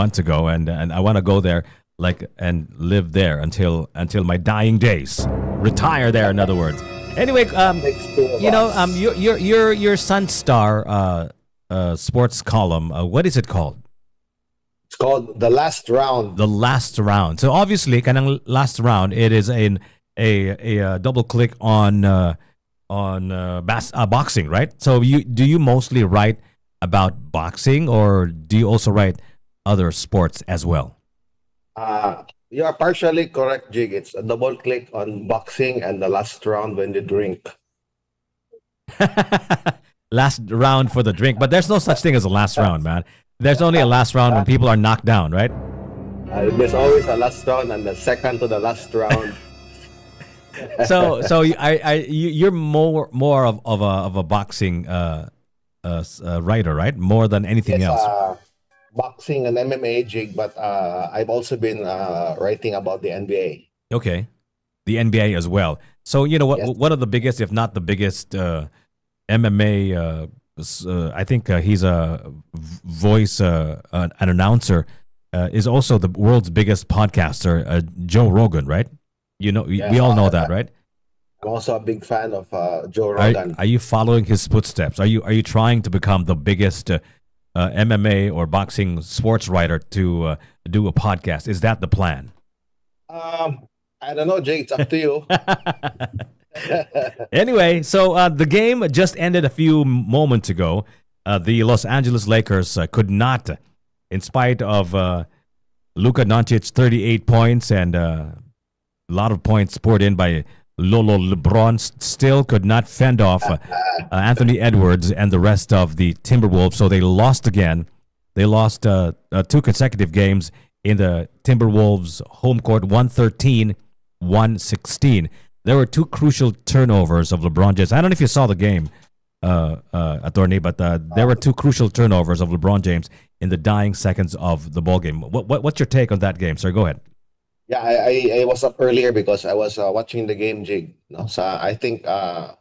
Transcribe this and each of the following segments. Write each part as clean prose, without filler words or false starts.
months ago, and I want to go there and live there until my dying days. Retire there, in other words. Anyway, Next to us. your Sunstar sports column. What is it called? It's called The Last Round. The last round. So obviously, kanang last round, it is a double click on boxing, right? So do you mostly write about boxing, or do you also write other sports as well? You are partially correct, Jig. It's a double click on boxing and the last round when you drink. Last round for the drink, but there's no such thing as a last round, man. There's only a last round when people are knocked down, right? There's always a last round and the second to the last round. You're more of a boxing writer, right? More than anything Yes, else. boxing and MMA, Jig, but I've also been writing about the NBA. Okay, the NBA as well. So you know what? Yes. One of the biggest, if not the biggest, MMA. I think he's a voice, an announcer. Is also the world's biggest podcaster, Joe Rogan, right? You know, Yeah, we all know that, right? I'm also a big fan of Joe Are, Rogan. are you following his footsteps? Are you trying to become the biggest MMA or boxing sports writer to do a podcast? Is that the plan? I don't know, Jig. It's up to you. Anyway, so the game just ended a few moments ago. The Los Angeles Lakers could not, in spite of Luka Doncic's 38 points and a lot of points poured in by Lolo LeBron, still could not fend off Anthony Edwards and the rest of the Timberwolves. So they lost again. They lost two consecutive games in the Timberwolves home court, 113-116. There were two crucial turnovers of LeBron James. I don't know if you saw the game, attorney, but there were two crucial turnovers of LeBron James in the dying seconds of the ball game. What's your take on that game, sir? Go ahead. Yeah, I was up earlier because I was watching the game, Jig. No, so I think for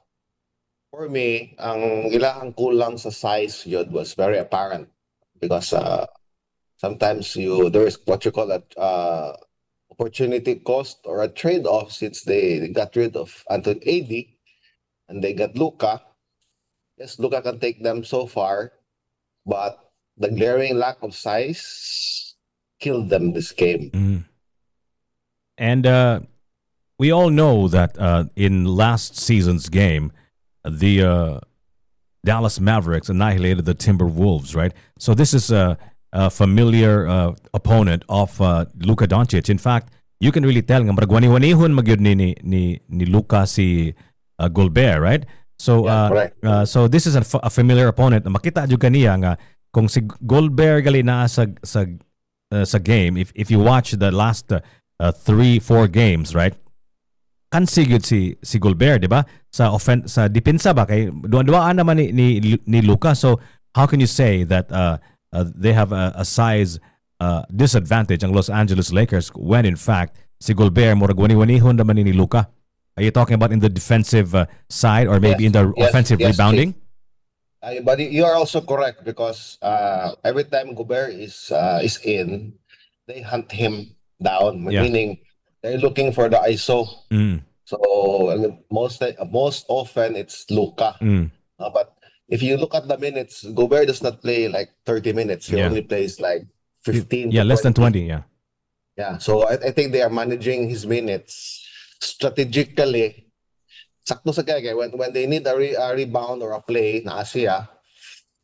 me, ang ilang kulang sa size yun was very apparent because sometimes there is what you call a opportunity cost or a trade-off since they got rid of Anthony AD and they got Luka. Yes, Luka can take them so far, but the glaring lack of size killed them this game. Mm. And we all know that in last season's game, the Dallas Mavericks annihilated the Timberwolves, right? So this is a familiar opponent of Luka Doncic. In fact, you can really tell nga maragwani-wanihon magyud ni Luka si Gobert, right? So Yeah, correct. so this is a familiar opponent. Makita jud kaniya nga kung si Gobert gali na sa game, if you watch the last 3-4 games, right? Kansigid si Gobert, di ba? Sa depensa ba kay duwa naman ni Luka. So how can you say that they have a size disadvantage ang Los Angeles Lakers when in fact si Gobert murag wani-wanihon naman ni Luka? Are you talking about in the defensive side or maybe in the offensive yes, rebounding? But you are also correct because every time Gobert is in, they hunt him down, Yeah. meaning they're looking for the ISO. Mm, So most often it's Luka. mm, But if you look at the minutes, Gobert does not play like 30 minutes. He Yeah. only plays like 15 yeah, to less than 20. 20, yeah. Yeah, so I think they are managing his minutes strategically. Sakto sa kaya when they need a rebound or a play na siya.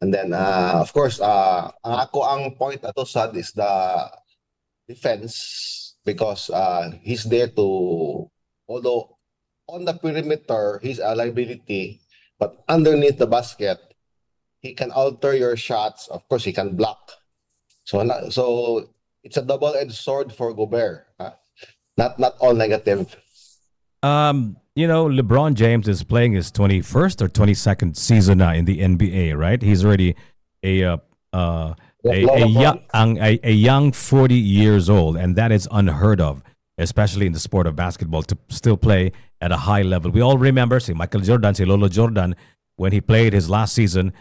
And then of course ang point ato sad is the defense because he's there to, although on the perimeter he's a liability, but underneath the basket he can alter your shots. Of course he can block. So it's a double-edged sword for Gobert. Not all negative. LeBron James is playing his 21st or 22nd season now in the NBA, right? He's already a young 40 years old, and that is unheard of, especially in the sport of basketball, to still play at a high level. We all remember, si Michael Jordan, si Lolo Jordan, when he played his last season,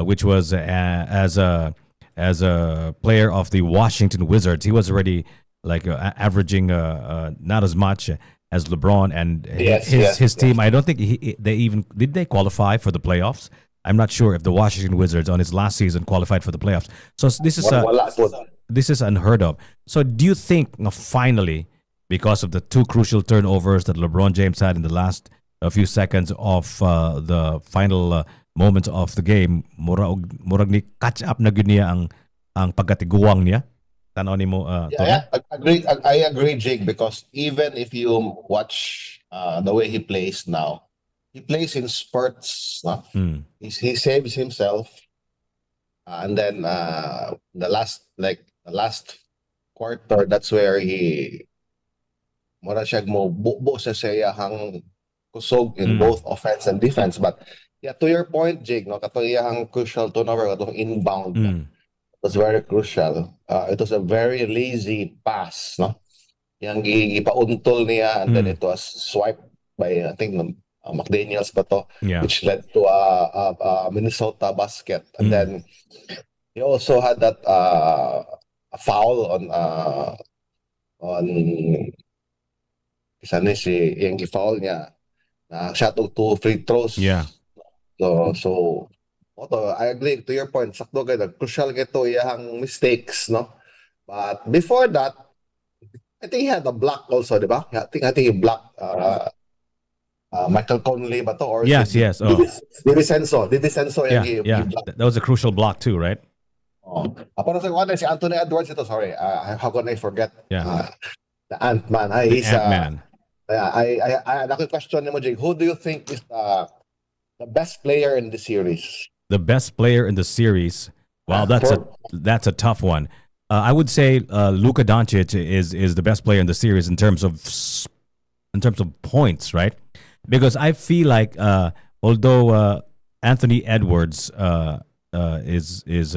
which was as a as a player of the Washington Wizards. He was already like averaging not as much as LeBron and Yes, his yes, team. yes. I don't think they even did they qualify for the playoffs. I'm not sure if the Washington Wizards on his last season qualified for the playoffs. So Wala po. this is unheard of. So do you think finally, because of the two crucial turnovers that LeBron James had in the last few seconds of the final moments of the game, murag ni catch up na gyud niya ang pagkatiguang niya. Tanaw ni mo, Yeah, Tony? yeah, I agree, Jake, because even if you watch the way he plays now, he plays in spurts. No? Mm. He saves himself, and then the last quarter, that's where he mura siya mo bubo sa sayahang kusog in Mm. both offense and defense. But yeah, to your point, Jake, no, kato iyang crucial turnover, katong inbound, no, Mm. was very crucial. It was a very lazy pass, no? Yang ipauntol niya, and then Mm. it was swiped by, I think, McDaniels ba to, Yeah. which led to a Minnesota basket. And Mm. then he also had that a foul on isa ni si yung foul niya na shot og two free throws. Yeah. So Oto, I agree to your point. Sakto kay crucial kito iyang mistakes, no? But before that, I think he had a block also, di ba? I think he blocked Michael Conley ba to, or Yes, yes. Di, Oh. Di Vincenzo yung Yeah, he yeah. blocked. That was a crucial block too, right? Oh. Pero sa si Anthony Edwards ito, sorry. How can I forget? Yeah. The Ant-Man. The Ant-Man. I question mo, Jake, who do you think is the best player in the series? The best player in the series. Wow, that's a tough one. I would say Luka Doncic is the best player in the series in terms of points, right? Because I feel like although Anthony Edwards is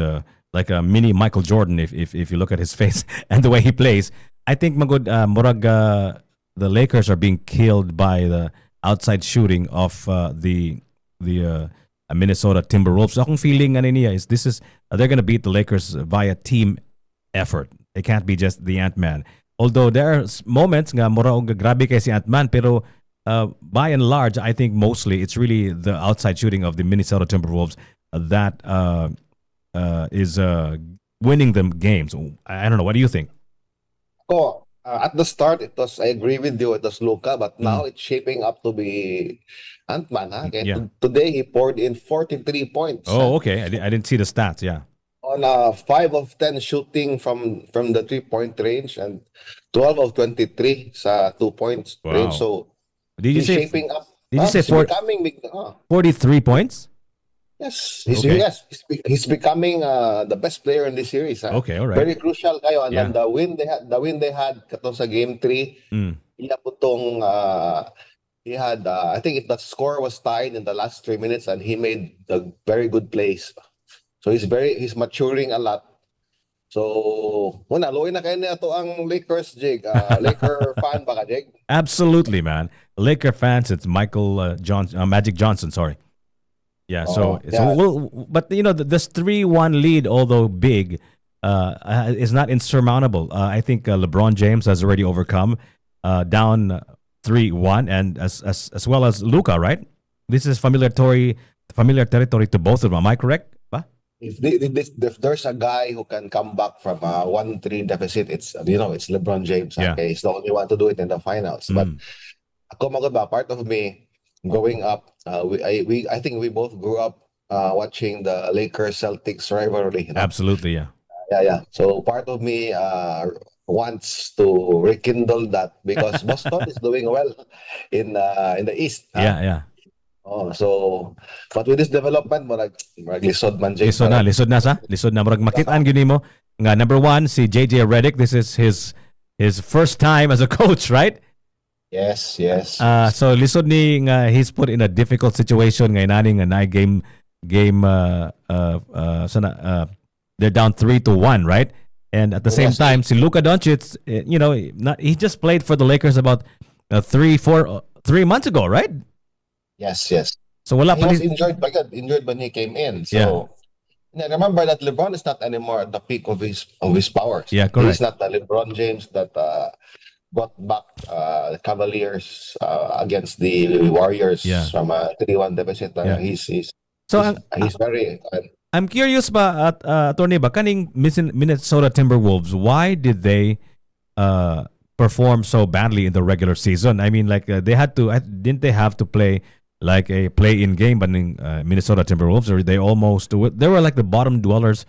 like a mini Michael Jordan, if you look at his face and the way he plays, I think magod murag the Lakers are being killed by the outside shooting of the Minnesota Timberwolves. So akong feeling ano niya is they're gonna beat the Lakers via team effort. It can't be just the Ant-Man. Although there are moments nga mura og grabe kay si Ant-Man, pero by and large, I think mostly it's really the outside shooting of the Minnesota Timberwolves that is winning them games. I don't know. What do you think? So, at the start, I agree with you, it was Luka, but now it's shaping up to be Ant-Man. Huh? Okay? Yeah. Today, he poured in 43 points. Oh, okay. I didn't see the stats. Yeah. On 5 of 10 shooting from the 3-point range, and 12 of 23 sa 2 points range. Wow. So, Did you he's say? shaping up. Did you say He's becoming 43 points? Yes, Okay. he's becoming the best player in this series. Okay, all right. Very crucial kayo. And Yeah. then the win they had katong sa game 3, Mm. iya po tong he had I think the score was tied in the last 3 minutes, and he made the very good plays. So he's maturing a lot. So, muna luoy na kayo na to ang Lakers, Jig. Laker fan ba ka, Jig? Absolutely, man. Laker fans, it's Magic Johnson. Sorry. Yeah. So yeah. but this 3-1 lead, although big, is not insurmountable. I think LeBron James has already overcome down 3-1, and as well as Luka, right? This is familiar territory to both of them. Am I correct? Ba? If there's a guy who can come back from a 1-3 deficit, it's LeBron James. Yeah. Okay, he's the only one to do it in the finals. But ako mga ba, part of me growing up, I think we both grew up watching the Lakers Celtics rivalry. You know? Absolutely, yeah. Yeah. So part of me wants to rekindle that because Boston is doing well in the East. Yeah. Oh, so but with this development, marag lisod man Jay. Lisod na murag makitaan gyud nimo nga number 1 si JJ Redick. This is his first time as a coach, right? Yes. So lisod ni nga he's put in a difficult situation ngay nani nga na game they're down 3-1, right? And at the same time, si Luka Doncic, he just played for the Lakers about 3 months ago, right? Yes. So wala He pa was injured when he came in. So Yeah, remember that LeBron is not anymore at the peak of his powers. Yeah, He's correct. not the LeBron James that brought back the Cavaliers against the Warriors Yeah, from a 3-1 deficit. yeah. So He's very I'm curious ba at Attorney ba kaning Minnesota Timberwolves, why did they perform so badly in the regular season? I mean, like they had to, didn't they have to play like a play-in game, but in Minnesota Timberwolves, or they almost, they were like the bottom dwellers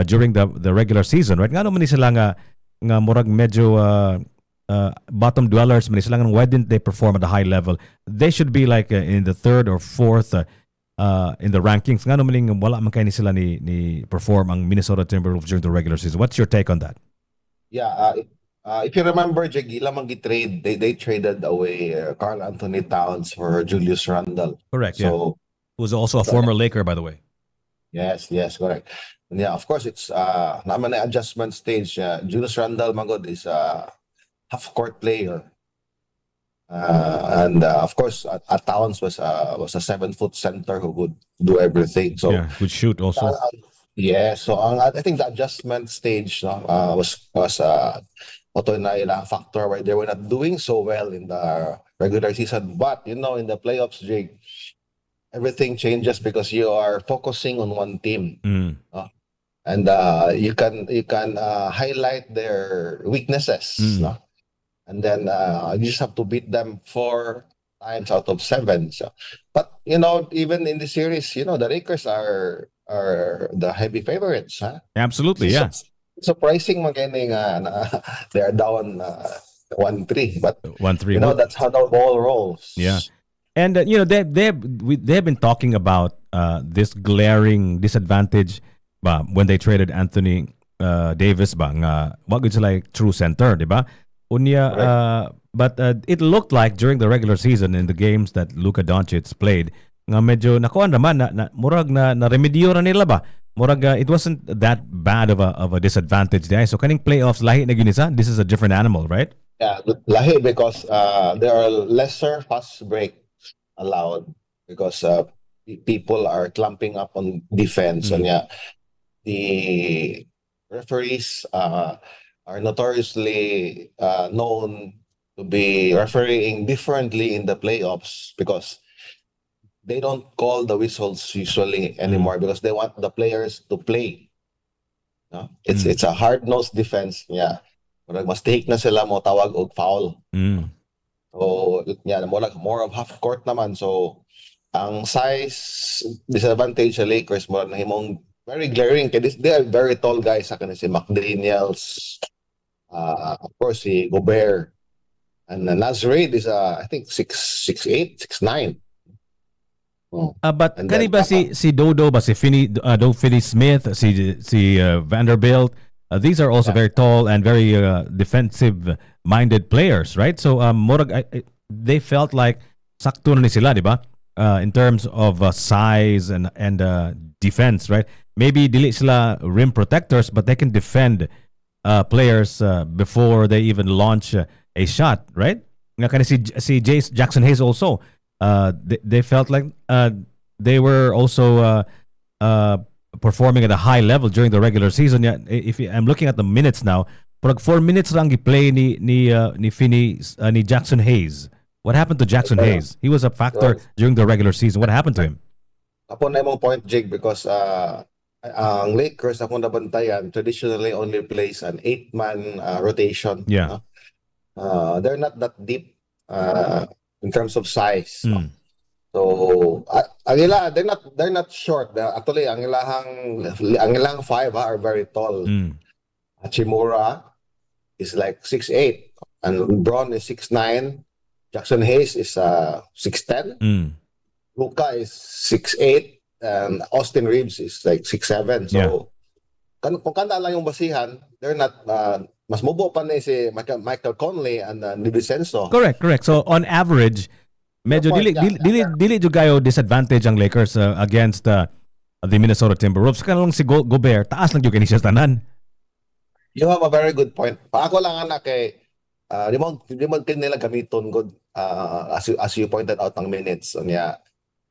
during the regular season, right? Nga naman ni sila nga murag medyo bottom dwellers man sila nga, why didn't they perform at a high level? They should be like in the third or fourth in the rankings. Nga naman wala man kayo ni sila ni perform ang Minnesota Timberwolves during the regular season. What's your take on that? yeah. If you remember, Jag, ilang trade they traded away Carl Anthony Towns for Julius Randle. Correct, yeah. So Who's also a former Laker, by the way. yes, correct. And yeah, of course it's naman na adjustment stage. Julius Randle magod is a half court player. And of course, Towns was a 7 foot center who could do everything. So Yeah, could shoot also. yeah, so I think the adjustment stage no, was auto na ilang factor where they were not doing so well in the regular season. But in the playoffs, Jake, everything changes because you are focusing on one team. Mm. And you can highlight their weaknesses. No? And then you just have to beat them 4 times out of 7. So, but even in the series, the Lakers are the heavy favorites, huh? Absolutely, yeah. Surprising magaling they are down 1-3, but 1-3. that's how the ball rolls. Yeah. And they've been talking about this glaring disadvantage when they traded Anthony Davis ba nga wag sila like true center, di ba? Unya, but it looked like during the regular season in the games that Luka Doncic played, nga medyo nakuan naman na murag na remedyo ra nila ba? Murag it wasn't that bad of a disadvantage there. So kaning playoffs lahi na ginisa, this is a different animal, right? Yeah, lahi because there are lesser fast breaks allowed because people are clumping up on defense. And yeah, the referees are notoriously known to be refereeing differently in the playoffs because they don't call the whistles usually anymore because they want the players to play. No? It's a hard-nosed defense. Yeah. Mas take na sila mo tawag og foul. So, yeah, more of half court naman. So, ang size disadvantage sa Lakers mo na himong very glaring. They are very tall guys. Sa kanin si McDaniels, of course, si Gobert. And Naz Reid is, I think, 6'8", 6'9". But kani ba si Dodo ba si Finney Smith, si Vanderbilt, these are also very tall and very defensive minded players, right? So they felt like sakto na ni sila, di ba? In terms of size and defense, right? Maybe dili sila rim protectors, but they can defend players before they even launch a shot, right? Nga kani si Jackson Hayes also. They felt like they were also performing at a high level during the regular season. Yeah, if I'm looking at the minutes now, pag 4 minutes lang play ni Finney ni Jackson Hayes. What happened to Jackson Hayes? He was a factor during the regular season. What happened to him? Apo na imong point, Jake, because ang Lakers akong nabantayan traditionally only plays an 8-man rotation. Yeah. They're not that deep in terms of size. So they're not short. Actually ang ilang 5 are very tall. Hachimura is like 6'8", and Braun is 6'9". Jackson Hayes is 6'10". Luka is 6'8", and Austin Reeves is like 6'7". So kung kanda lang yung basihan, they're not mas mubo pa na si Michael Conley and DiVincenzo. Correct. So on average, medyo dili jugayo disadvantage ang Lakers against the Minnesota Timberwolves. Kana lang si Gobert, taas lang yung siya tanan. You have a very good point. Ako lang anak kay di mo nila gamiton good as you pointed out ang minutes. Niya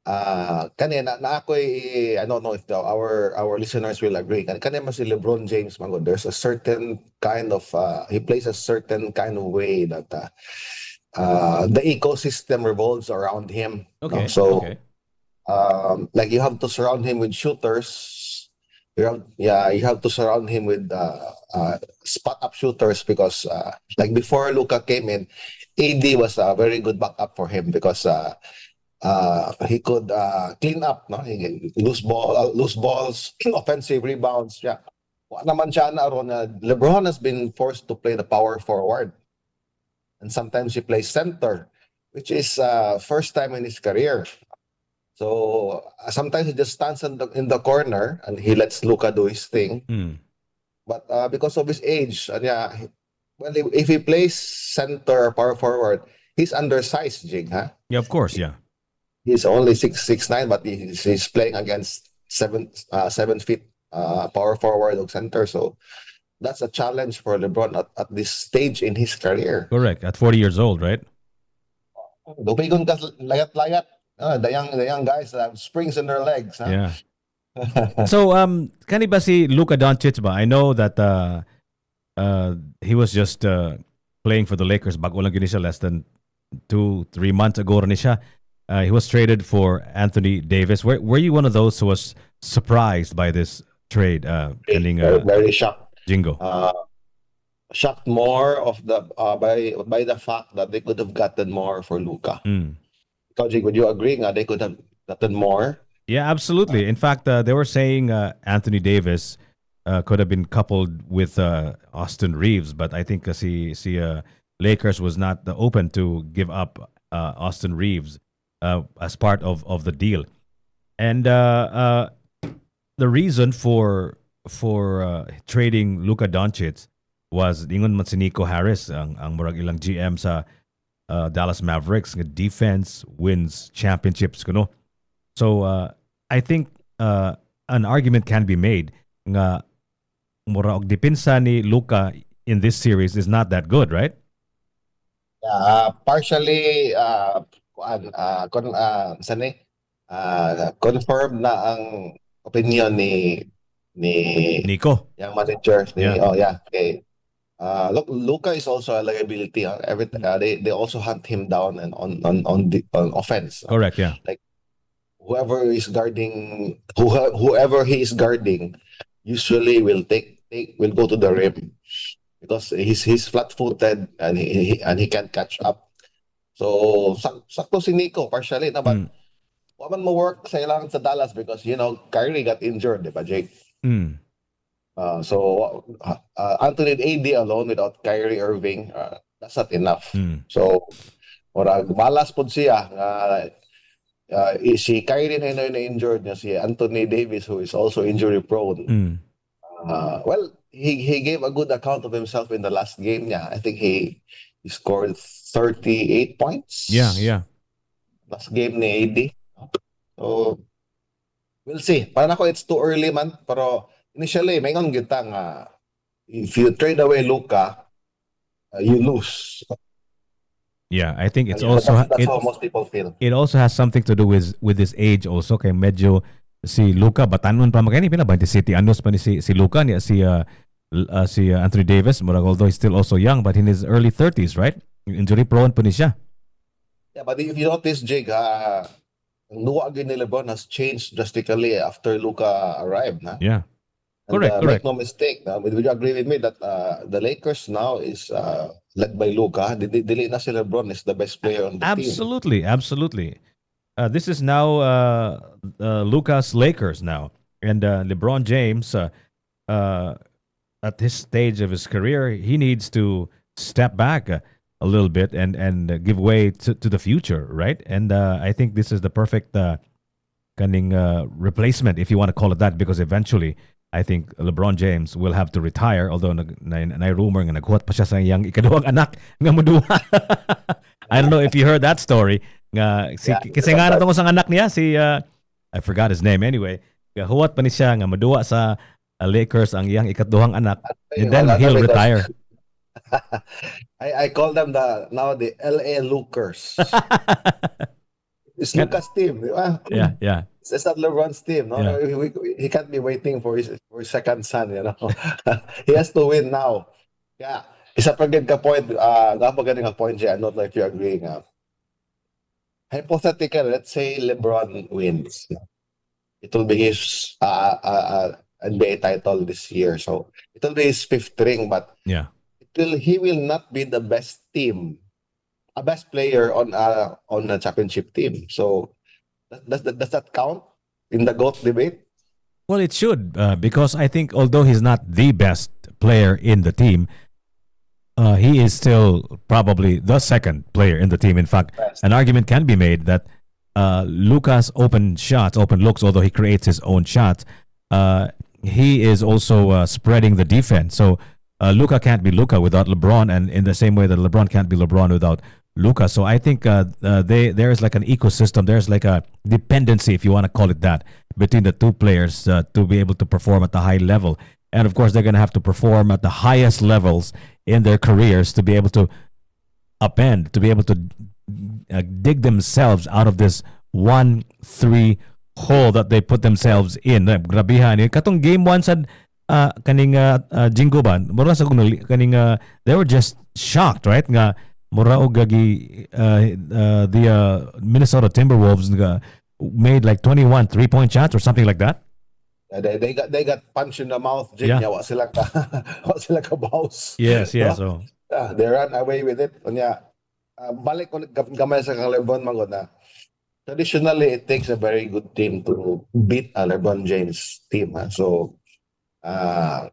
kanina na ako'y I don't know if our listeners will agree. Kanina si LeBron James man there's a certain kind of he plays a certain kind of way that the ecosystem revolves around him. No? Okay, So okay. like you have to surround him with shooters. You have to surround him with spot up shooters because like before Luka came in, AD was a very good backup for him because he could clean up, no? He lose balls, offensive rebounds. Yeah. Wa naman siya na Ronald. LeBron has been forced to play the power forward, and sometimes he plays center, which is first time in his career. So sometimes he just stands in the corner and he lets Luca do his thing. Mm. But because of his age, and yeah, well, if he plays center or power forward, he's undersized, Jig. Huh? Yeah, of course. Yeah. He's only 6'9", but he's playing against 7 feet power forward or center. So that's a challenge for LeBron at this stage in his career. Correct. At 40 years old, right? Dumigon ka layat-layat. The young guys that have springs in their legs. Huh? Yeah. So, kani ba si Luka Doncic ba? I know that he was just playing for the Lakers bago lang yun siya less than 2-3 months ago rin siya. He was traded for Anthony Davis. Were you one of those who was surprised by this trade? Kaning Very shocked. Jingo. Shocked more of the by the fact that they could have gotten more for Luka. Mm. Kajik, would you agree nga they could have gotten more? Yeah, absolutely. In fact, they were saying Anthony Davis could have been coupled with Austin Reeves, but I think Lakers was not open to give up Austin Reeves as part of the deal. And the reason for trading Luka Doncic was ingon man si Nico Harris ang murag ilang GM sa Dallas Mavericks nga defense wins championships kuno. So I think an argument can be made nga mura og depensa ni Luka in this series is not that good, right? Partially confirmed na ang opinion ni Nico. yung manager ni Yeah. okay. Look, Luka is also a liability. Huh? They also hunt him down and on offense. Correct, yeah. Like whoever he is guarding usually will go to the rim because he's flat-footed and he can't catch up. So sakto si Nico partially na but waman mo work sa ilang sa Dallas because Kyrie got injured, di ba, Jake? Mm. So Anthony AD alone without Kyrie Irving, that's not enough. Mm. So murag balas pod siya si Kyrie na injured niya si Anthony Davis who is also injury prone. Mm. Well, he gave a good account of himself in the last game niya. I think he scored 38 points. Yeah. Last game ni AD. So we'll see. Para ako it's too early man pero initially may ngon gyud nga if you trade away Luka, you lose. Yeah, I think it's And also that's how most people feel. it also has something to do with his age also kay medyo si Luka batanon pa magani pila 27 anos pa ni si Luka niya si Anthony Davis murag although he's still also young but in his early 30s, right? Injury prone pa ni siya. Yeah, but if you notice, Jig, ang luwa gyud ni LeBron has changed drastically after Luka arrived. Na? Yeah. And, Correct. Make no mistake. Would you agree with me that the Lakers now is led by Luka? Dili na si LeBron is the best player on the team. Absolutely. This is now Luka's Lakers now, and LeBron James at his stage of his career, he needs to step back a little bit and give way to the future, right? And I think this is the perfect replacement, if you want to call it that, because eventually I think LeBron James will have to retire, although na rumor nga naghuwat pa siya sa iyang ikaduhang anak nga muduha. I don't know if you heard that story. Kasi nga na tungkol sa anak niya, I forgot his name anyway. Huwat pa ni siya nga muduha sa Lakers ang iyang ikaduhang anak. And then he'll retire. I call them now the LA Lookers. It's And Lucas' team, di ba? yeah, yeah, It's not LeBron's team, no? yeah. He can't be waiting for his second son, you know. He has to win now. Yeah. Isa pa gid ka point, napagaling ka point siya. I don't know if you agree nga. Hypothetical, let's say LeBron wins. It will be his NBA title this year. So it will be his fifth ring, but Yeah. he will not be the best team, a best player on a championship team. So does that count in the GOAT debate? Well, it should because I think although he's not the best player in the team, he is still probably the second player in the team. In fact, Best. an argument can be made that Lucas open shots, open looks, although he creates his own shots, he is also spreading the defense. So Luca can't be Luca without LeBron, and in the same way that LeBron can't be LeBron without Luca. So I think there's like an ecosystem. There's like a dependency, if you want to call it that, between the two players to be able to perform at the high level. And of course, they're going to have to perform at the highest levels in their careers to be able to upend, to be able to dig themselves out of this 1-3 hole that they put themselves in. Grabihan. Katong game 1 sa kaning Jingo ba? Mura sa kaning they were just shocked, right? Nga mura og gagi the Minnesota Timberwolves nga made like 21 3-point shots or something like that. They got punched in the mouth. Jake, Yeah. yeah. Wa sila ka boss. Yes, yes. No? So They ran away with it. Kunya, balik ko gamay sa kang LeBron magod na. Traditionally, it takes a very good team to beat a LeBron James team. So, ang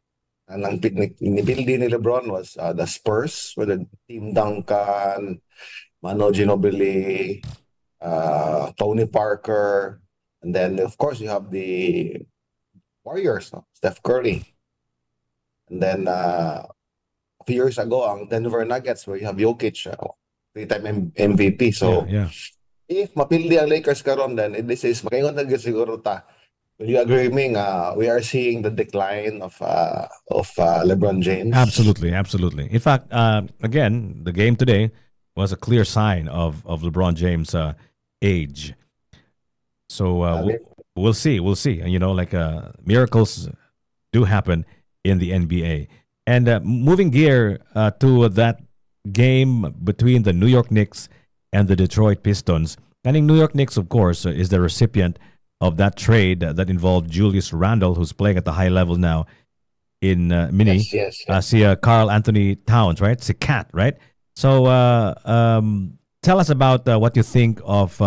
pinipildi ni LeBron was the Spurs with the Team Duncan, Manu Ginobili, Tony Parker, and then of course you have the Warriors, no? Steph Curry. And then a few years ago, ang Denver Nuggets where you have Jokic, three-time MVP. So yeah, yeah. if mapildi ang Lakers karon, then this is makaingon na gyud siguro ta. Will you agree with me? We are seeing the decline of LeBron James. Absolutely, absolutely. In fact, again, the game today was a clear sign of LeBron James' age. So we'll see, we'll see. You know, like miracles do happen in the NBA. And moving gear to that game between the New York Knicks and the Detroit Pistons. And New York Knicks, of course, is the recipient of that trade that involved Julius Randle, who's playing at the high level now in Mini. Yes. Si Carl Anthony Towns, right? Si Cat, right? So tell us about what you think of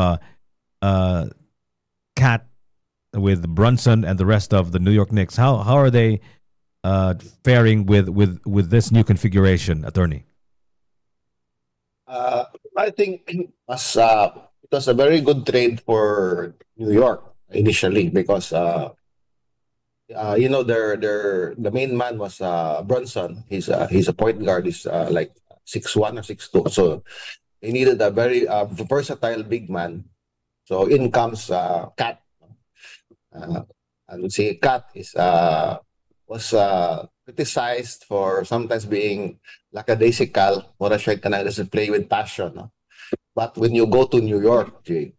Cat with Brunson and the rest of the New York Knicks. How are they faring with this new configuration, attorney? I think it was a very good trade for New York initially because the main man was Brunson. He's a point guard. He's like 6'1" or 6'2". So they needed a very versatile big man. So in comes Cat. I would say Cat was criticized for sometimes being lackadaisical. Mura siya ka na doesn't play with passion. No? But when you go to New York, Jay,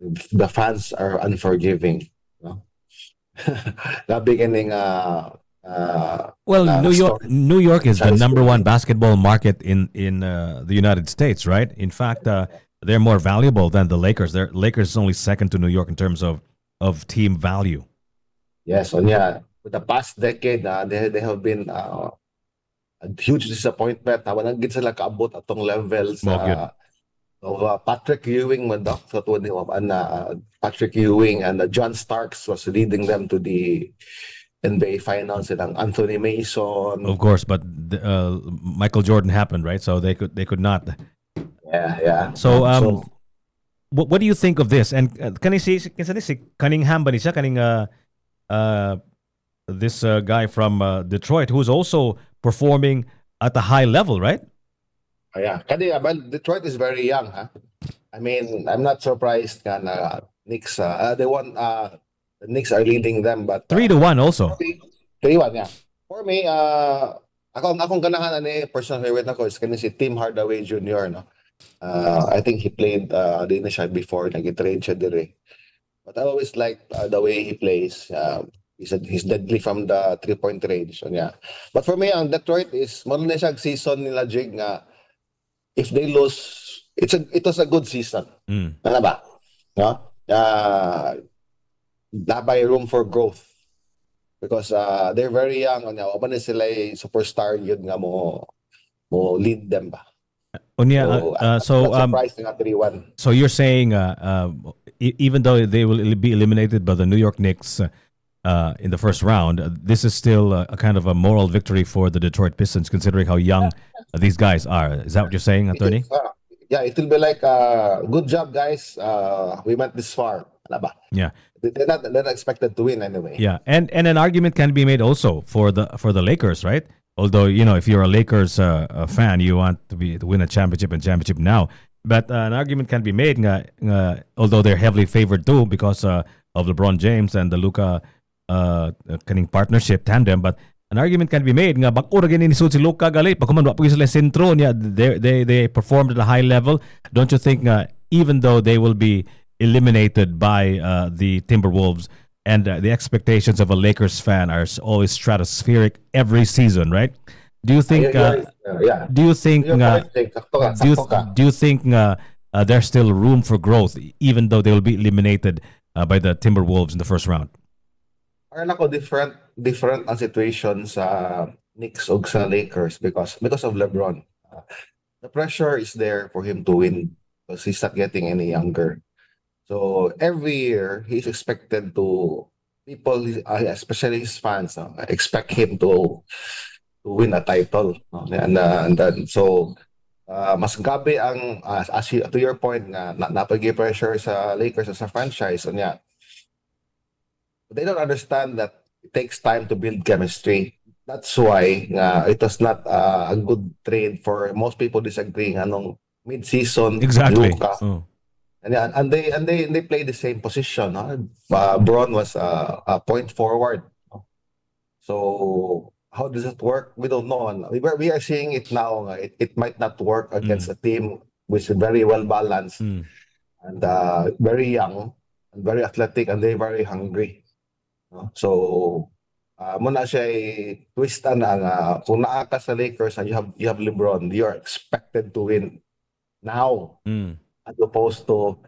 the fans are unforgiving. No? The beginning. Well, story. New York is the Charles number one Barkley. basketball market in the United States, right? In fact, they're more valuable than the Lakers. Lakers is only second to New York in terms of team value. Yes, so yeah, for the past decade, they have been a huge disappointment. Walang gid sila kaabot atong levels Mo gyud. of Patrick Ewing madok so when Patrick Ewing and John Starks was leading them to the NBA Finals and Anthony Mason. Of course, but Michael Jordan happened, right? So they could not. Yeah. So what do you think of this? And kani si Cunningham ba ni siya kaning this guy from Detroit who's also performing at a high level, right? Yeah. Well, Detroit is very young, huh? I mean, I'm not surprised na Knicks they won the Knicks are leading them but 3-1 also. 3-1, yeah. For me, akong ganahan ani personal favorite nako is kani si Tim Hardaway Jr. no. I think he played din na siya before, nag-trade siya dire. But I always like the way he plays. He's deadly from the three-point range. So, yeah. But for me, ang Detroit is, mo na siya season nila, Jig, nga if they lose, it was a good season. Mm. Ano ba? No? Dabay room for growth. Because they're very young. Ano, pa na sila superstar yun nga mo lead them ba? Unya, So, I'm not surprised nga 3-1. so you're saying even though they will be eliminated by the New York Knicks in the first round, this is still a kind of a moral victory for the Detroit Pistons, considering how young these guys are. Is that what you're saying, attorney? Yeah, it will be like, good job, guys. We went this far. Ano ba? Yeah. They're not expected to win anyway. Yeah, and an argument can be made also for the Lakers, right? Although if you're a Lakers fan, you want to win a championship now. But an argument can be made, although they're heavily favored too because of LeBron James and the Luka kaning partnership tandem. But an argument can be made nga bako ra gini ni si Luka gali pagkuman wa sila sentro niya, they performed at a high level. Don't you think even though they will be eliminated by the Timberwolves, and the expectations of a Lakers fan are always stratospheric every season, right? Do you think? Yeah. Do you think? Your point, Jake. Sakto ka. Do you think there's still room for growth, even though they will be eliminated by the Timberwolves in the first round? Parang ako different ang situation sa Knicks o sa Lakers because of LeBron. The pressure is there for him to win because he's not getting any younger. So every year he's expected to people, especially his fans, expect him to win a title. And then so mas gabi ang to your point nga napagi pressure sa Lakers as a franchise niya. They don't understand that it takes time to build chemistry. That's why it was not a good trade for most people disagreeing anong mid-season Exactly. Luka. And they play the same position. Braun was a point forward. So how does it work? We don't know. We are seeing it now. It might not work against a team which is very well balanced and very young and very athletic and they very hungry. So muna siya twist na kung naa ka sa Lakers and you have LeBron, you are expected to win now. As opposed to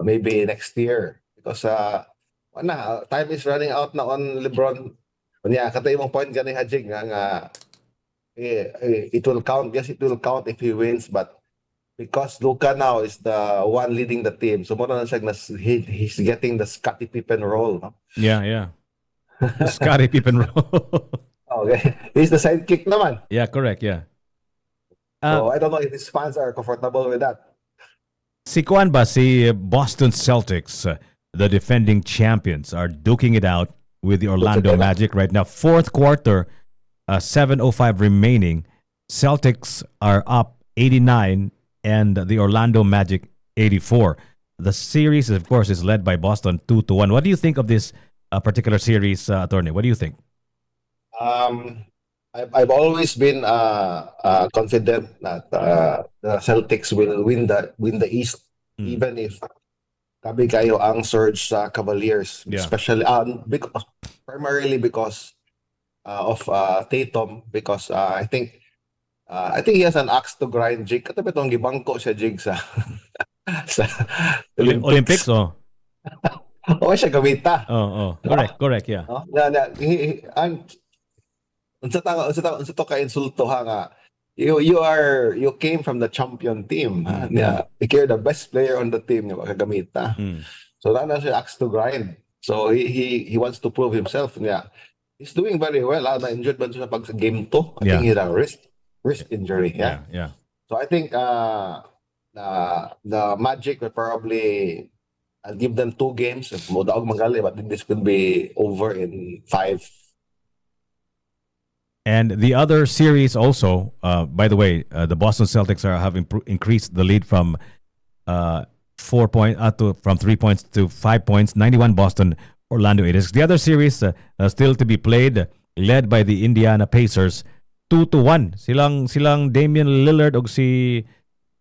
maybe next year because time is running out na on LeBron. Kanya katay mong point gani Hajig nga it will count. Yes, it will count if he wins, but because Luka now is the one leading the team, so muna na siya he's getting the Scottie Pippen role. No? Yeah. The Scottie Pippen role. Okay, he's the sidekick naman. Yeah, correct. Yeah. So I don't know if his fans are comfortable with that. Si Kwan ba, si Boston Celtics, the defending champions, are duking it out with the Orlando Magic right now. Fourth quarter, 7:05 remaining. Celtics are up 89 and the Orlando Magic 84. The series, of course, is led by Boston 2-1. What do you think of this particular series, attorney? What do you think? I've always been confident that the Celtics will win the East, even if kabi kayo ang surge sa Cavaliers, especially primarily because of Tatum, because I think he has an axe to grind, Jig. Katabi itong gibangko siya, Jig, sa Olympics. Oo, siya gamita. Correct, yeah. Unsa to ka insulto ha nga you came from the champion team. You're the best player on the team nga kagamita. So na siya axe to grind. So he wants to prove himself niya. He's doing very well. Na injured ba siya pag game 2? I think he had a wrist injury. Yeah. So I think the Magic will probably I'll give them 2 games. Modaog magali, but this could be over in 5. And the other series also, by the way, the Boston Celtics have increased the lead from 4 points from 3 points to 5 points. 91 Boston, Orlando 86. The other series still to be played, led by the Indiana Pacers, 2-1. Silang Damian Lillard og si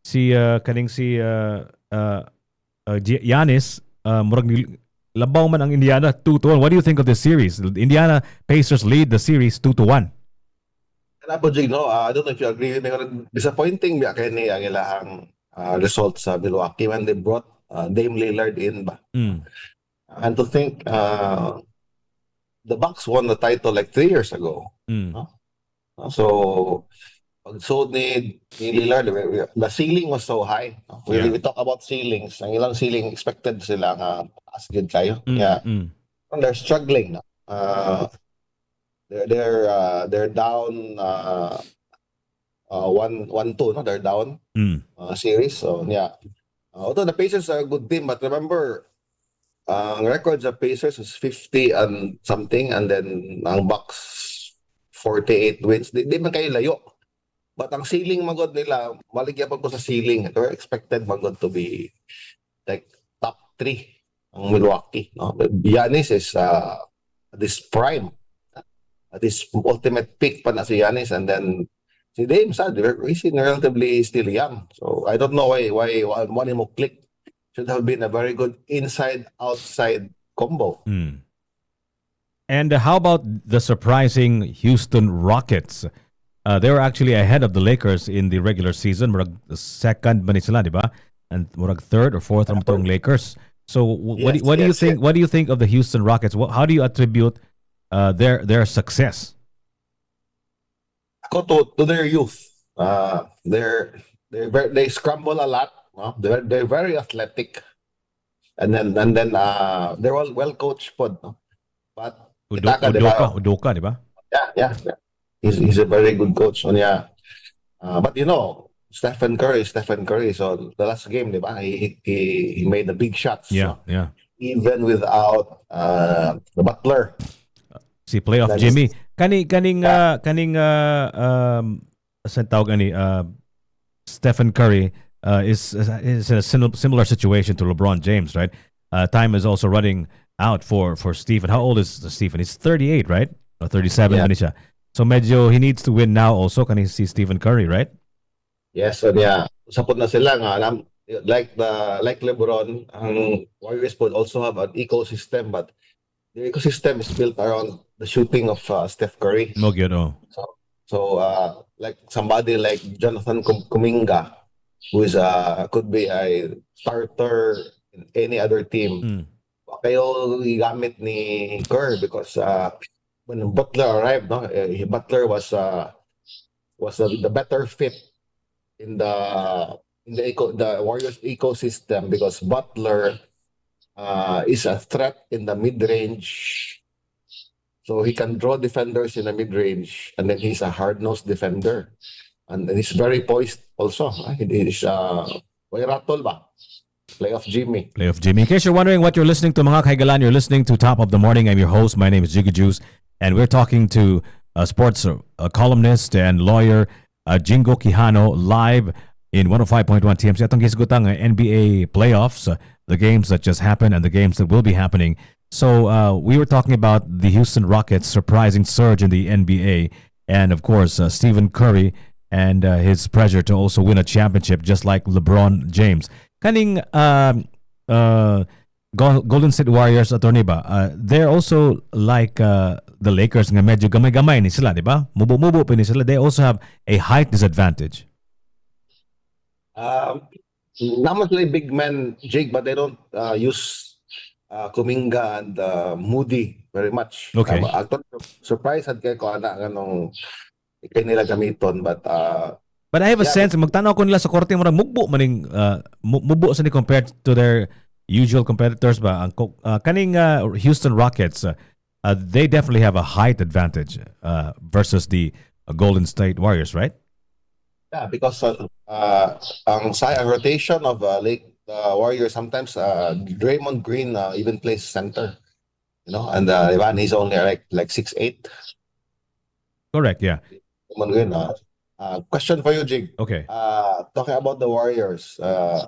kaning si Giannis, murag labaw man ang Indiana 2-1. What do you think of this series? Indiana Pacers lead the series 2-1. And po, Jig, no, I don't know if you agree with me. Disappointing biya kay ni ang ilahang result sa Milwaukee when they brought Dame Lillard in ba. Mm. And to think the Bucks won the title like 3 years ago. Mm. No? So pag-suot ni Lillard, the ceiling was so high. No? We talk about ceilings. Ang ilang ceiling expected sila nga as good kayo. Yeah. And they're struggling. No? They're down 1-2. No? They're down series. So yeah. Although the Pacers are a good team, but remember, ang records of Pacers is 50 and something, and then ang Bucks 48 wins. Di man kayo layo. But ang ceiling magod nila, maligya pa po sa ceiling. They're expected magod to be like top 3 ang Milwaukee. No? Giannis is this prime. This ultimate peak pa na si Giannis, and then si Dame, sad, he's relatively still young. So I don't know why one mo click. Should have been a very good inside-outside combo. And how about the surprising Houston Rockets? They were actually ahead of the Lakers in the regular season. Murag second ba ni sila, di ba? And murag third or fourth ang tong Lakers. So what do you think? What do you think of the Houston Rockets? How do you attribute their success? Ako to their youth. They scramble a lot. No? They're very athletic, and then they're all well coached pod. No? But Udoka, di ba? Yeah. He's a very good coach. So yeah. But you know, Stephen Curry. So the last game, di ba? He made the big shots. Yeah, so, yeah. Even without the Butler. Si playoff Jimmy. Kaning saan tawag ani Stephen Curry is in a similar situation to LeBron James, right? Time is also running out for Stephen. How old is Stephen? He's 38, right? Or 37 Yeah. siya. So medyo he needs to win now also kaning si Stephen Curry, right? Yes, so yeah. Sapot na sila nga like LeBron, ang Warriors would also have an ecosystem, but the ecosystem is built around the shooting of Steph Curry. No good, oh. So like somebody like Jonathan Kuminga, who is could be a starter in any other team. Kayo igamit ni Kerr because when Butler arrived, no, Butler was the better fit in the Warriors ecosystem because Butler is a threat in the mid-range. So he can draw defenders in the mid-range, and then he's a hard-nosed defender. And he's very poised also. He's way rattle ba? Playoff Jimmy. In case you're wondering what you're listening to, mga kaigalan, you're listening to Top of the Morning. I'm your host. My name is Jiggy Juice, and we're talking to sports columnist and lawyer Jingo Quijano live in 105.1 TMC. Atong gisgutang NBA playoffs, the games that just happened and the games that will be happening. So we were talking about the Houston Rockets' surprising surge in the NBA, and of course Stephen Curry and his pressure to also win a championship, just like LeBron James. Kaning Golden State Warriors, attorney ba? They're also like the Lakers, nga medyo gamay-gamay ni sila, di ba? Mubo-mubo pa ni sila. They also have a height disadvantage. Not much like big men, Jake, but they don't use Kuminga and Moody very much. Okay. Actually, surprised had kay ko ana ganong kay nila gamiton, but I have a sense, magtanaw ko nila sa korte, marang mugbo maning mugbo sa ni compared to their usual competitors ba. Ang kaning Houston Rockets, they definitely have a height advantage versus the Golden State Warriors, right? Yeah, because ang rotation of Warriors sometimes Draymond Green even plays center, you know, and Ivan he's only like 6'8". Correct, yeah. Draymond Green. Question for you, Jig. Okay. Talking about the Warriors, how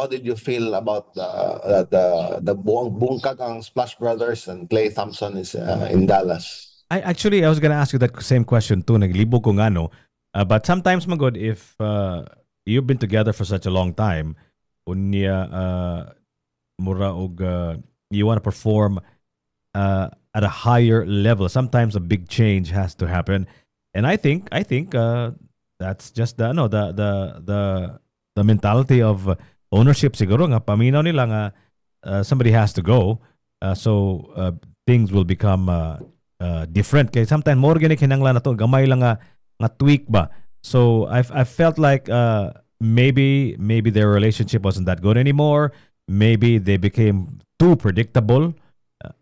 did you feel about the bungkag ang Splash Brothers and Klay Thompson is in Dallas? I was gonna ask you that same question too. Naglibog ko nga no. But sometimes magod if you've been together for such a long time. Unya mura og you want to perform at a higher level. Sometimes a big change has to happen, and I think that's just the no the mentality of ownership siguro nga paminaw nila nga somebody has to go, so things will become different. Kaya sometimes more gani kinanglan na to gamay lang nga tweak ba. So I felt like maybe their relationship wasn't that good anymore. Maybe they became too predictable.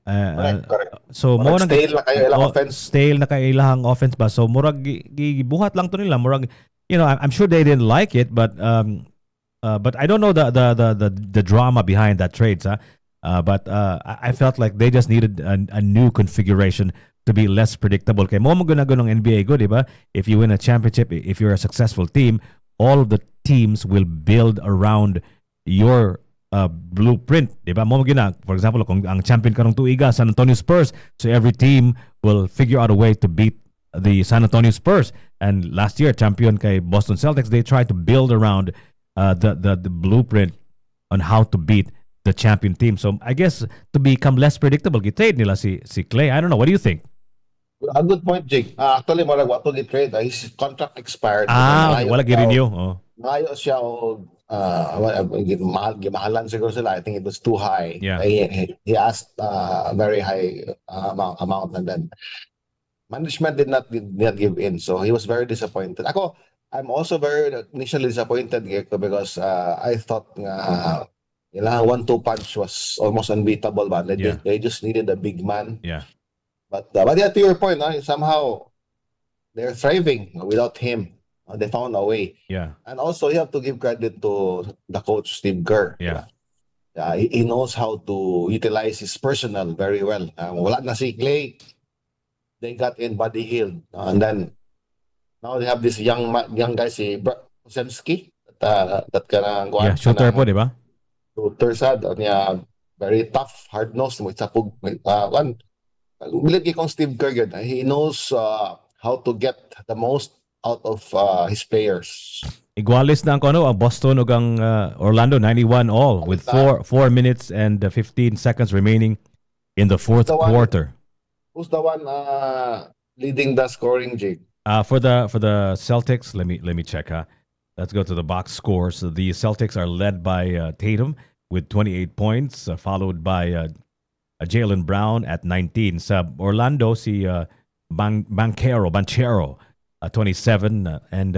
Correct, correct. So mo Murag nang stale na kayo ilang offense. stale na kay ilahang offense ba. So murag gibuhat lang to nila murag I'm sure they didn't like it, but I don't know the drama behind that trades, huh? But I felt like they just needed a new configuration to be less predictable. Kay mo ng NBA good, diba? If you win a championship, if you're a successful team, all of the teams will build around your blueprint, diba? Mo gina, for example, kung ang champion karong tuiga San Antonio Spurs, so every team will figure out a way to beat the San Antonio Spurs. And last year, champion kay Boston Celtics, they tried to build around the blueprint on how to beat the champion team. So I guess to become less predictable, gitrade nila si Clay. I don't know. What do you think? A good point, Jake. Actually, murag wato gi trade. His contract expired. Okay. Wala gi-renew. Oh. Nangayo siya o gimahalan siguro sila. I think it was too high. Yeah. He asked very high amount, and then management did not give in. So he was very disappointed. I'm also very initially disappointed because I thought ilang 1-2 punch was almost unbeatable, but Yeah. they just needed a big man. Yeah. But yeah, to your point, somehow they're thriving without him. They found a way. Yeah. And also, you have to give credit to the coach, Steve Kerr. Yeah. He knows how to utilize his personnel very well. Wala na si Clay. They got in Buddy Hield. And then, now they have this young guy, si Osemski. That kanang Yeah. Shooter po, di ba? shooter sad. Niya, very tough, hard-nosed. Mo sapog. Bilib kong Steve Kerr yun. He knows how to get the most out of his players. Igualis na ang Boston ug ang Orlando 91 all with 4 minutes and 15 seconds remaining in the fourth quarter. Who's the one leading the scoring, Jake? For the Celtics, let me check. Let's go to the box scores. So the Celtics are led by Tatum with 28 points, followed by Jaylen Brown at 19. Sa Orlando, si Banchero, 27, and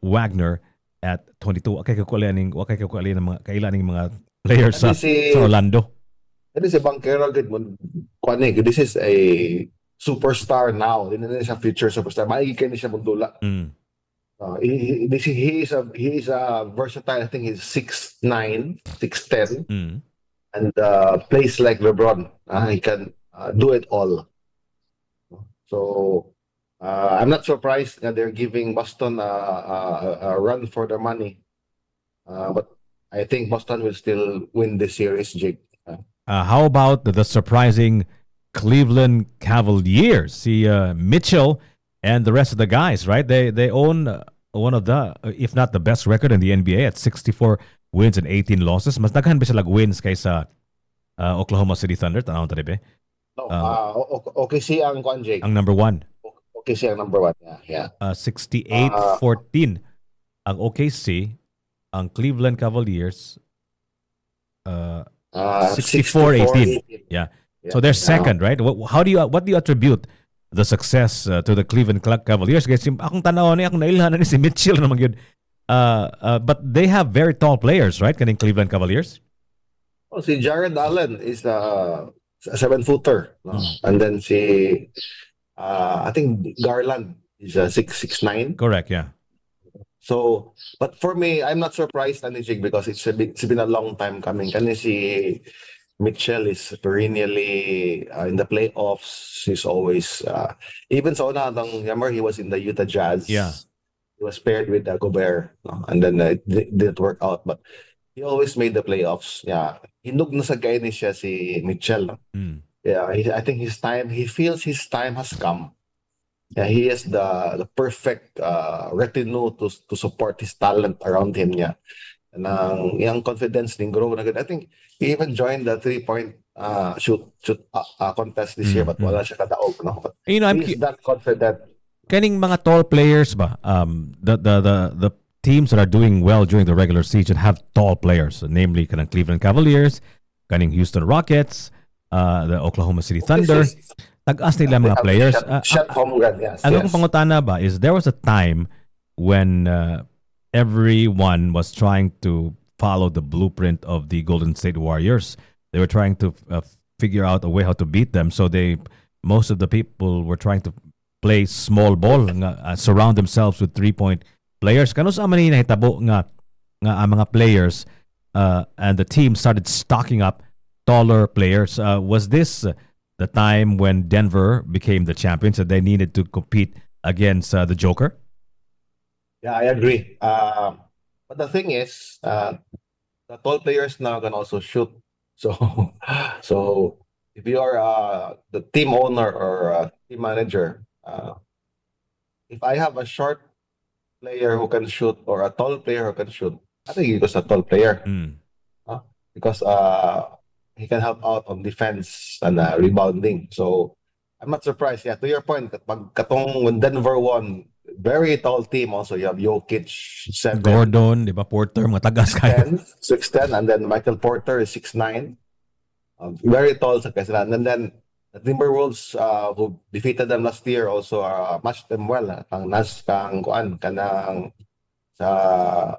Wagner at 22. Okay ko ng mga kailaning mga players sa Orlando. That is a Banchero good mo. This is a superstar now. Hindi na siya future superstar. Maigikan niya siya mundula. He is a versatile. I think he's 6'9", 6'10", and plays like LeBron. He can do it all. So I'm not surprised that they're giving Boston a run for their money. But I think Boston will still win this series, Jake. How about the surprising Cleveland Cavaliers? See Mitchell and the rest of the guys, right? They own one of the, if not the best record in the NBA at 64 wins and 18 losses. Mas daghan ba sila wins kaysa Oklahoma City Thunder? Tanaw ta ribe? No, OKC ang kuan, Jake. Ang number 1. OKC ang number 1. Yeah. 68-14 ang OKC. Ang Cleveland Cavaliers 64-18. Yeah. So they're second, right? What do you attribute the success to the Cleveland Cavaliers? Kasi akong tanaw ni akong nailhan ni si Mitchell naman yun. But they have very tall players, right? Kaning Cleveland Cavaliers. Oh, si Jared Allen is a 7-footer, no? And then I think Garland is a 6'9". Correct, yeah. So, but for me, I'm not surprised, Anijig, because it's been a long time coming. Kasi si Mitchell is perennially in the playoffs. He's always, even sa unang Yammer, he was in the Utah Jazz. Yeah. He was paired with Gobert, no? And then it didn't work out. But he always made the playoffs. Yeah. Hinug na sa guy ni siya si Mitchell. No? Yeah, I think he feels his time has come. Yeah, he is the perfect retinue to support his talent around him niya. Yung confidence ning grow na good. I think he even joined the 3-point shoot contest this year, Mm, but mm. wala siya kadaog, no? But You know, he is that confident. kaning mga tall players ba, the teams that are doing well during the regular season have tall players, namely kanang Cleveland Cavaliers, kaning Houston Rockets, the Oklahoma City Thunder. Obviously, Tag-as yeah, nila they mga have players. shot home run. Yes, Ang akong yes. pangutana ba is there was a time when everyone was trying to follow the blueprint of the Golden State Warriors. They were trying to figure out a way how to beat them. So most of the people were trying to play small ball, nga, surround themselves with 3-point players. Kano sa man nahitabo nga ang mga players and the team started stocking up taller players. Was this the time when Denver became the champions and they needed to compete against the Joker? Yeah, I agree. But the thing is, the tall players now can also shoot. So, so if you are the team owner or team manager, if I have a short player who can shoot or a tall player who can shoot, I think he was a tall player. Mm. Because he can help out on defense and rebounding. So I'm not surprised. Yeah, to your point, when Denver won, very tall team also. You have Jokic, 7, Gordon, di ba? Porter, mga tagas kayo. 6'10", and then Michael Porter is 6'9". Very tall sa Quezon. And then the Timberwolves who defeated them last year also matched them well. Kanang sa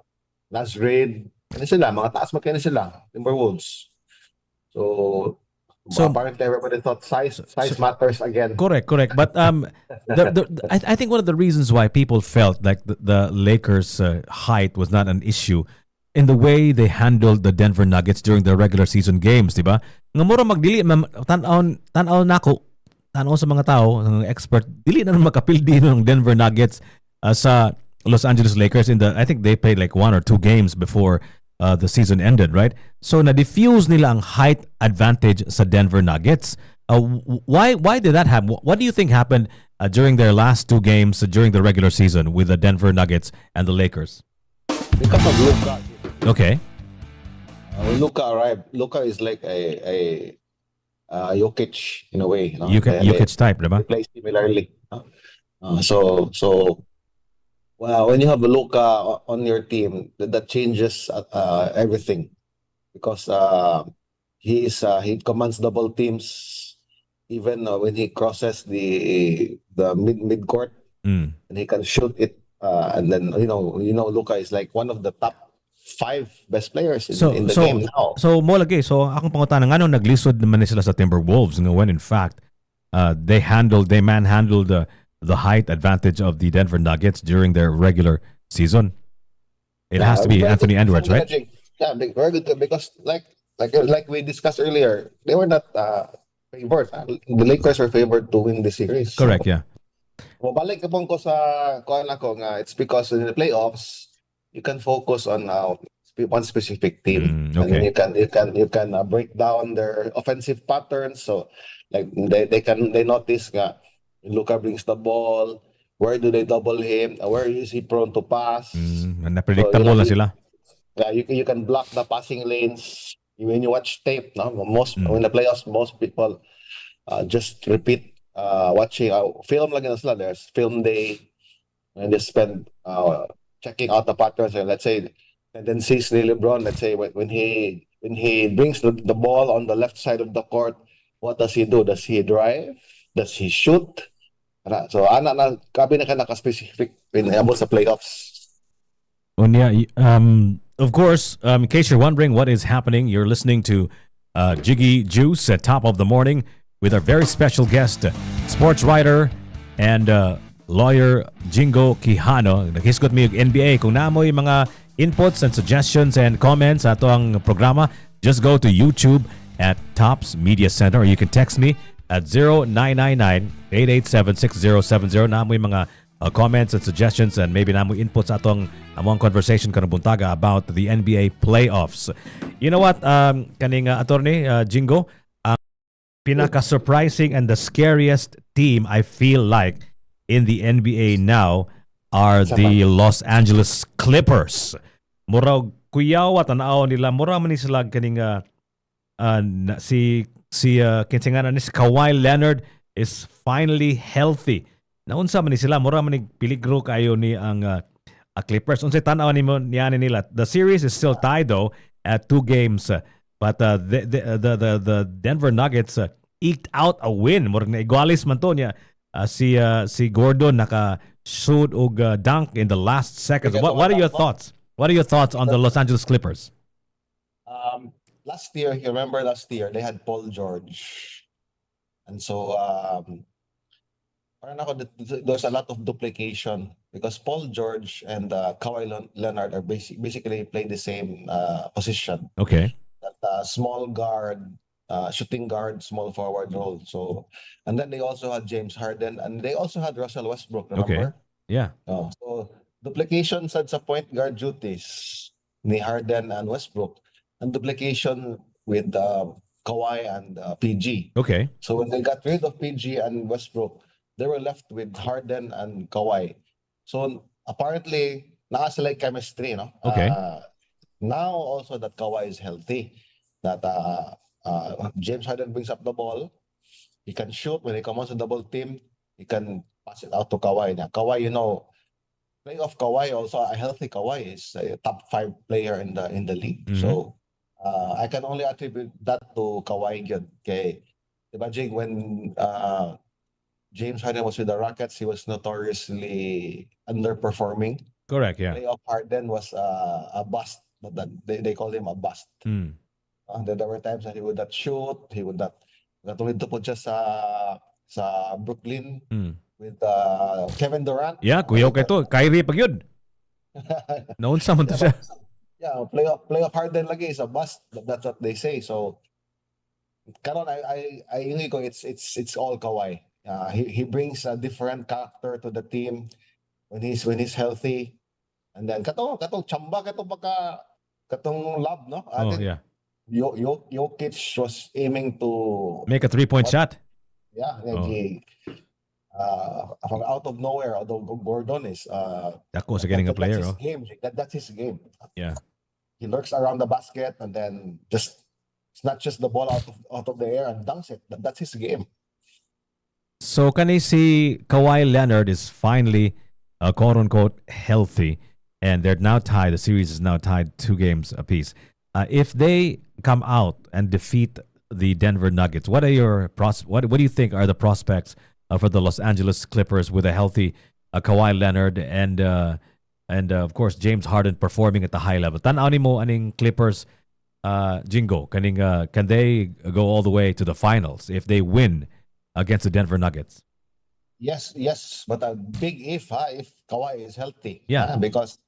last grade. Ano sila? Mga taas magkano sila? Timberwolves. So apparently everybody thought size matters again. Correct. But I think one of the reasons why people felt like the Lakers' height was not an issue in the way they handled the Denver Nuggets during the regular season games, di ba? Nga mura magdili, tan-aw nako, tan-aw sa mga tao, ng expert, dili na makapildi ng Denver Nuggets sa Los Angeles Lakers I think they played like 1 or 2 games before the season ended, right? So na-diffuse nila ang height advantage sa Denver Nuggets. Why did that happen? What do you think happened during their last 2 games during the regular season with the Denver Nuggets and the Lakers? Because of Luka. Okay. When Luka arrived, Luka is like a Jokic in a way. No? Jokic type, diba? They play similarly. So when you have a Luka on your team, that changes everything because he commands double teams even when he crosses the mid court and he can shoot it and then Luka is like one of the top 5 best players in the game now. So mo lagi, so akong pangutana ngano naglisod naman sila sa Timberwolves when in fact they manhandled the height advantage of the Denver Nuggets during their regular season. It has to be Anthony Edwards, right? Yeah, very good because like we discussed earlier, they were not favored. The Lakers were favored to win the series. Correct, yeah. Balik ko sa kuan ako nga it's because in the playoffs you can focus on one specific team okay. And you can break down their offensive patterns. So like they notice nga Luka brings the ball, where do they double him, where is he prone to pass. Napredictable na sila. Yeah, you can block the passing lanes when you watch tape. No, in the playoffs most people just repeat watching film lang na sila. There's film day and they spend checking out the patterns. And let's say tendencies ni LeBron. Let's say when he brings the ball on the left side of the court, what does he do? Does he drive? Does he shoot? So kabi na ka naka-specific about sa playoffs. Of course, in case you're wondering what is happening, you're listening to Jiggy Juice at top of the morning with our very special guest, sports writer and lawyer Jingo Quijano. Naghisgot mi yung NBA. Kung naamoy mga inputs and suggestions and comments sa ang programa, just go to YouTube at Tops Media Center or you can text me at 0999-887-6070. Naamoy mga comments and suggestions and maybe naamoy inputs sa among conversation kanang buntaga about the NBA playoffs. You know what, kaning attorney Jingo, pinaka-surprising and the scariest team I feel like in the NBA now are Sa man. the Los Angeles Clippers. Mura kuyawa tanaw nila mura man ni sila kaning kinsinganan ni si Kawhi Leonard is finally healthy. Naunsa man ni sila mura man ni peligro kayo ni ang Clippers. Unsay tan-aw niya nila. The series is still tied though at 2 games. But the Denver Nuggets eked out a win. Murag na igualis man to niya. Si Gordon naka-shoot og dunk in the last seconds. What are your thoughts? What are your thoughts on the Los Angeles Clippers? Last year, you remember last year, they had Paul George. And so, parang there's a lot of duplication because Paul George and Kawhi Leonard are basically play the same position. Okay. That small guard, shooting guard, small forward role. So, and then they also had James Harden and they also had Russell Westbrook, remember? Okay. Yeah. So, duplication sa point guard duties ni Harden and Westbrook and duplication with Kawhi and PG. Okay. So when they got rid of PG and Westbrook, they were left with Harden and Kawhi. So apparently, nasa like chemistry, no? Okay. Now also that Kawhi is healthy, that James Harden brings up the ball, he can shoot when he comes on double team, he can pass it out to Kawhi. Now, Kawhi, playoff Kawhi also a healthy Kawhi is a top 5 player in the league. Mhm. So I can only attribute that to Kawhi gyud kay imagine when James Harden was with the Rockets, he was notoriously underperforming. Correct, yeah. Playoff Harden was a bust, but they call him a bust. Mm. And there were times that he would not shoot, he would not katulad to po siya sa Brooklyn Mm. with Kevin Durant. Yeah, kuyaw kay to. Kyrie pag yun. Naunsa man to siya. Yeah, playoff Harden lagi is a bust. That's what they say. So karon I ingi ko it's all Kawhi. He brings a different character to the team when he's healthy. And then katong chamba katong lab, no? Oh, yeah. Jokic was aiming to Make a 3-point shot. Yeah, Oh. from out of nowhere, although Gordon is Dako sa getting a player, that's oh. his game. That's his game. Yeah. He lurks around the basket and then just snatches the ball out of the air and dunks it. That's his game. So kani si Kawhi Leonard is finally quote unquote healthy and they're now tied. The series is now tied 2 games apiece. If they come out and defeat the Denver Nuggets, what are your what do you think are the prospects for the Los Angeles Clippers with a healthy Kawhi Leonard and of course James Harden performing at the high level? Tan-aw nimo aning Clippers, Jingo, can they go all the way to the finals if they win against the Denver Nuggets? Yes, but a big if Kawhi is healthy. Yeah. Because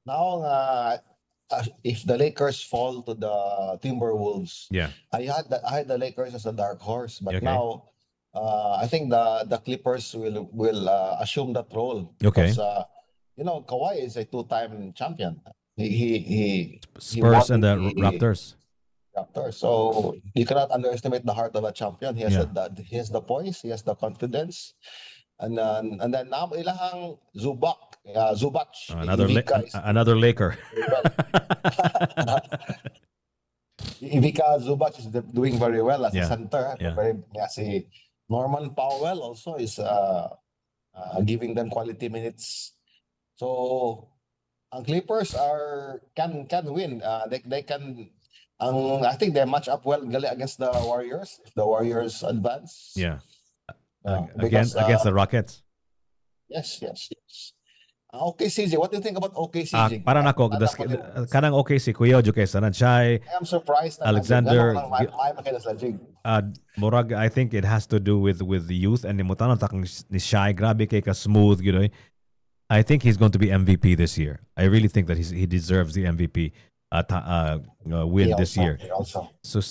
now if the Lakers fall to the Timberwolves, Yeah. I had the Lakers as a dark horse, but Okay. now I think the Clippers will assume that role. Okay. Because Kawhi is a 2-time champion. He Spurs won and the Raptors. Raptors. So you cannot underestimate the heart of a champion. He has Yeah. he has the poise, he has the confidence, and then now ilahang Zubac, Another another Laker. Ivica Zubac is doing very well as Yeah. a center. Yeah. Si Norman Powell also is giving them quality minutes. So ang Clippers can win. They can. I think they match up well against the Warriors. If the Warriors advance. Yeah. Because, Against the Rockets. Yes. OKC, what do you think about OKC? Para nako kanang OKC kuya jo kay sanan siya I am surprised that Alexander Morag, I think it has to do with the youth and nimutanon takang ni Shai grabe kay ka smooth you know. I think he's going to be MVP this year. I really think that he deserves the MVP win this year. So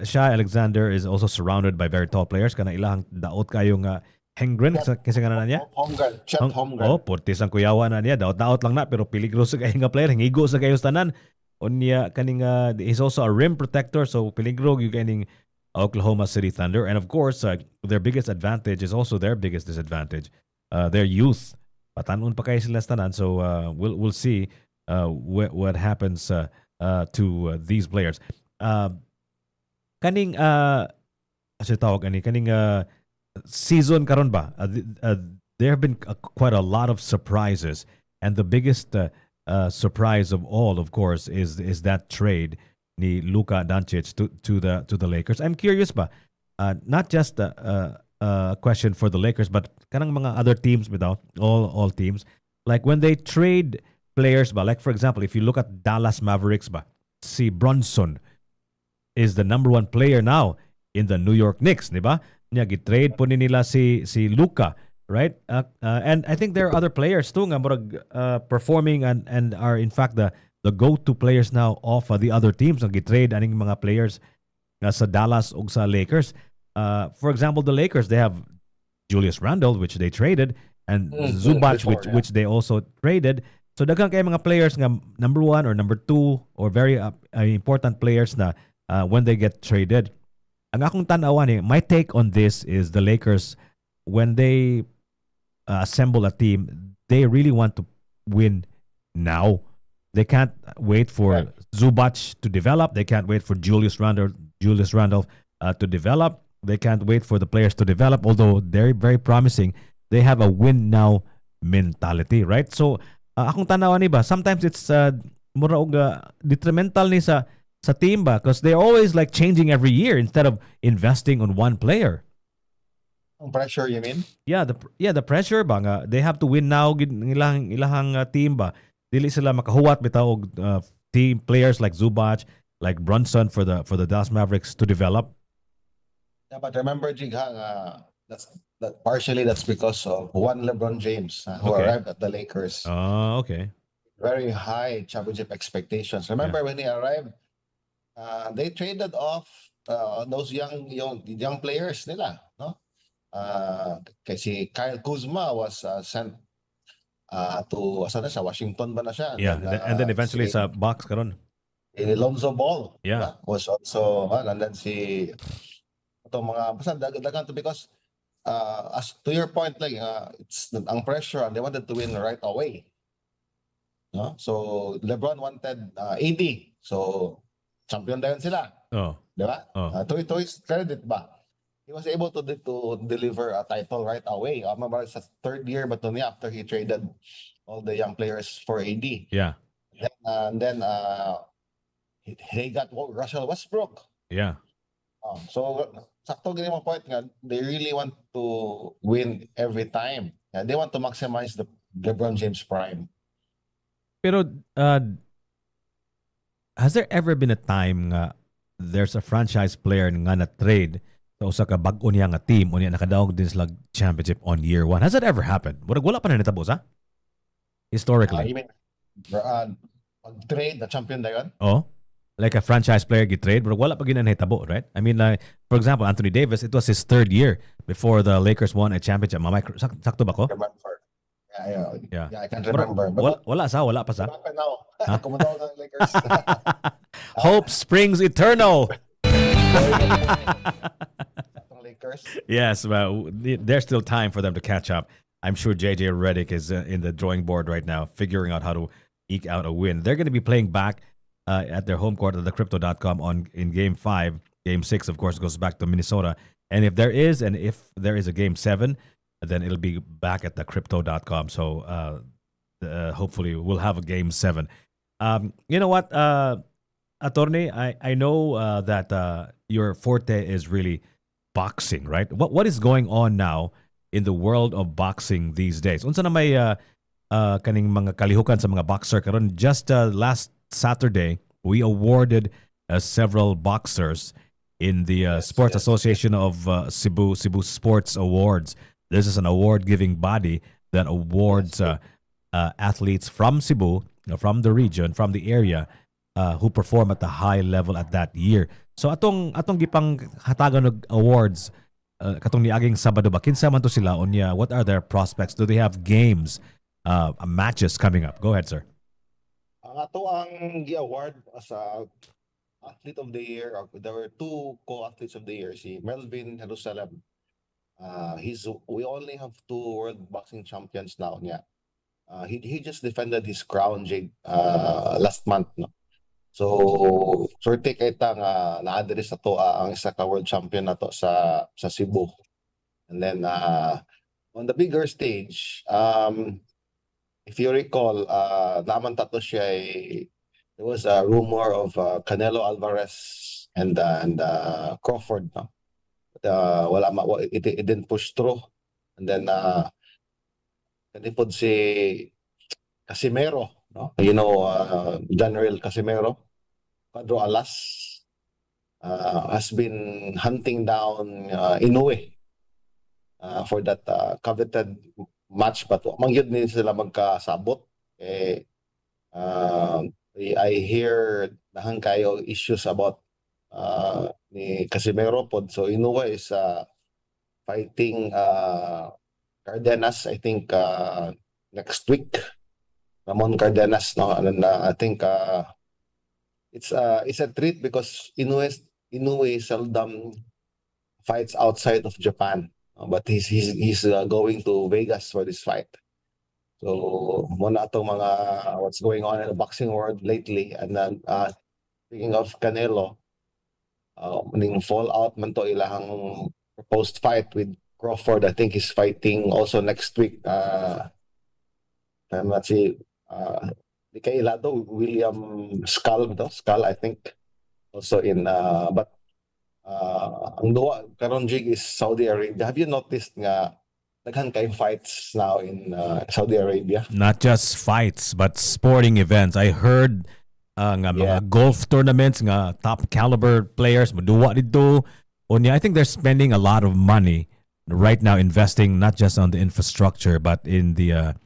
Shai Alexander is also surrounded by very tall players kana ilahang daot kayo nga Hengren kasi nga na niya. Chet Holmgren. Oh, portis ang kuyawa na niya. Daot lang na pero peligro sa kayong player. Hingigo sa kayo tanan. Unya kaning he's also a rim protector so peligro yung kaning Oklahoma City Thunder and of course their biggest advantage is also their biggest disadvantage. their youth. Patanon pa kayo sila sa tanan. So we'll see what happens to these players. Uh, kaning kasi tawag ani kaning season karon ba? There have been quite a lot of surprises, and the biggest surprise of all, of course, is that trade ni Luka Doncic to the Lakers. I'm curious ba, not just a question for the Lakers, but kanang mga other teams bitaw, all teams, like when they trade players ba, like for example, if you look at Dallas Mavericks ba, si Bronson is the number one player now in the New York Knicks, di ba? Nya gitrade po ni nila si Luka, right? And I think there are other players too nga murag performing and are in fact the go-to players now of the other teams nga gitrade aning mga players nga sa Dallas ug sa Lakers. For example, the Lakers, they have Julius Randle, which they traded, and Zubac, Before, yeah. which they also traded. So daghang kay mga players nga number one or number two or very important players na when they get traded. Ang akong tanawan my take on this is the Lakers, when they assemble a team, they really want to win now. They can't wait for Zubac to develop. They can't wait for Julius Randle to develop. They can't wait for the players to develop. Although they're very promising, they have a win now mentality, right? So akong tanawan ni ba, sometimes it's mura og detrimental ni sa team ba, because they're always like changing every year instead of investing on one player. Pressure, you mean? Yeah, the pressure ba nga they have to win now gid ng ilahang team ba. Dili sila makahuwat bitaw og team players like Zubac, like Brunson for the Dallas Mavericks to develop. Yeah, but remember, Jigha, that partially that's because of one LeBron James who Okay. arrived at the Lakers. Oh, okay. Very high championship expectations. Remember when he arrived, they traded off those young players nila, no? Kasi Kyle Kuzma was sent to asan na siya, Washington ba na siya? Yeah, and then eventually sa box karon. Lonzo Ball, Yeah. diba? Was also and then si itong mga basta dagan to because as to your point like it's ang pressure and they wanted to win right away, no? So LeBron wanted AD, so champion dayon sila, Oh. di ba? Oh. To his credit ba, he was able to deliver a title right away. Remember sa third year but niya after he traded all the young players for AD. Yeah. And then they got Russell Westbrook. Yeah. So sakto gini mo point nga, they really want to win every time. They want to maximize the LeBron James prime. Pero has there ever been a time nga there's a franchise player nga na trade sa usa ka bag-o niya nga team unya nakadaog din sila championship on year one? Has that ever happened? Wala pa na nitabo sa? Historically. You mean trade the champion dayon? Oh, like a franchise player get trade, but wala pa gina nahitabo, right? I mean, like, for example, Anthony Davis, it was his third year before the Lakers won a championship. Sakto ba ko? Remember? Yeah. I can't remember. But Wala pa sa. what happened now? Kumutaw ng Lakers. Hope springs eternal. Lakers. Yes, well, there's still time for them to catch up. I'm sure JJ Redick is in the drawing board right now, figuring out how to eke out a win. They're going to be playing back at their home court at the crypto.com in game 5. Game 6, of course, goes back to Minnesota. And if there is a game 7, then it'll be back at the crypto.com. So hopefully we'll have a game 7. You know what, Attorney, I know that your forte is really boxing, right? What is going on now in the world of boxing these days? Unsa na may kaning mga kalihukan sa mga boxer karon? Just last Saturday, we awarded several boxers in the Sports Association of Cebu Sports Awards. This is an award-giving body that awards athletes from Cebu, from the region, from the area, who perform at the high level at that year. So atong gipang hatagan og awards katong niaging Sabado ba, kinsa man to sila unya, what are their prospects? Do they have games, matches coming up? Go ahead, sir. Ang ato ang gi-award as a athlete of the year, there were 2 co-athletes of the year, si Melvin Jerusalem We only have two world boxing champions now. Yeah. He just defended his crown, Jig, last month. No? So, sorte kay ta nga naadiri sa to ang isa ka world champion na to sa Cebu. And then on the bigger stage, if you recall, naman tato siya there was a rumor of Canelo Alvarez and Crawford. No? It didn't push through. And then kanipod si Casimero, no? General Casimero, Pedro Alas has been hunting down Inoue for that coveted match, but mangyod din sila magkasabot. Uh, I hear nahang kayo issues about ni Casimero pod. So Inoue is fighting Cardenas, I think next week. Ramon Cardenas, no? And I think it's a treat because Inoue seldom fights outside of Japan, but he's going to Vegas for this fight. So muna itong mga what's going on in the boxing world lately. And then speaking of Canelo, ning fallout man to ilahang proposed fight with Crawford. I think he's fighting also next week. I'm not si di kay Ilado, William Skull, I think. Also in but ang duwa karon Jig is Saudi Arabia. Have you noticed nga daghan kay fights now in Saudi Arabia? Not just fights, but sporting events. I heard nga Yeah. mga golf tournaments nga top caliber players maduwa dito. Unya, I think they're spending a lot of money right now investing not just on the infrastructure but in the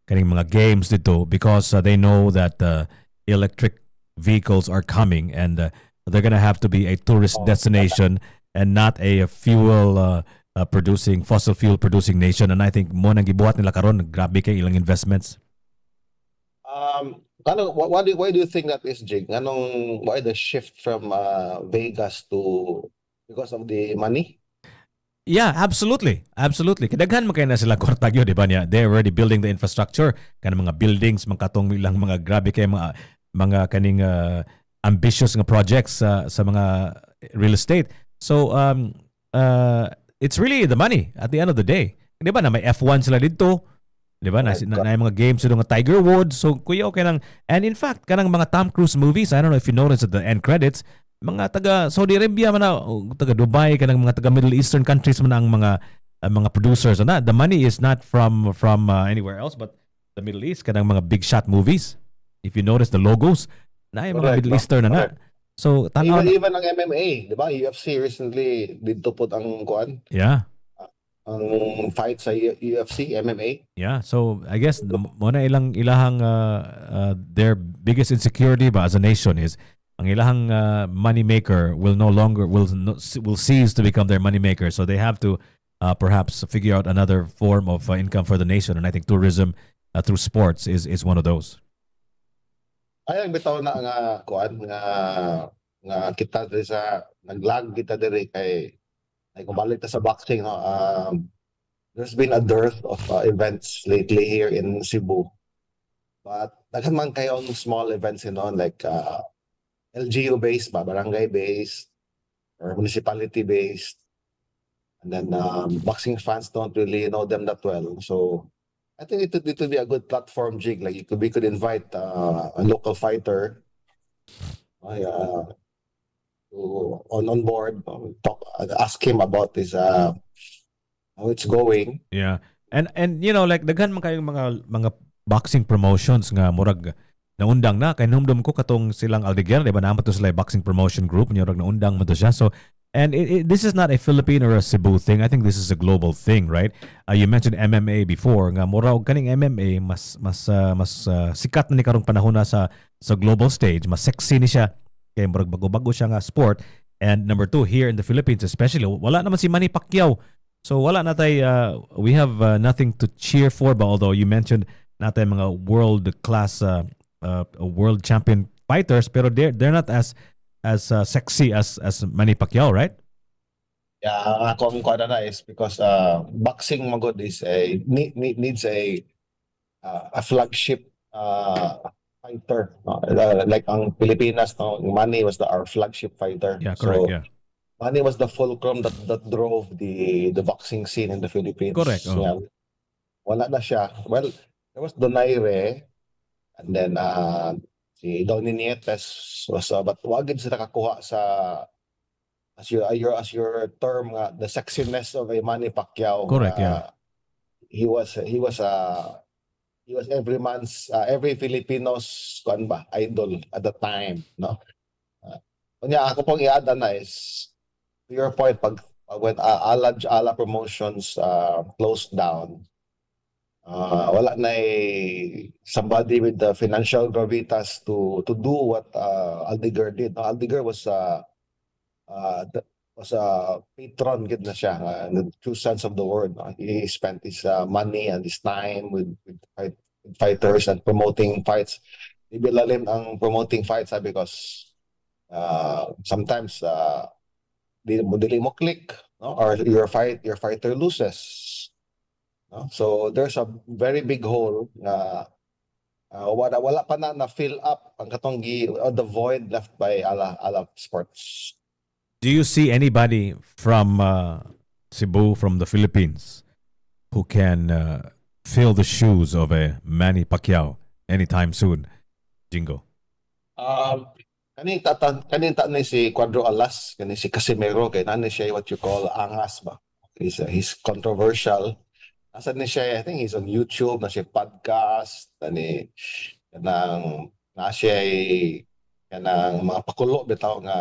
kaning mga games dito because they know that electric vehicles are coming and they're gonna have to be a tourist destination and not a fuel producing fossil fuel producing nation. And I think mo nang gibuhat nila karon grabe kay ilang investments. Why do you think that is, Jig? Why the shift from Vegas to because of the money? Yeah, absolutely. Absolutely. Kadaghan man kay na sila kwarta gyud, di ba niya? They're already building the infrastructure kanang mga buildings, mga katong ilang mga grabe kay mga kaning ambitious nga projects sa mga real estate. So it's really the money at the end of the day. Di ba na may F1 sila dito? Di ba? Na mga games nga Tiger Woods. So kuya okay nang and in fact kanang mga Tom Cruise movies, I don't know if you noticed at the end credits, mga taga Saudi Arabia man na, taga Dubai kanang mga taga Middle Eastern countries man ang mga producers na. The money is not from anywhere else but the Middle East kanang mga big shot movies. If you notice the logos, na yung mga Correct, Middle no? Eastern na. Correct. So tanaw Even ang MMA, di ba? UFC recently dito po ang kuan, yeah. ang fight sa UFC, MMA. Yeah, so I guess mo na ilahang their biggest insecurity ba as a nation is ang ilahang money maker will no longer will cease to become their money maker. So they have to perhaps figure out another form of income for the nation, and I think tourism through sports is one of those. Ay ang bitaw na nga kuan nga kita diri sa naglag kita diri kay ay kung balik ta sa boxing, no. There's been a dearth of events lately here in Cebu. But daghan man kayo ng small events, like LGU based ba, barangay based or municipality based. And then boxing fans don't really know them that well. So I think it would be a good platform, Jig. Like we could invite a local fighter on board, ask him about his how it's going. Yeah. And like daghan man kayong mga boxing promotions nga murag naundang na kay numdum ko katong silang Aldeguer, di ba naman to sila boxing promotion group murag naundang man to siya. So and this is not a Philippine or a Cebu thing. I think this is a global thing, right? You mentioned MMA before. Nga murag kaning MMA mas sikat na ni karong panahon na sa global stage. Mas sexy ni siya. Kaya murag bago-bago siya nga sport. And number two, here in the Philippines especially, wala naman si Manny Pacquiao. So wala natay we have nothing to cheer for ba, although you mentioned natay mga world class world champion fighters, pero they're not as sexy as Manny Pacquiao, right? Yeah, ang akong kuha na is because boxing magod is needs a flagship fighter. No? Like ang Pilipinas, no, Manny was our flagship fighter. Yeah, correct. So Yeah, Manny was the fulcrum that drove the boxing scene in the correct. Philippines. Oh, Yeah, wala na siya. Well, there was Donaire, and then si Donnie Nietes was but wagid sila kakuha sa as your term the sexiness of a Manny Pacquiao. correct. Yeah. He was every man's every Filipino's kuan ba idol at the time, no. Kunya ako pong i-add na is to your point pag when ala promotions closed down, wala na somebody with the financial gravitas to do what Aldiger did. No, Aldiger was a patron gid na siya in the true sense of the word. No? He spent his money and his time with fighters and promoting fights. Ibilalin ang promoting fights because sometimes dili mo click, no? Or your fighter loses. No? So there's a very big hole na wala pa na fill up ang katong the void left by ala sports. Do you see anybody from Cebu, from the Philippines, who can fill the shoes of a Manny Pacquiao anytime soon, Jingo? Um, kaning ni si Cuadro Alas, kani si Casimero, kay nani siya what you call angas ba. He's controversial. Nasa ni siya, I think he's on YouTube, na siya podcast, kanang na siya kanang mga pakulo bitaw nga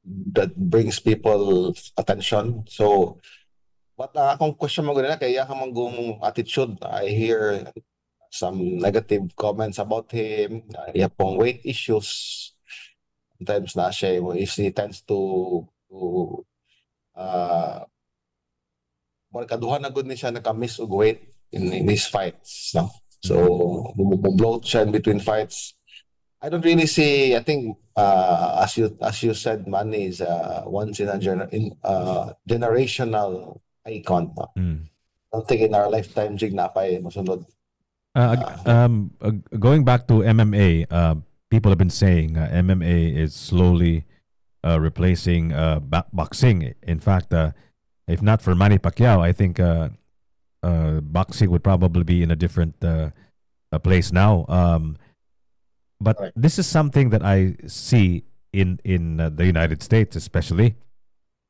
that brings people attention. So, what akong question mo na kaya ka manggong attitude, I hear some negative comments about him. Iya pong weight issues. Sometimes na siya, he tends to kaduhan na good ni siya naka-miss og weight in his fights. No? So, bloat siya in between fights. I don't really see. I think as you said, Manny is once in a generational icon. No? Mm. I don't think in our lifetime jig na pa masunod. Going back to MMA, people have been saying MMA is slowly replacing boxing. In fact, if not for Manny Pacquiao, I think boxing would probably be in a different place now. But Correct. this is something that I see in the United States, especially.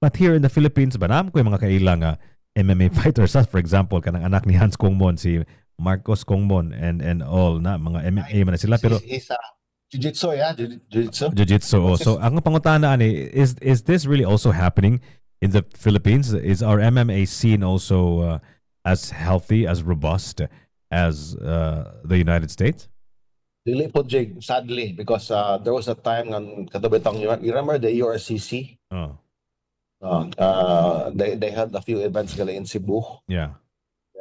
But here in the Philippines, banam ko yung mga kailang MMA fighters. For example, kanang anak ni Hans Kongmon, si Marcos Kongmon, and all na mga MMA man na sila. Pero He's jiu-jitsu, yeah, jiu-jitsu. jiu-jitsu. So, ang pangutana ani, is this really also happening in the Philippines? Is our MMA scene also as healthy, as robust as the United States? Dili po jig, sadly, because there was a time ng katubitang, you remember the URCC? Oh, They had a few events gali in Cebu. yeah.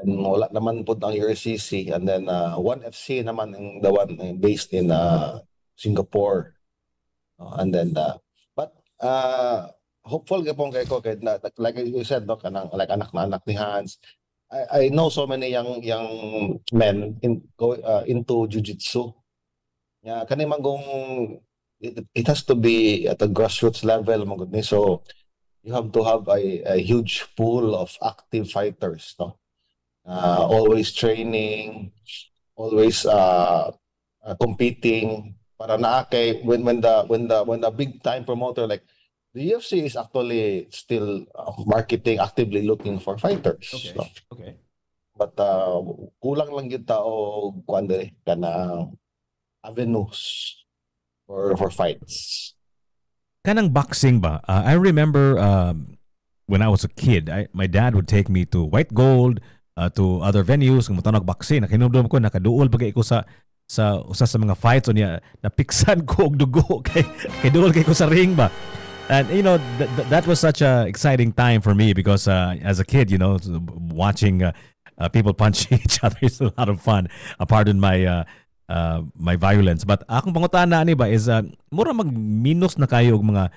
And wala naman po ang URCC. And then one FC naman the one based in Singapore. And then, but hopeful kapong kay ko, like you said, no, kanang, like anak na anak ni Hans. I know so many young men into jiu-jitsu. Yeah, kani manggong it has to be at a grassroots level magud ni. So you have to have a huge pool of active fighters, no? Always training, always competing para na kay when the big time promoter like the UFC is actually still marketing, actively looking for fighters. No? Okay. But kulang lang gyud tao kuan diri kana avenues for fights. Kanang boxing ba? I remember when I was a kid, my dad would take me to White Gold, to other venues, kung mutanog boxing. Nakinumdum ko, nakaduol bagay ko sa usa sa mga fights o niya, napiksan ko og dugo kay duol kay ko sa ring ba. And that was such a exciting time for me because as a kid, watching people punching each other is a lot of fun. Pardon my violence. But akong pangutana ani ba is mura magminus na kayo og mga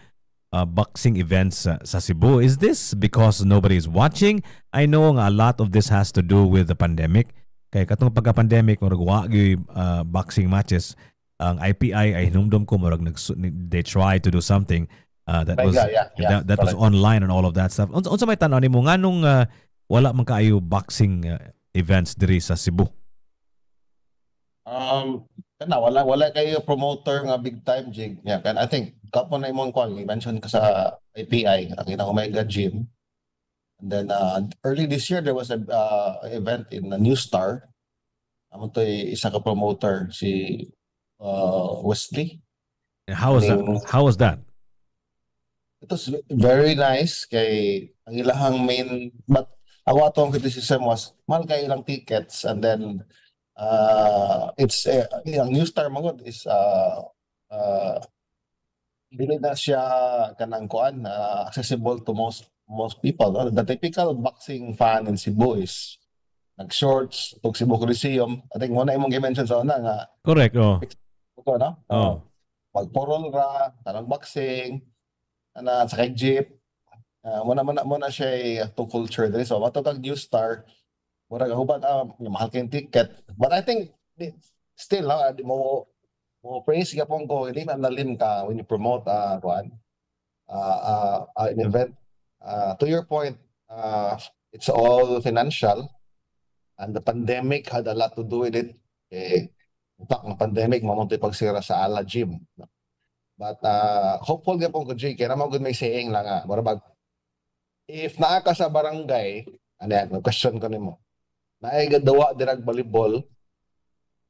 boxing events sa Cebu. Is this because nobody is watching? I know nga a lot of this has to do with the pandemic. Kaya katong pagka-pandemic, murag wa gyud boxing matches. Ang IPI ay hinumdum ko murag they try to do something that was Yeah, that was correct. online and all of that stuff. Unsa may tan-aw nimo nganong wala man kaayo boxing events diri sa Cebu? Wala kayo promoter nga big time jig. Yeah, kan I think kapo na imong kwan, i-mention ka sa API, ang ina Omega Gym. And then early this year there was a event in New Star. Amo to isa ka promoter si Wesley. How was that? Kaning How was that? it was very nice kay ang ilahang main but ako atong criticism was mahal kay ilang tickets and then it's ang New Star magod is dili na siya kanang kuan accessible to most people. No? The typical boxing fan in Cebu is nag-shorts, tug Cebu Coliseum. I think muna imong i-mention sa una nga Correct. Oh. ito, no? Oh. Magporol ra, tanang boxing, sa kay jeep. Muna siya to culture diri. So matutag New Star, murag hubad mahal kayong ticket. But I think still di mo praise gapon ko hindi man lalim ka when you promote an event. To your point, it's all financial and the pandemic had a lot to do with it. In fact, ng pandemic, mamunti pagsira sa ala gym. But hopeful gapon ko, Jay, kaya naman good may saying lang marabag, if naa ka sa barangay, ano yan, question ko nimo, naay dawa dirag volleyball,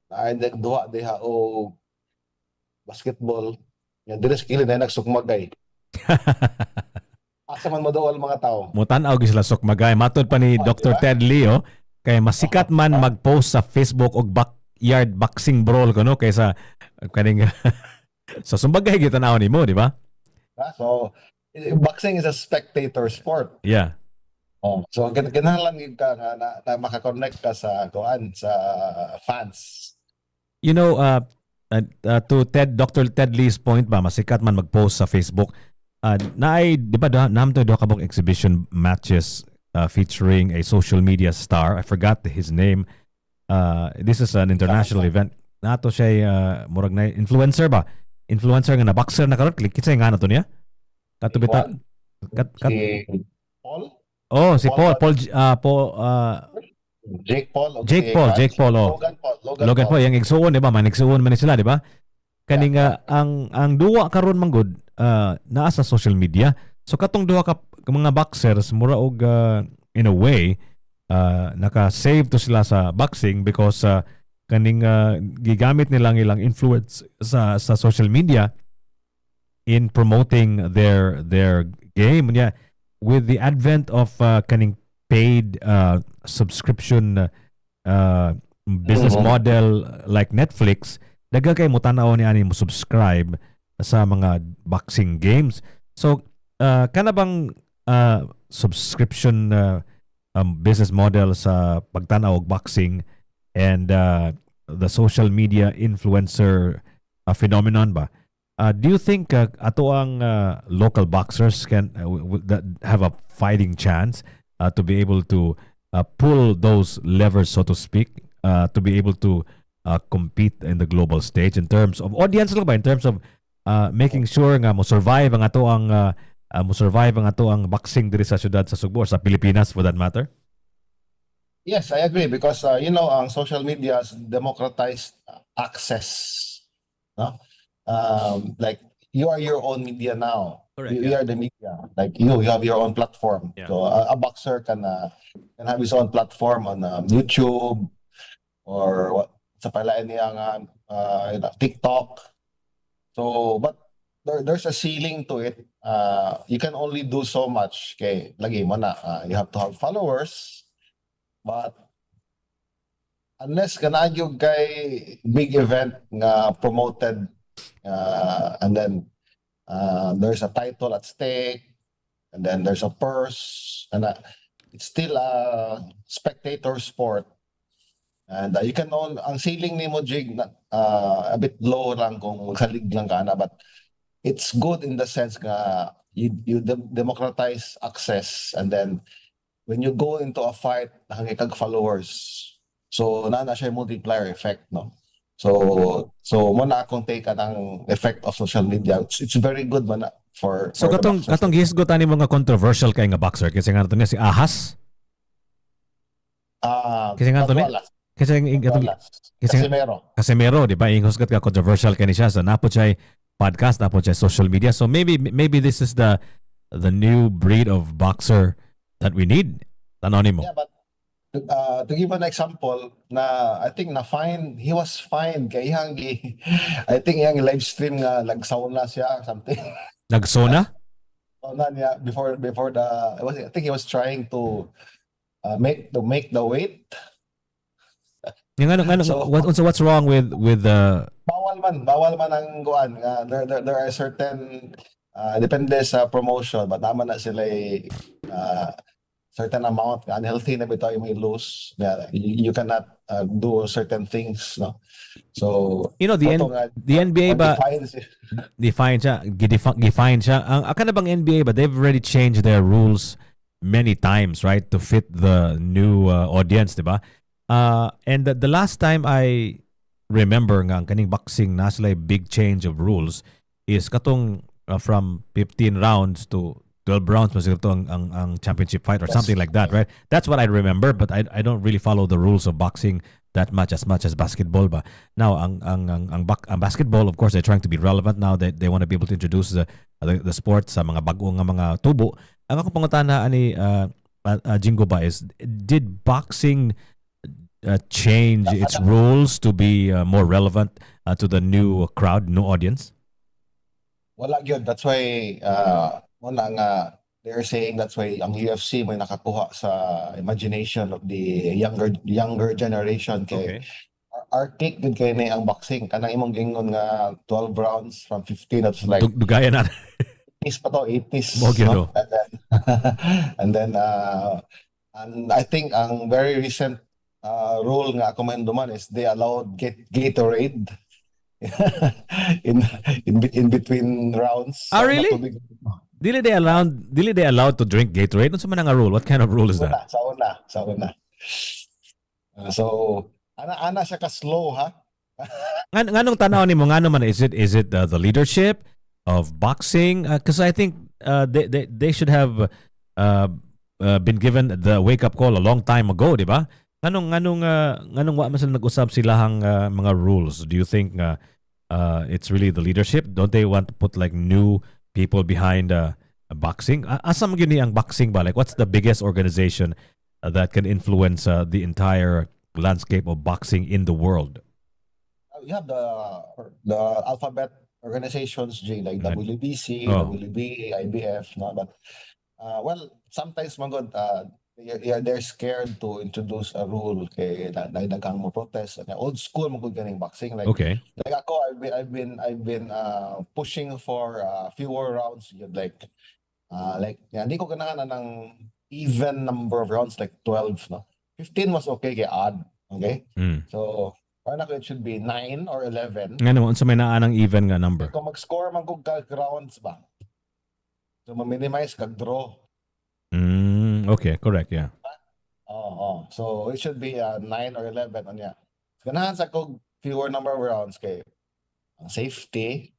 naay dawa diha o basketball, yan dire skill na nagsukmagay. Asa man madawal mga tao. Mutan-aw gyud sila sukmagay. Matod pa ni Dr. Diba? Ted Leo kay masikat man mag-post sa Facebook og backyard boxing brawl kuno kaysa kaning sa sumbagay gyud tan-aw nimo, di ba? So, boxing is a spectator sport. Yeah. So, kinahanglan gyud ka na makakonect ka sa sa fans. You know, to Dr. Ted Lee's point ba, masikat man mag-post sa Facebook. Naay, di ba, naamto do kabog exhibition matches featuring a social media star. I forgot his name. This is an international event. Nato siya murag na influencer ba? Influencer nga na boxer na karot. Kitsa nga na to niya? Katubita. Si Paul? Oh, si Paul. Jake Paul. Jake Paul. Oh. Logan Paul. Yung igsuon, di ba? Manigsuon man sila, di ba? Kaning ang duwa karon manggod naa sa social media. So katong duha ka mga boxers mura og in a way naka-save to sila sa boxing because kaning gigamit nilang ilang influence sa social media in promoting their game. Yeah, with the advent of kaning paid subscription business model like Netflix, daga kay mo tanaw ni ani mo subscribe sa mga boxing games. So kana bang subscription business model sa pagtanaw og boxing and the social media influencer phenomenon ba? Do you think ato ang local boxers can have a fighting chance to be able to pull those levers, so to speak, to be able to compete in the global stage in terms of audience lang ba, in terms of making sure nga mo survive ang ato ang boxing diri sa syudad sa Sugbo or sa Pilipinas for that matter? Yes, I agree because ang social media has democratized access, no? Like you are your own media now. Correct, You are the media. Like you have your own platform. Yeah. So a boxer can have his own platform on YouTube or what sa pala niya nga TikTok. So but there's a ceiling to it. You can only do so much. Okay, lagi mo na you have to have followers. But unless kanayog kay big event nga promoted and then there's a title at stake and then there's a purse and it's still a spectator sport. And you can ang ceiling ni mo jig a bit low lang kung magsalig lang ka na, but it's good in the sense nga democratize access, and then when you go into a fight hanggang kag followers, so na siya multiplier effect, no? So mo na akong take ang effect of social media. It's very good man na So for the boxers. katong gihisgotan ni mga controversial kay nga boxer kasi nga nato niya si Ahas. Kasi nga nato niya. Controlas. Kasi katong Casimero. Casimero, di ba? Ingusgat ka controversial kay ni siya sa napod siya podcast, napod siya social media. So maybe this is the new breed of boxer that we need. Tanaw nimo. Yeah, but to give an example, na I think he was fined kay I think iyang live stream nga nagsauna siya or something. Nagsona? Sauna niya before I think he was trying to make the weight. Yung what's wrong with bawal man ang kuan nga there are certain depende sa promotion, but naman na sila certain amount unhealthy na bitaw yung may lose. You cannot do certain things, no. So the NBA ba define siya ang aka na bang NBA ba they've already changed their rules many times, right, to fit the new audience, diba? And the last time I remember nga ang kaning boxing na sila big change of rules is katong from 15 rounds to 12 rounds mas ito ang championship fight or something like that, right? That's what I remember, but I don't really follow the rules of boxing that much as basketball ba. Now ang basketball, of course, they're trying to be relevant now. They want to be able to introduce the sport sa mga bago nga mga tubo. Ang ako pangutana ani Jingo ba is, did boxing change its rules to be more relevant to the new crowd, new audience? Wala gyud. That's why muna nga they're saying that's why ang UFC may nakakuha sa imagination of the younger generation kay arcade good kay ni ang boxing kanang imong gingon nga 12 rounds from 15, that's like dugayan na 80s pa to, 80s, no? and then and I think ang very recent rule nga ako man duman is they allowed Gatorade in between rounds. Really? Dili they allowed to drink Gatorade? Ano sa man nga rule? What kind of rule is that? Sa una. So ana siya ka slow, ha? Nganong tanaw nimo ngano man is it the leadership of boxing? Because I think they should have been given the wake up call a long time ago, di ba? Nganong wa man sila nag-usab silahang mga rules? Do you think it's really the leadership? Don't they want to put like new people behind boxing? Asam gyud ni ang boxing ba? Like what's the biggest organization that can influence the entire landscape of boxing in the world? You have the alphabet organizations, like WBC, WBA, IBF, no? But well, sometimes magod they're scared to introduce a rule kay daghang mo protest. Old school mo ganing boxing, like ako I've been pushing for fewer rounds, like hindi ko ganahan ng even number of rounds like 12, no. 15 was okay kay odd, okay? So parang it should be 9 or 11. Ngano unsa may naa ng even nga number? Kung mag-score man kog rounds ba, so ma-minimize kag draw. Okay, correct, yeah. So it should be 9 or 11 anya. Ganahan sa kog fewer number of rounds kay safety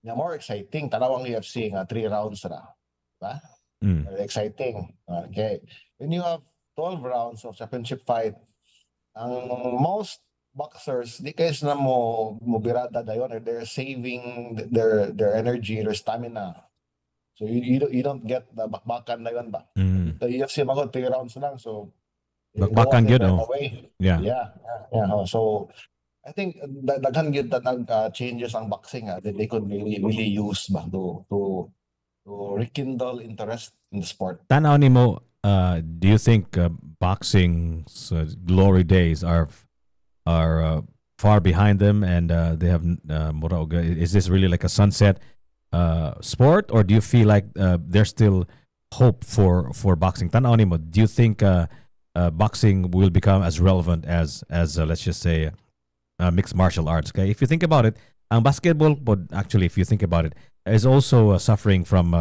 nga more exciting. Tanawang UFC nga 3 rounds ra, ba? Very exciting. Okay. When you have 12 rounds of championship fight, ang most boxers di kayo na mo birada dayon, or they're saving their energy, their stamina. So you don't get the bakbakan na yun ba? The UFC magod 3 rounds lang, so bakbakan gyud Yeah. So I think daghan gyud that changes ang boxing that they could really use ba to rekindle interest in the sport. Tanaw nimo, do you think boxing's glory days are far behind them, and they have is this really like a sunset sport, or do you feel like there's still hope for boxing? Tanaw nimo, do you think boxing will become as relevant as let's just say mixed martial arts? Okay, if you think about it, ang basketball, but actually if you think about it, is also suffering from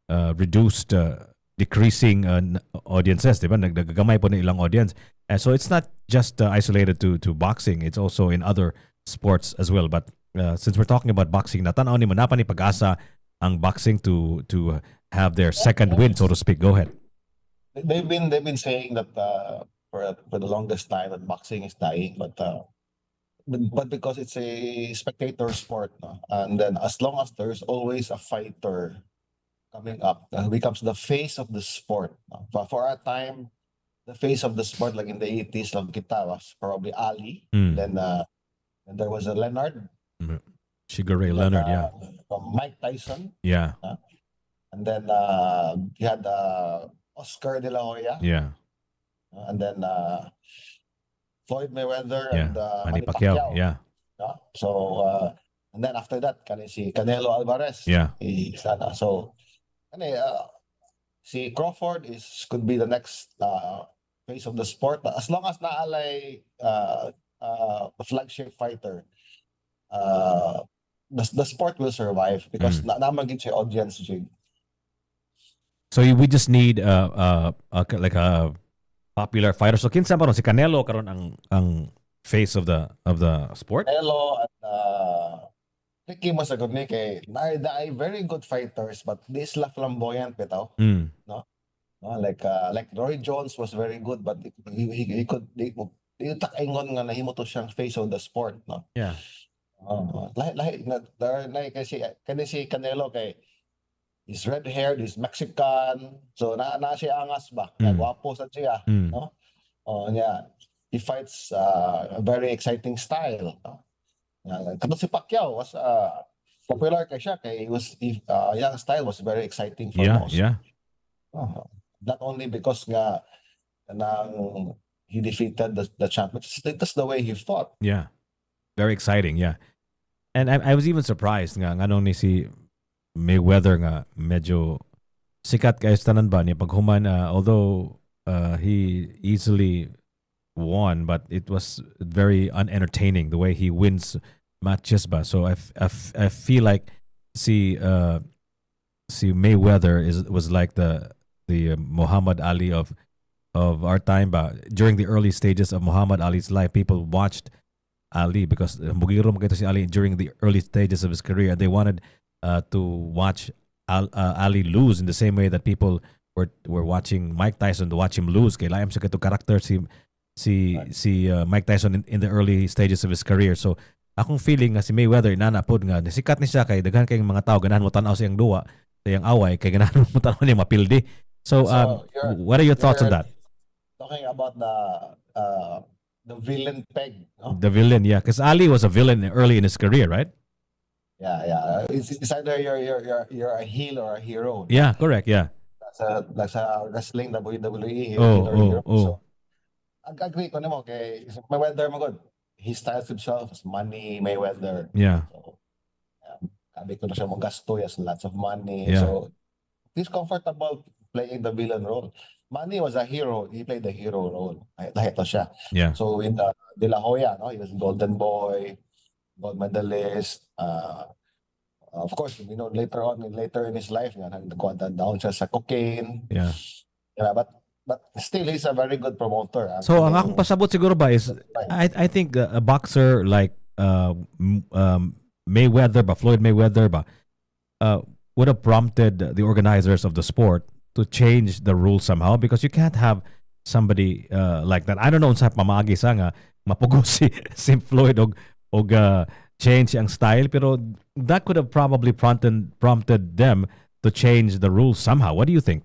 reduced, decreasing audiences, di ba? Nagagamay po ng ilang audience. So it's not just isolated to boxing. It's also in other sports as well. But since we're talking about boxing, natanaw ni Manapa ni Pag-asa ang boxing to have their second win, so to speak. Go ahead. They've been saying that for the longest time that boxing is dying, but because it's a spectator sport, no? And then as long as there's always a fighter coming up, becomes the face of the sport. No? But for a time, the face of the sport, like in the 80s, lang kita was probably Ali. Then and there was a Leonard. Sugar Ray Leonard, yeah. From Mike Tyson. Yeah. And then you had Oscar De La Hoya. Yeah. And then Floyd Mayweather Yeah. and Manny Manny Pacquiao. Pacquiao. Yeah. So and then after that, si Canelo Alvarez. Yeah. So si Crawford could be the next face of the sport. But as long as naalay a flagship fighter, the sport will survive because namagin siya audience, Jig. So we just need like a popular fighter. So kinsa ba ron si Canelo karon ang face of the sport? Canelo at Ricky masagod ni kay na very good fighters but di sila flamboyant bitaw. No, like Roy Jones was very good but he could di tak ingon nga nahimo to siyang face of the sport, no. Yeah. Lahi na kasi si Canelo kay he's red-haired, he's Mexican, so na siya angas ba, gwapo sa siya, no. Yeah, he fights a very exciting style, no? Kato si Pacquiao was popular kay siya kay young style was very exciting for most. Yeah. Not only because nga nang he defeated the champion, that's the way he fought. Yeah. Very exciting, yeah. And I was even surprised nga nganong ni si Mayweather nga medyo sikat kay tanan ba ni paghuman, although he easily won, but it was very unentertaining the way he wins matches ba. So I feel like si Mayweather was like the Muhammad Ali of our time ba. During the early stages of Muhammad Ali's life, people watched Ali because mugiro makita si Ali during the early stages of his career. They wanted to watch Ali lose in the same way that people were watching Mike Tyson to watch him lose. Kay laim sa kato character si Mike Tyson in the early stages of his career. So akong feeling nga si Mayweather nanapod nga sikat ni siya kay daghan kay mga tao ganahan mo tan-aw siyang duwa, siyang away kay ganahan mo tan-aw niya mapildi. So what are your thoughts on that? Talking about the villain peg, no? The villain, yeah, because Ali was a villain early in his career, right? Yeah. It's either you're a heel or a hero. Yeah, correct. Yeah. That's a wrestling WWE heel or hero. So, agree ko nimo kay Mayweather mo good. He styles himself as money Mayweather. Yeah. So, sabi ko na siya mo gasto, he has lots of money. Yeah. So he's comfortable playing the villain role. Manny was a hero. He played the hero role. Lahat to siya. Yeah. So with De La Hoya, no, he was Golden Boy, gold medalist. Of course, later in his life, nagkuhan down siya sa cocaine. Yeah. Yeah, but still, he's a very good promoter. So ang akong pasabot siguro ba is I think a boxer like Mayweather ba, Floyd Mayweather ba, would have prompted the organizers of the sport to change the rules somehow because you can't have somebody like that. I don't know sa pamagi sa nga mapugo si Floyd og change ang style, pero that could have probably prompted them to change the rules somehow. What do you think?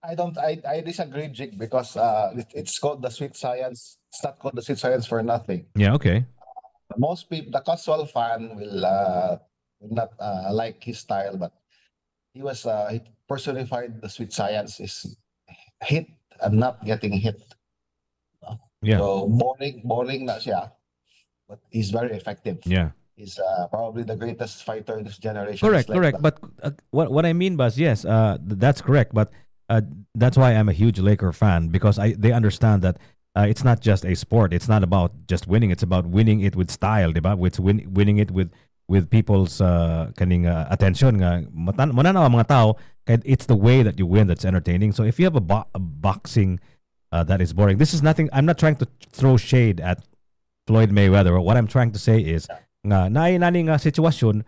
I disagree, Jake, because it's called the sweet science. It's not called the sweet science for nothing. Yeah, okay. Most people, the casual fan will not like his style, but he personified the sweet science is hit and not getting hit. Yeah. So boring na siya, but he's very effective. Yeah. He's probably the greatest fighter in this generation. Correct. But what I mean, Buzz, yes, that's correct. But that's why I'm a huge Laker fan because they understand that it's not just a sport. It's not about just winning. It's about winning it with style, diba? Winning it with people's kaning attention nga mananaw ang mga tao kaya it's the way that you win that's entertaining. So if you have a boxing that is boring, this is nothing. I'm not trying to throw shade at Floyd Mayweather. What I'm trying to say is nga naay nani nga sitwasyon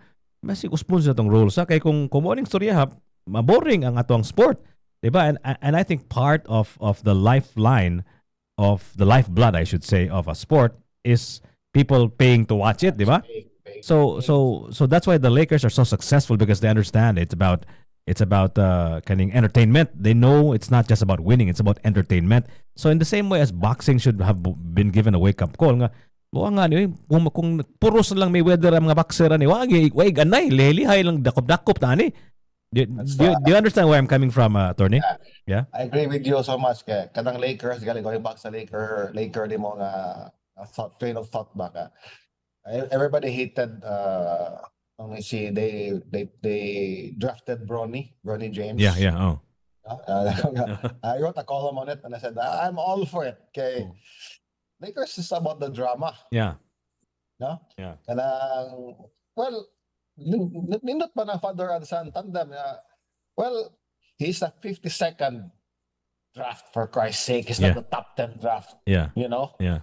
masig uspon sa tong rules sa kay kung morning storya maboring ang atong sport, diba? And I think part of the lifeline of the lifeblood, I should say, of a sport is people paying to watch it, diba? So that's why the Lakers are so successful because they understand it's about kaning entertainment. They know it's not just about winning; it's about entertainment. So in the same way as boxing should have been given a wake up call nga, wa nga ni kung puros lang may weather ang mga boxer ani, wag ganay lelihay lang dakop-dakop ta ani. Do you understand where I'm coming from, attorney? Yeah. I agree with you so much. Kaya kanang Lakers, going back sa Laker di mo nga train of thought ba ka. Everybody hated they drafted Bronny James. Yeah. Oh. I wrote a column on it and I said I'm all for it. Okay. Lakers is about the drama. Yeah. No? Yeah. Kanang well, nindot pa ng father and son tandem. Well, he's a 52nd draft for Christ's sake. He's not the top 10 draft. Yeah. You know? Yeah.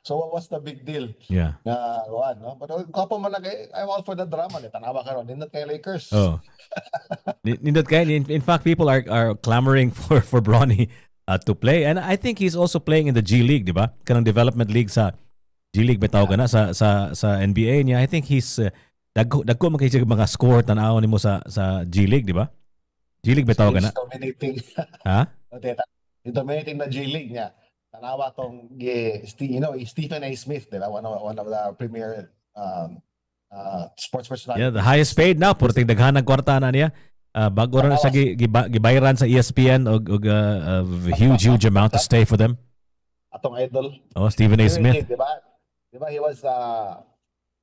So what was the big deal? Yeah. No? But kapo man I'm all for the drama. Tanawa ka ron. Nindot kay Lakers. Oh. Nindot kay in fact people are clamoring for Bronny to play, and I think he's also playing in the G League, di ba? Kanang development league sa G League bitaw ka na sa NBA niya. I think he's dagko man kay mga score tan-aw nimo sa G League, di ba? G League bitaw ka na. Dominating. Ha? Dominating na G League niya. Tanawa tong Stephen A. Smith, di ba? One of the premier sports personalities. Yeah, the highest paid now, purting daghanang kwarta na niya. Bago rin sa gibayran sa ESPN og huge amount to stay for them. Atong idol. Oh, Stephen A. Smith. Di ba he was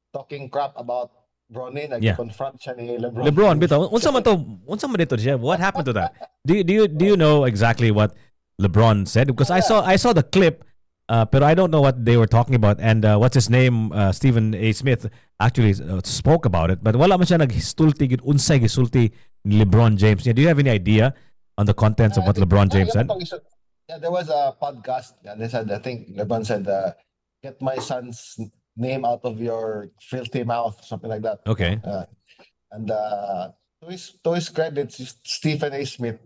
talking crap about Bronny, nag-confront siya ni LeBron. LeBron, bitaw. Unsa man dito siya? What happened to that? Do you know exactly what LeBron said? Because I saw the clip, pero I don't know what they were talking about. And what's his name? Stephen A. Smith actually spoke about it. But wala man siya naghistulti gid unsay gisulti ni LeBron James. Do you have any idea on the contents of what LeBron James said? Yeah, there was a podcast and they said, I think LeBron said, "Get my son's name out of your filthy mouth," something like that. Okay. And to his credit, Stephen A. Smith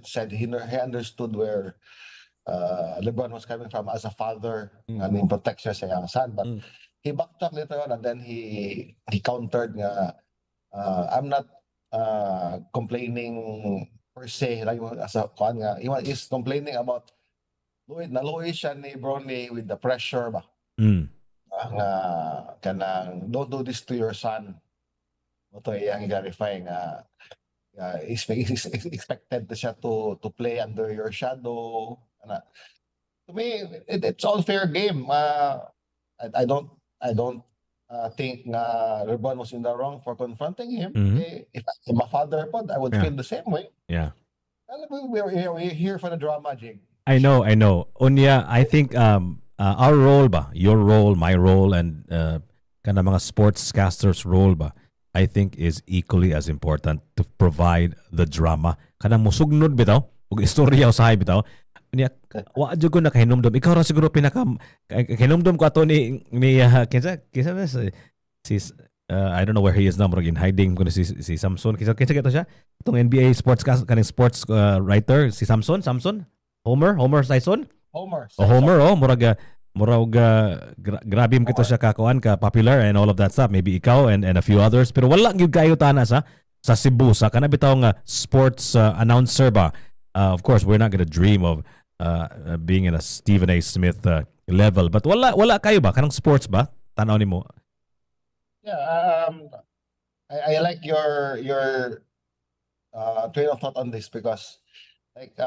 said he understood where LeBron was coming from as a father and in protection sa young son. But he backed up later on and then he countered nga, I'm not complaining per se like as a kwan nga. He's complaining about naluoy siya ni Bronny with the pressure ba. Kanang don't do this to your son. Ito iyang i-clarify nga expected siya to play under your shadow. To me, it's all fair game. I don't think LeBron was in the wrong for confronting him. If I'm a father, I would feel the same way. Yeah. We're here for the drama, Jig. I know. Unya, I think our role ba, your role, my role, and kana mga sportscasters' role ba, I think is equally as important to provide the drama. Kanang musugnod bitaw, ug istorya usahay bitaw. Unya, wa jud ko nakahinumdum. Ikaw ra siguro pinaka hinumdum ko ato ni kinsa si I don't know where he is now, murag in hiding ko si Samson. Kinsa kato siya? Itong NBA sportscast kaning sports writer si Samson. Homer Sison? Homer, murag grabe mo kito siya kakuan ka popular and all of that stuff. Maybe ikaw and a few others, pero wala gyud kayo tana sa Cebu sa kana bitaw nga sports announcer ba. Of course, we're not gonna dream of being in a Stephen A. Smith level, but wala kayo ba kanang sports ba tanaw nimo? Yeah, I like your train of thought on this because like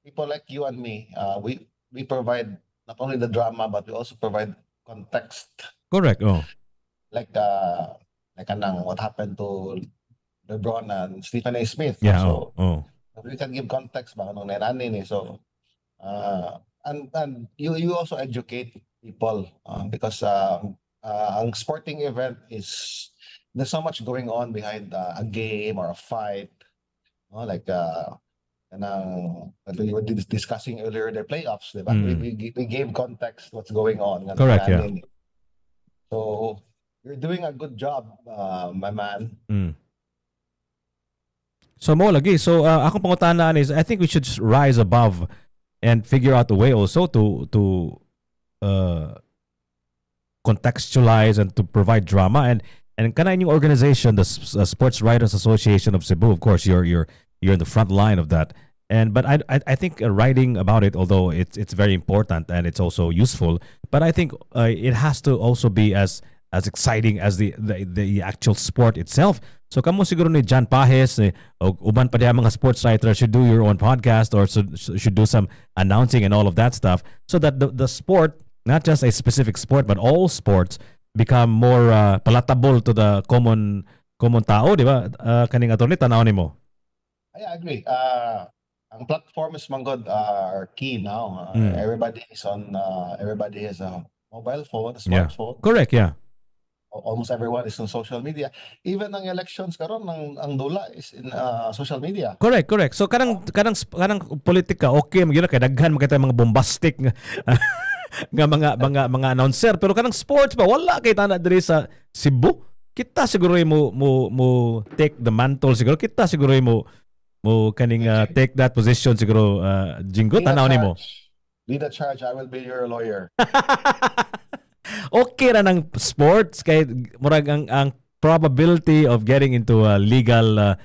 people like you and me, we provide not only the drama but we also provide context. Correct. Oh. Like kanang what happened to LeBron and Stephen A. Smith. Yeah. So we can give context ba anong nanani ni. So and you also educate people because ang sporting event is there's so much going on behind a game or a fight, like what we were discussing earlier, the playoffs, diba? Mm. We gave context what's going on, nga Correct, yeah. nagaling. So you're doing a good job, my man. Mm. So mo lagi. So akong pangutanaan is I think we should rise above and figure out a way also to uh, contextualize and to provide drama and kana yung organization, the Sports Writers Association of Cebu. Of course, you're in the front line of that. And but I think writing about it, although it's very important and it's also useful, but I think it has to also be as exciting as the actual sport itself. So kamo siguro ni John Pajes, o uban pa diha mga sports writers should do your own podcast or should do some announcing and all of that stuff so that the sport, not just a specific sport but all sports become more palatable to the common tao, di ba? Kaning attorney tanaw nimo. I agree. Ang platforms manggod are key now. Everybody is on. Everybody has a mobile phone, a smartphone. Correct, yeah. Almost everyone is on social media. Even ang elections karon ang dula is in social media. Correct. So kanang politika okay magyud kay daghan makita mga bombastic nga mga announcer, pero kanang sports ba wala kay tana diri sa Cebu. Kita siguro mo take the mantle, siguro kita siguro mo kaning take that position siguro. Jingo tanaw nimo. Lead the charge, I will be your lawyer. Okay ra ng sports kay murag ang probability of getting into a legal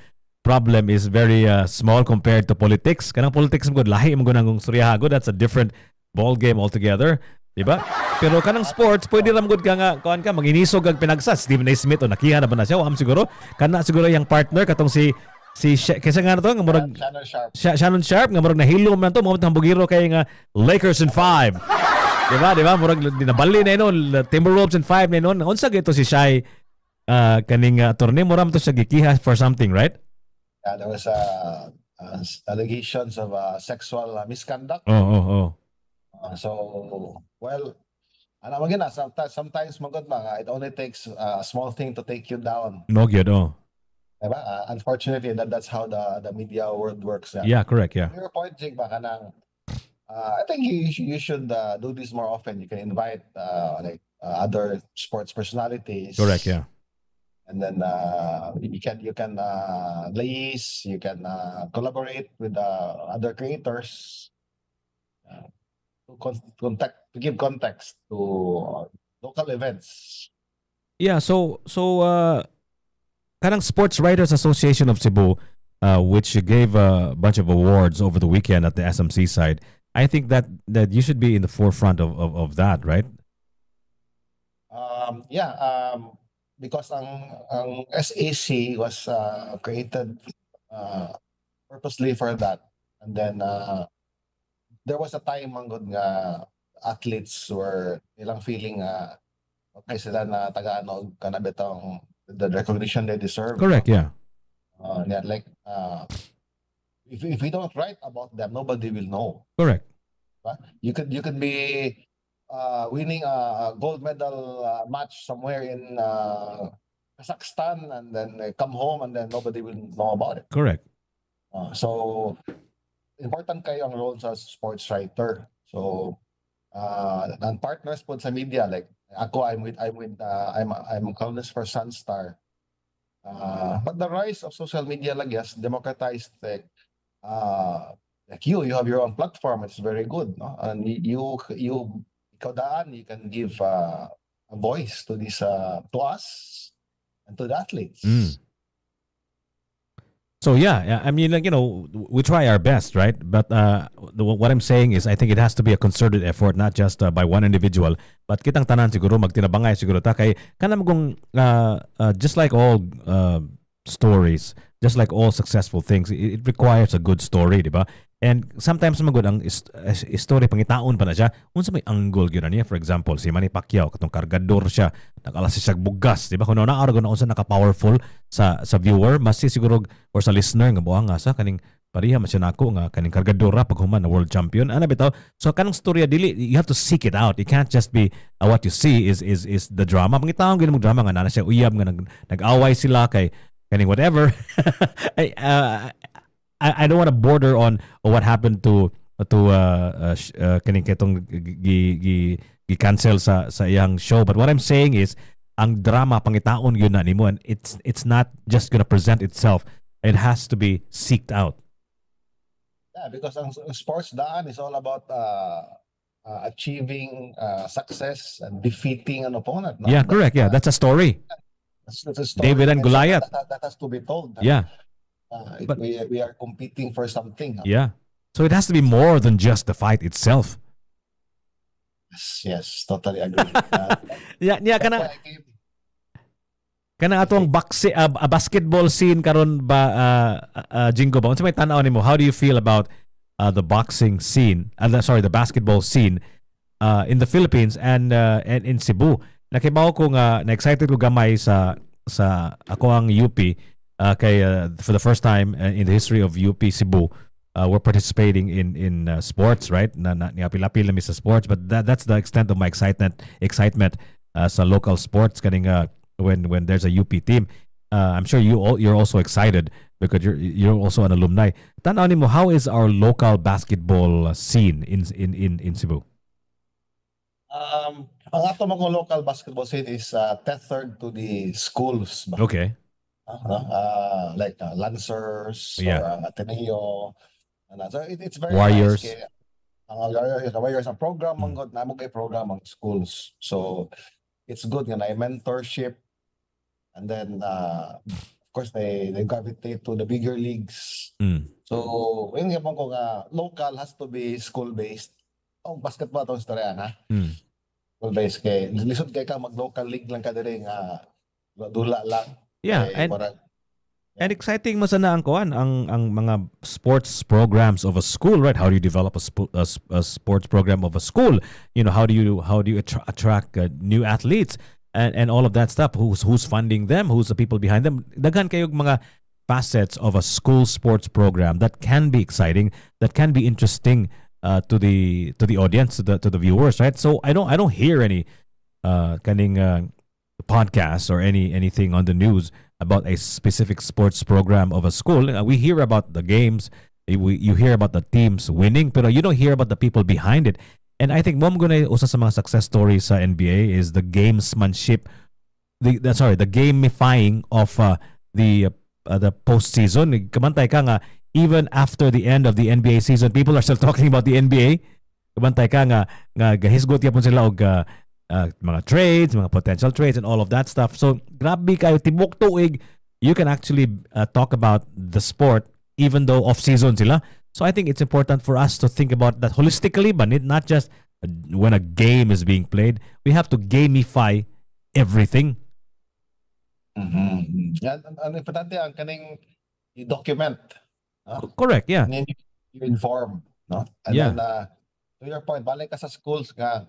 problem is very small compared to politics. Kanang politics mo lahi mo gunang suryahago, that's a different ball game altogether, di ba? Pero kanang sports pwede ra gud ka nga kuan ka maginisog ang pinagsa. Stephen A. Smith o nakiha na ba na siya? Am siguro kana siguro yung partner katong si kaysa nga to nga murag Shannon Sharp nga murag nahilom man to mo tang bugiro kay nga Lakers in 5. Diba? Murag dinabali na yun, Timberwolves in 5 na yun. Unsa gito si Shai kaning attorney, mura to siya gikiha for something, right? Yeah, there was allegations of sexual misconduct. Oh. So, well, ano magin na, sometimes magod ba, it only takes a small thing to take you down. No good, oh. Diba? Unfortunately, that's how the media world works. Yeah, correct, yeah. Your point, Jig, ba kanang I think you should do this more often. You can invite other sports personalities. Correct, yeah. And then you can liaise, you can collaborate with other creators to give context to local events. Yeah, so kanang Sports Writers Association of Cebu, which gave a bunch of awards over the weekend at the SMC side. I think that you should be in the forefront of that, right? Because ang SAC was created purposely for that, and then there was a time manggod nga athletes were ilang feeling okay sila na taga-ano kana betong the recognition they deserve. Correct, yeah. If we don't write about them, nobody will know. Correct. You could be winning a gold medal match somewhere in Kazakhstan, and then come home, and then nobody will know about it. Correct. So important kayo ang role sa sports writer. So ang partners po sa media, like ako, I'm columnist for Sunstar. But the rise of social media has democratized like you have your own platform. It's very good, no? And you can give a voice to this to us and to the athletes. So yeah, I mean, we try our best, right? But what I'm saying is, I think it has to be a concerted effort, not just by one individual. But kitang tanan siguro magtinabangay siguro ta kay kanam kung just like all stories, just like all successful things, it requires a good story, di ba? And sometimes magud ang story pangitaon pa na siya. Unsa may angle gyud niya? For example, si Manny Pacquiao katong kargador siya, nakalas siya bugas, di ba? Kuno na argo na unsa naka-powerful sa viewer, mas siguro or sa listener nga buang nga sa kaning Pareha man siya nako nga kaning kargadora pag human na world champion. Ana bitaw. So kanang storya dili you have to seek it out. It can't just be what you see is the drama. Pangitaon gyud mo drama nga nana siya uyab nga nag-away sila kay kaning whatever. I, uh, I don't want to border on what happened to kaning ketong gi cancel sa iyang show, but what I'm saying is ang drama pangitaon yun na nimo, and it's not just gonna present itself. It has to be seeked out. Yeah, because ang sports daan is all about achieving success and defeating an opponent. No? Yeah, correct. Yeah, that's a story. That's a story. David and Goliath. That has to be told. Yeah, But we are competing for something. yeah. So it has to be more than just the fight itself. Yes, totally agree. Yeah, That's kana why I gave kana atong basketball scene karon ba Jingo ba? Unsa may tan-aw nimo? How do you feel about the boxing scene? The basketball scene in the Philippines and in Cebu. Nakibaw ko nga na-excited ko gamay sa ako ang UP kay for the first time in the history of UP Cebu. We're participating in sports, right? Na apil-apil mi sa sports, but that's the extent of my excitement sa local sports kaning when there's a UP team. I'm sure you're also excited because you're also an alumni. Tanaw nimo, how is our local basketball scene in Cebu? ang ato mga local basketball scene is tethered to the schools. Okay. Like Lancers Yeah. or Ateneo. So it's very Warriors. nice. Kaya, ang Warriors, ang program, namo kay program ang schools. So it's good nga na mentorship. And then, of course, they gravitate to the bigger leagues. So, yung yapon ko nga, local has to be school-based. Basketball itong istorya, ha? School-based kay, lisod kay ka mag-local league lang ka diri nga, dula lang. Yeah, Kay, and exciting mo sana ang kuan ang mga sports programs of a school, right? How do you develop a sports program of a school? You know, how do you attract new athletes? And all of that stuff. Who's funding them? Who's the people behind them? Daghan kayog mga facets of a school sports program that can be exciting, that can be interesting to the audience, to the viewers, right? So I don't hear any kaning podcasts or anything on the news about a specific sports program of a school. We hear about the games, you hear about the teams winning, pero you don't hear about the people behind it. And I think usa sa mga success stories sa NBA is the gamesmanship, the gamifying of the postseason. Kamantay ka nga, even after the end of the NBA season, people are still talking about the NBA. Kamantay ka nga gahisgot yapon sila og mga trades, mga potential trades and all of that stuff. So grabe kayo tibok tuig, you can actually talk about the sport even though off season sila. So I think it's important for us to think about that holistically, but not just when a game is being played. We have to gamify everything. Yan, ang importante ang kaning i-document. Correct, yeah. And you inform, no? And Yeah. then, to your point, balik ka sa schools nga,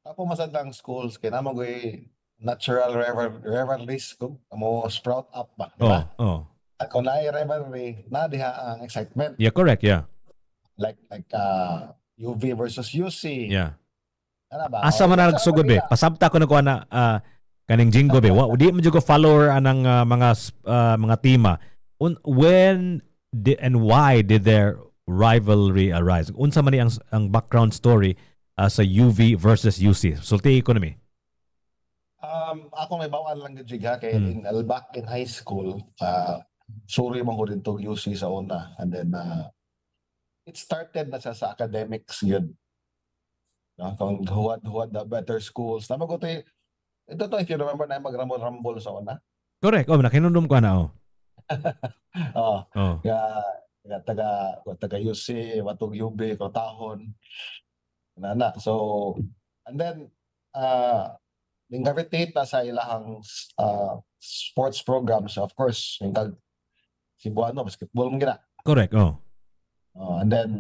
ako masandang schools, kinamang ko'y natural rivalries ko, mo sprout up ba, di ba? Oh. At kung na rivalry, na diha ang excitement. Yeah, correct, yeah. Like UV versus UC. Yeah. Ano ba? Asa man na nagsugod be? Pasabta ko na kuha na kaning Jingo be. Di mo jud ko follower anang mga tema. When and why did their rivalry arise? Unsa man ni ang background story sa UV versus UC? Sulti economy. Ako may bawaan lang gid kay back in high school, sorry man ko rin to UC sa una, and then it started na siya sa academics yun. No? Kung huwad the better schools. Tama ko ito if you remember na mag-rumble sa una. Correct. Nakinundom ko na Taga UC, watog UB, Kotahon. So, and then, gravitate na sa ilahang sports programs. Of course, yung Cebuano, basketball mo gina. Correct, And then,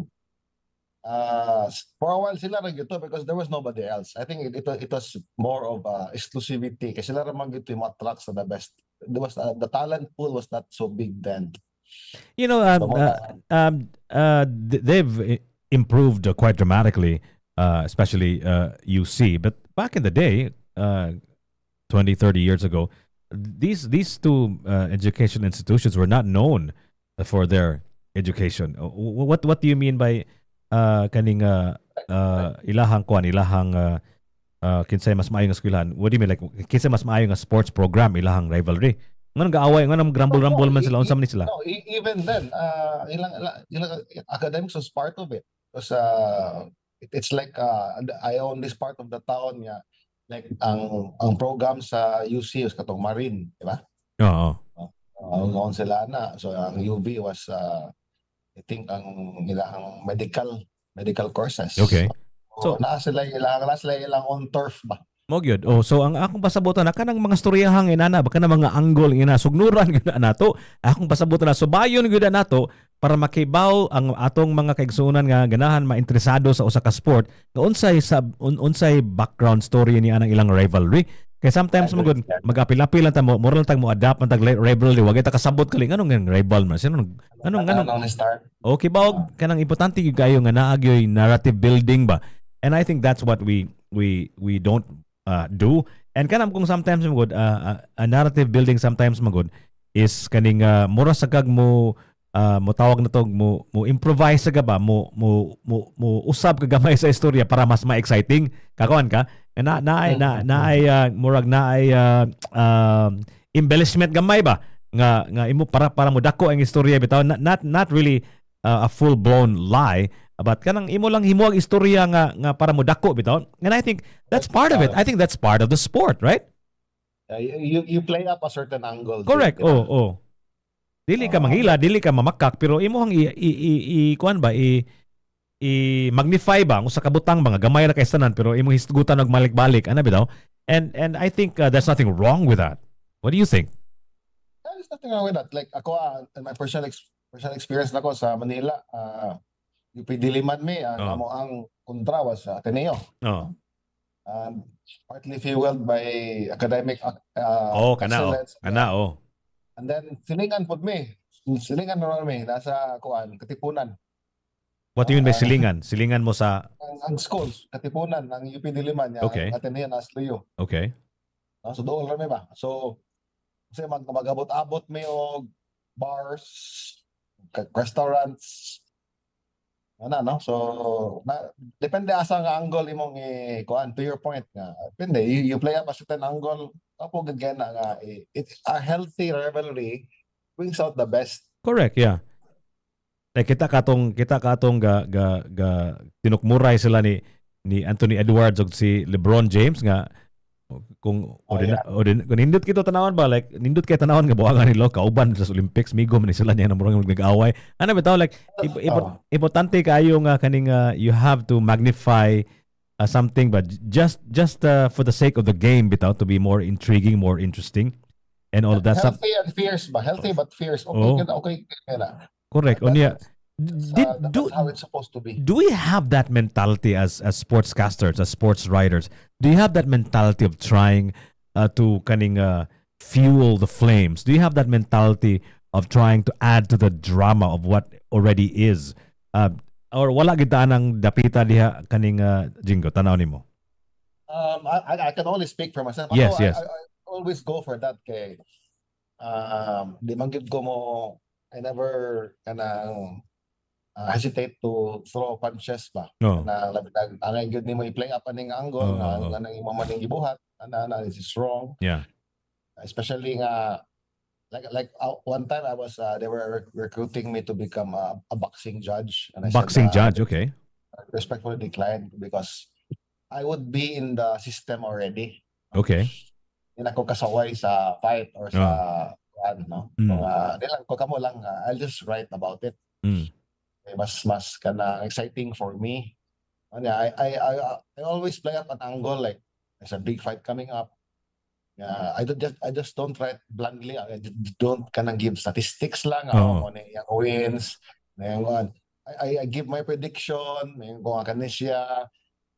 for a while sila rin ito because there was nobody else. I think it was more of exclusivity kasi sila rin man ito yung attract sa the best. The talent pool was not so big then. You know, So mo na they've improved quite dramatically, especially UC. But back in the day, 20, 30 years ago, these two education institutions were not known for their education. What do you mean by kaning ilahang kuan ilahang kinsay mas maayo nga eskwelahan? What do you mean like kinsay mas maayo nga sports program ilahang rivalry? Nganong gaaway nganong grumble-rumble man sila unsa man ni sila? no, even then, ilang academics was part of it. Because it's like I own this part of the town nga like ang program sa UC is katong Marine, di ba? Oo. Noon sila na. So ang UV was I think ang ilang medical courses. Okay. So, So na sila ilang on turf ba? mo gyud. Oh, so ang akong pasabutan na kanang mga storyahang inana baka na mga angle ina sugnuran gyud nato. Akong pasabutan na subayon gyud nato para makibaw ang atong mga kaigsuonan nga ganahan mainteresado sa usa ka sport nga unsay background story ni anang ilang rivalry. Kaya sometimes mo gud magapil-apil lang ta mo, moral tag mo adapt man tag rivalry, wag ta kasabot kali nganong rival man. Sino anong start? okay ba kanang importante gyud kayo nga naagyoy narrative building ba. And I think that's what we don't do. And kanam kung sometimes magod a narrative building sometimes magod is kaning mura sa kag mo mo tawag na tog mo improvise sa gaba mo usab ka gamay sa istorya para mas ma-exciting kakuan ka na ay murag na ay embellishment gamay ba nga imo para mo dako ang istorya bitaw not really a full blown lie. But kanang imo lang himuag istorya nga para mo dako bitaw. And I think that's part of it. I think that's part of the sport, right? You play up a certain angle. Correct. Oh. Dili ka mangila, dili ka mamakak, pero imo ang kuan ba i magnify ba sa kabutang mga gamay ra kay tanan pero imo hisgutan og malik-balik ana bitaw. And I think there's nothing wrong with that. What do you think? There's nothing wrong with that. Like ako in my personal experience nako sa Manila, UP Diliman ang kontra was Ateneo. Partly fueled by academic excellence. And then silingan naman me nasa Katipunan. What do you mean by silingan? Silingan mo sa ang schools, Katipunan ng UP Diliman Okay. Ateneo na Asluyo. Okay. So doon rami ba? So kasi magabot-abot may og bars, restaurants. No? So, depende asa nga angle imong kuan to your point nga. Depende, you play up a certain angle, apo gagana nga a healthy rivalry brings out the best. Correct, yeah. Like kita katong ga tinukmuray sila ni Anthony Edwards ug si LeBron James nga kung nindot kito tanawon ba like nindot kay tanawon nga buangan nila kauban sa Olympics migom ni sila niya na murag nag-away ano bitaw like importante kayo nga kaning you have to magnify something but just for the sake of the game bitaw to be more intriguing, more interesting and all of that stuff. Healthy but fierce. Okay. Correct. That's how it's supposed to be. Do we have that mentality as sportscasters, as sports writers? Do you have that mentality of trying to fuel the flames? Do you have that mentality of trying to add to the drama of what already is? Or wala kita nang dapita diha kaning Jingo tanaw nimo? I can only speak for myself. Yes. I always go for that kay di man gid ko mo I never hesitate to throw punches ba na ang good nimo i-play up aning angle nga nang imo man ning gibuhat ana this is wrong, especially nga like one time I was they were recruiting me to become a boxing judge and I Boxing said, judge, okay. I respectfully declined because I would be in the system already. Okay. Hindi na ko kasaway sa fight or sa ano. Nilang ko kamo lang I'll just write about it. Mas kana exciting for me. I always play up an angle like there's a big fight coming up. I just don't write bluntly. I don't kanang give statistics lang on yung wins. I give my prediction. Kung kan siya,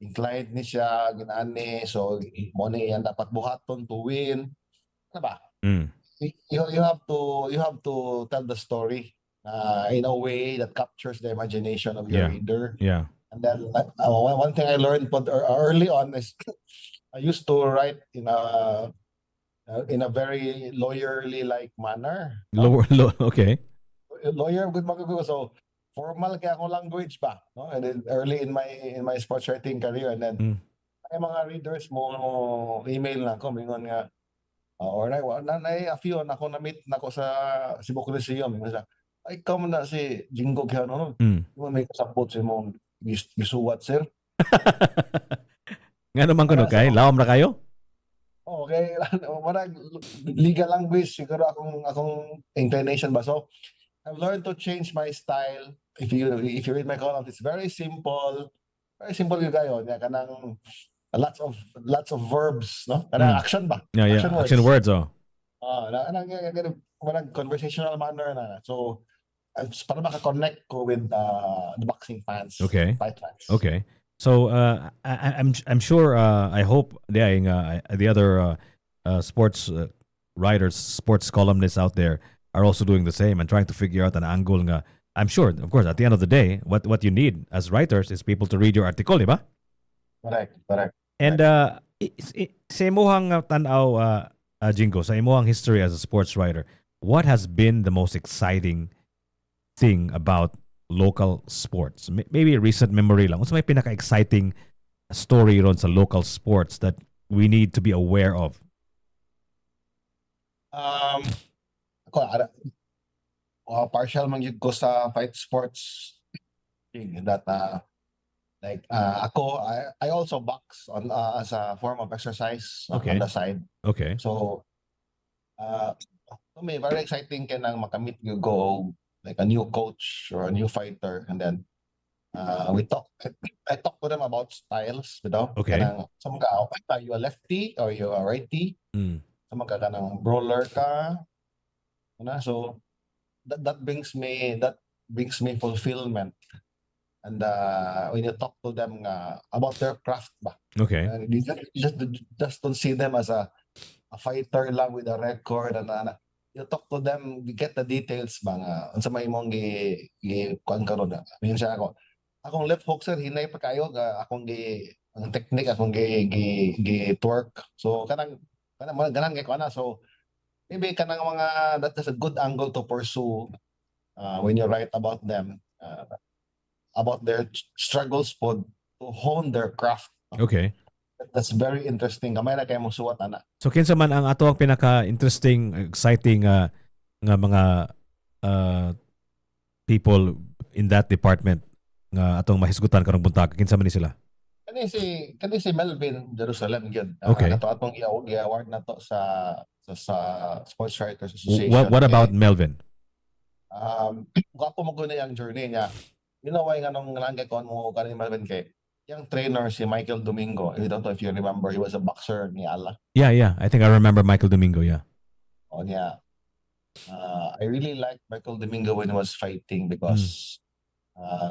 inclined ni siya, ginani. So mo ni yan dapat buhaton to win. Ano ba? You have to tell the story. in a way that captures the imagination of your Yeah. reader. Yeah. And then one thing I learned early on is I used to write in a very lawyerly like manner. No? Okay. Lawyer good magagawa. So formal kaya akong language ba, no? And then early in my sports writing career, and then Mm. ay mga readers mo email na ko mingon nga or na a few ako na-meet nako sa Cebu Coliseum mingon sa ay ikaw man na si Jingo Quijano no. Mm. Mo may kasabot si mo gisuwat sir. Nga naman kuno kay So, lawom ra kayo? okay, marag legal language siguro akong inclination ba. So I've learned to change my style. If you read my column, it's very simple. Very simple yung gayon. Ya kanang lots of verbs, no? Kanang Mm. action ba? Yeah, yeah. Action words, oh. Kanang conversational manner na. So para maka-connect ko with the boxing fans, Okay. fight fans. Okay. So I'm sure I hope the other sports writers, sports columnists out there are also doing the same and trying to figure out an angle nga. I'm sure, of course, at the end of the day, what you need as writers is people to read your article, di ba? Correct. And sa imuhang tanaw, Jingo, sa imuhang history as a sports writer, what has been the most exciting thing about local sports? Maybe a recent memory lang. Ano may pinaka-exciting story ron sa local sports that we need to be aware of? Partial man yun ko sa fight sports thing that I also box on as a form of exercise Okay. on the side. Okay. So may very exciting ka nang makamit you go like a new coach or a new fighter, and then I talk to them about styles, you know. Okay. Kanang some ka are you a lefty or you a righty? Mm. Some ka kanang brawler ka. So that brings me fulfillment. And when you talk to them about their craft ba, Okay. you just don't see them as a fighter lang with a record and you talk to them, you get the details ba nga unsa may imong gi kuan karon na minsan akong left hook sir hinay pa kayo akong ang technique akong gi twerk. So kanang ganang kay kuan na. So maybe kanang mga that's a good angle to pursue when you write about them, about their struggles po to hone their craft. Okay. That's very interesting. Kamay na kayo mong suwat, ana. So kinsa man ang ato ang pinaka-interesting, exciting nga mga people in that department nga atong mahisgutan karong buntag, kinsa man ni sila? Kani si Melvin Jerusalem gyud. Okay. Ato atong i-award na to sa Sports Writers Association. What about Melvin? Ako mo guna yung journey niya. You know why nga nung nalangkay ko mo kanina Melvin kay yung trainer si Michael Domingo. I don't know if you remember, he was a boxer ni Ala. Yeah. I think I remember Michael Domingo, yeah. Oh yeah. I really liked Michael Domingo when he was fighting because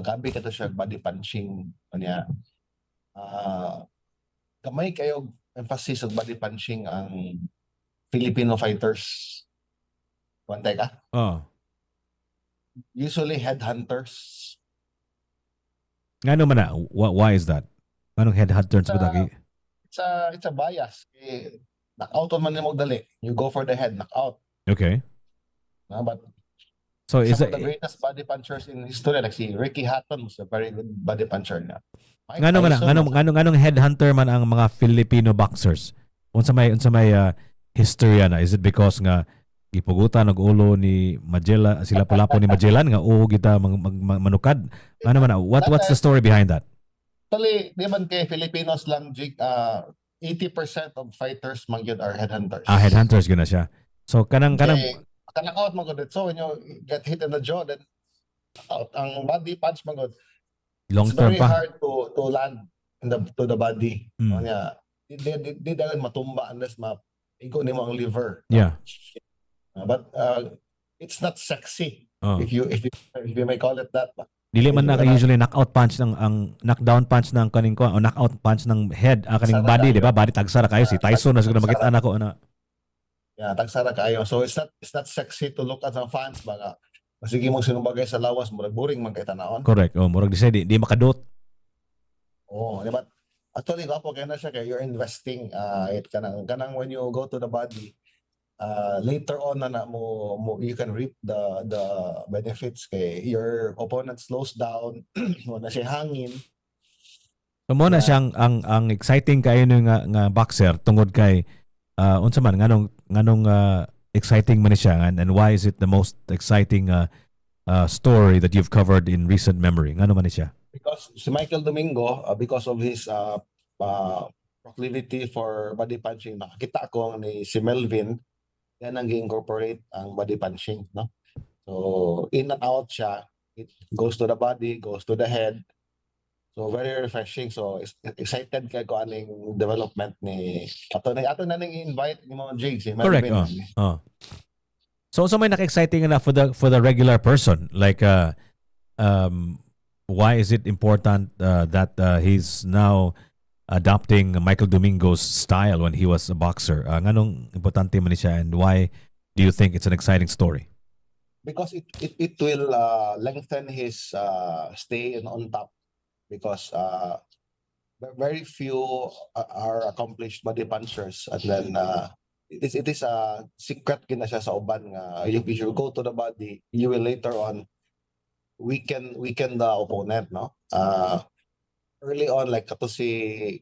gabi ka to siya body punching niya. Kamay kayo emphasis sa body punching ang Filipino fighters. Kuwantay ka? Oh. Usually headhunters. Ngano man na? Why is that? Anong headhunters ba dagi? It's a bias. Knockout man mo dali. You go for the head, knockout. Okay. But So is some it of the greatest body punchers in history, like si Ricky Hatton was a very good body puncher na. nganong headhunter man ang mga Filipino boxers? Unsa may history na? Is it because nga gipugutan og ulo ni Magellan, sila palapo ni Magellan nga oo kita manukad? Ano man, what's the story behind that? Actually, di man kay Filipinos lang, Jig, 80% of fighters magyud are headhunters. Headhunters gina siya. So kanang knockout mo gud. So when you get hit in the jaw, then out ang body punch mo gud. long It's term very pa. hard to land to the body. Mm. Di dalan matumba unless igo nimo ang liver. Yeah. But it's not sexy Oh. if you may call it that. Dili man na usually knockout punch ng ang knockdown punch ng kaning ko o knockout punch ng head kaning body, di ba? Body tagsara kayo si Tyson na siguro makita nako ana. Yeah, tagsara kayo. So it's not sexy to look at some fans baga. Sige mo sinumbagay sa lawas, murag boring man kay tanawon. Correct. Oh, murag di makadot. Oh, di ba? Actually, gapo kay na siya kay you're investing it kanang when you go to the body, later on na mo you can reap the benefits kay your opponent slows down, wala siya hangin. So mo na Yeah. siyang ang exciting kayo nga boxer tungod kay unsa man nganong exciting man siya and why is it the most exciting story that you've covered in recent memory? Ngano man siya? Because si Michael Domingo, because of his proclivity for body punching, nakakita ko ni si Melvin, yan ang incorporate ang body punching, no? So, in and out siya. It goes to the body, goes to the head. So, very refreshing. So, excited kay ko aning development ni ato na ning invite ni mo Jig, si Correct. Melvin. So may naka-exciting enough for the regular person like why is it important that he's now adopting Michael Domingo's style when he was a boxer? Nganong importante man siya and why do you think it's an exciting story? Because it will lengthen his stay on top because very few are accomplished body punchers and then it is a secret gina siya sa uban nga if you go to the body you will later on weaken the opponent, no? Early on like kato si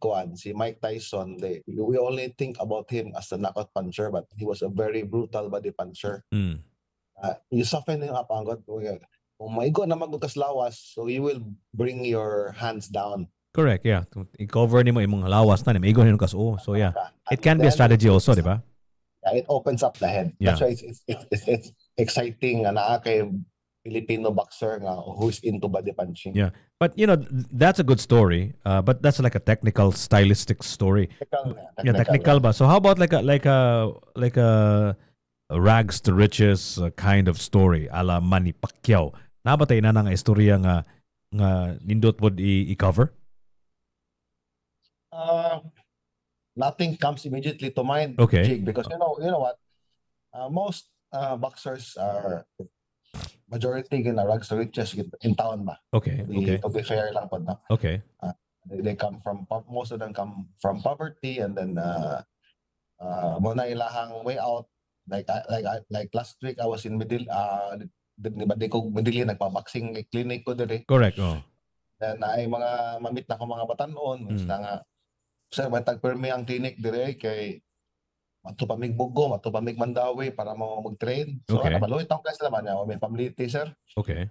Mike Tyson, we only think about him as a knockout puncher but he was a very brutal body puncher. Mm. You soften him up anggot kung maigo na magbukas lawas so you will bring your hands down. Correct, yeah. I-cover nimo imong lawas na nimo igon nimo kaso. So yeah, it can be a strategy also, di ba? Yeah, it opens up the head. Yeah. That's why it's exciting nga naa kay Filipino boxer nga who's into body punching. Yeah. But that's a good story. But that's like a technical, stylistic story. Technical ba? So how about like a rags to riches kind of story, ala Manny Pacquiao? Nabatay na nga istorya nga nindot pod i-cover? Nothing comes immediately to mind, Okay. Jig, because you know what? Most boxers are majority gina rags to riches in town ba. Okay. To be fair lang po, no? Okay. They come from most of them come from poverty and then mo na ilahang way out like last week I was in Medellin nagpa-boxing clinic ko dire. Correct. Oh. Then ay mga mamit na ko mga batanon nga sir matag permi ang clinic dire kay matupamig Bugo, matupamig Mandawi para mo mag-train. So Okay. nabaluit ang kasi naman niya may pamiliti sir. Okay.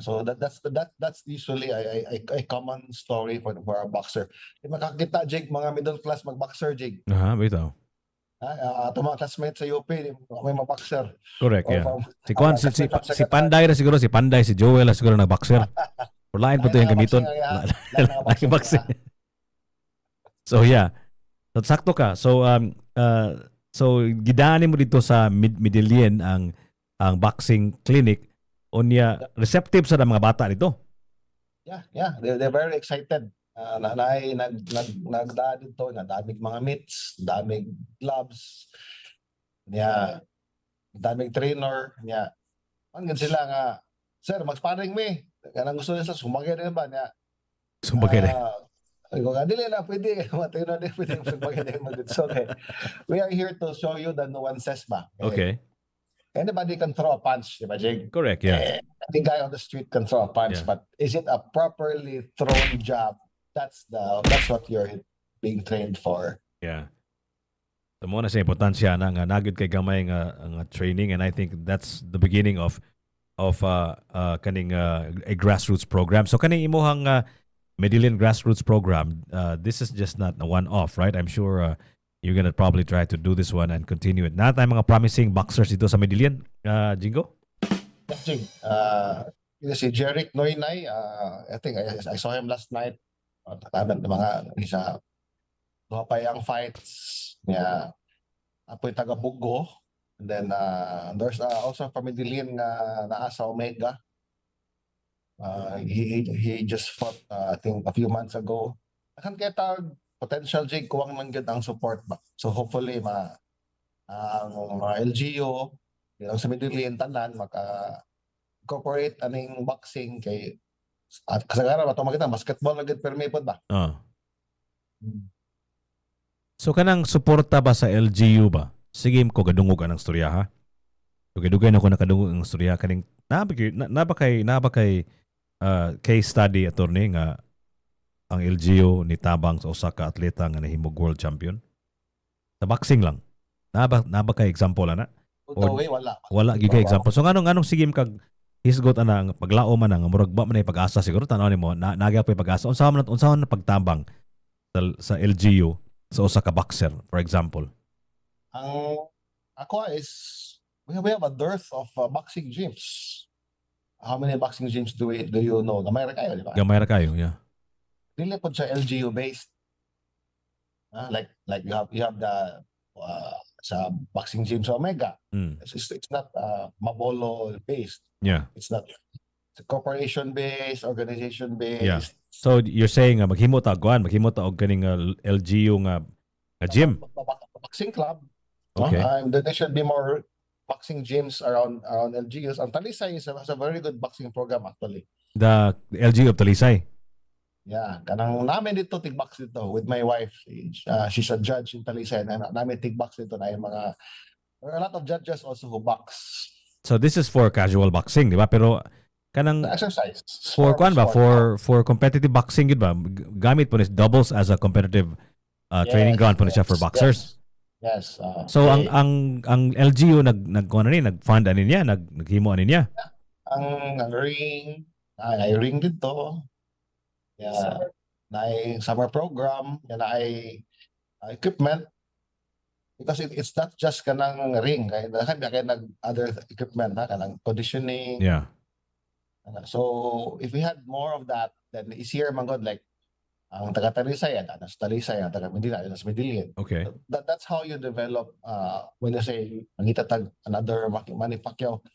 So that's usually a common story for a boxer. Di makakita Jig mga middle class mag-boxer Jig. Bitaw. Ito mga classmates sa UP may mga-boxer. Correct, Or yeah. from- Si Panday na siguro, si Panday, si Joel na siguro nag-boxer. Or lain po ito yung gamiton. Lain boxing. So yeah. So sakto ka. So gidaanin mo dito sa Medellin ang boxing clinic. Onya receptive sa mga bata dito. Yeah. They're very excited. Nagdaan dito, daming mga mitts, daming gloves, daming trainer, hanggang sila nga, sir, mag-sparring me. Kanang gusto nila, sumagay rin ba? Sumbagay rin. Dili na, pwede. Matino din, pwede sumagay rin mo dito. So, okay. We are here to show you the nuances ba? Okay. Anybody can throw a punch, di ba, Jig? Correct, yeah. Any guy on the street can throw a punch, Yeah. but is it a properly thrown jab? That's what you're being trained for. Yeah. So mo na siya importansya na nga nagid kay gamay nga training and I think that's the beginning of kaning a grassroots program. So kaning imuhang Medellin grassroots program, this is just not a one-off, right? I'm sure you're gonna probably try to do this one and continue it. Na tayo mga promising boxers dito sa Medellin, Jingo? Yes, Jig. Si Jerick Noynay, I think I saw him last night. Mga isa yung fights niya. Apoy taga Bugo. And then there's also from Medellin na sa Omega. He just fought I think a few months ago. Akan kita potential Jig kuwang man gyud ang support ba. So hopefully ang mga LGU yung sa Medellin tanan incorporate aning boxing kay at kasagaran ato makita basketball lagid permi pod ba. So kanang suporta ba sa LGU ba? Sige ko gadungog anang storya ha. Dugay-dugay na ko nakadungog ang storya kaning nabakay case study attorney nga ang LGU ni tabang sa usa ka atleta nga nahimog world champion. Sa boxing lang. Nabakay example ana? Or wala. Wala gigay example. So nganong sigim kag hisgot ana nga paglaom man nga murag ba man ay pag-asa siguro tan-aw nimo nagya pa pag-asa unsa man pagtabang sa LGU sa usa ka boxer for example. Ang ako is we have a dearth of boxing gyms. How many boxing gyms do you know? Gamay ra kayo, di ba? Gamay ra kayo, yeah. Dili pod siya LGU based. Like you have the sa boxing gym sa Omega. It's not Mabolo based. Yeah. It's not corporation based, organization based. Yeah. So you're saying maghimo ta og kaning LGU nga gym. Boxing club. Okay. There should be more boxing gyms around LGUs. Ang Talisay has a very good boxing program actually. The LGU of Talisay. Yeah, kanang namin dito tigbox dito with my wife. She's a judge in Talisay. Namin tigbox dito na yung mga there are a lot of judges also who box. So this is for casual boxing, di ba? Pero kanang exercise for for competitive boxing gid ba? Gamit po ni doubles as a competitive training ground po ni siya for boxers. Yes. So ang LGU nag-fund ani niya, naghimo ani niya. Ang ring, ay ring dito. Yeah. Na summer program, na equipment because it's not just kanang ring, kay nag other equipment kanang conditioning. Yeah. So if we had more of that, then easier man god like ang taga Talisay sa Talisay, ang taga Manila sa Medellin. Okay. That's how you develop when you say mangitatag another Manny Pacquiao.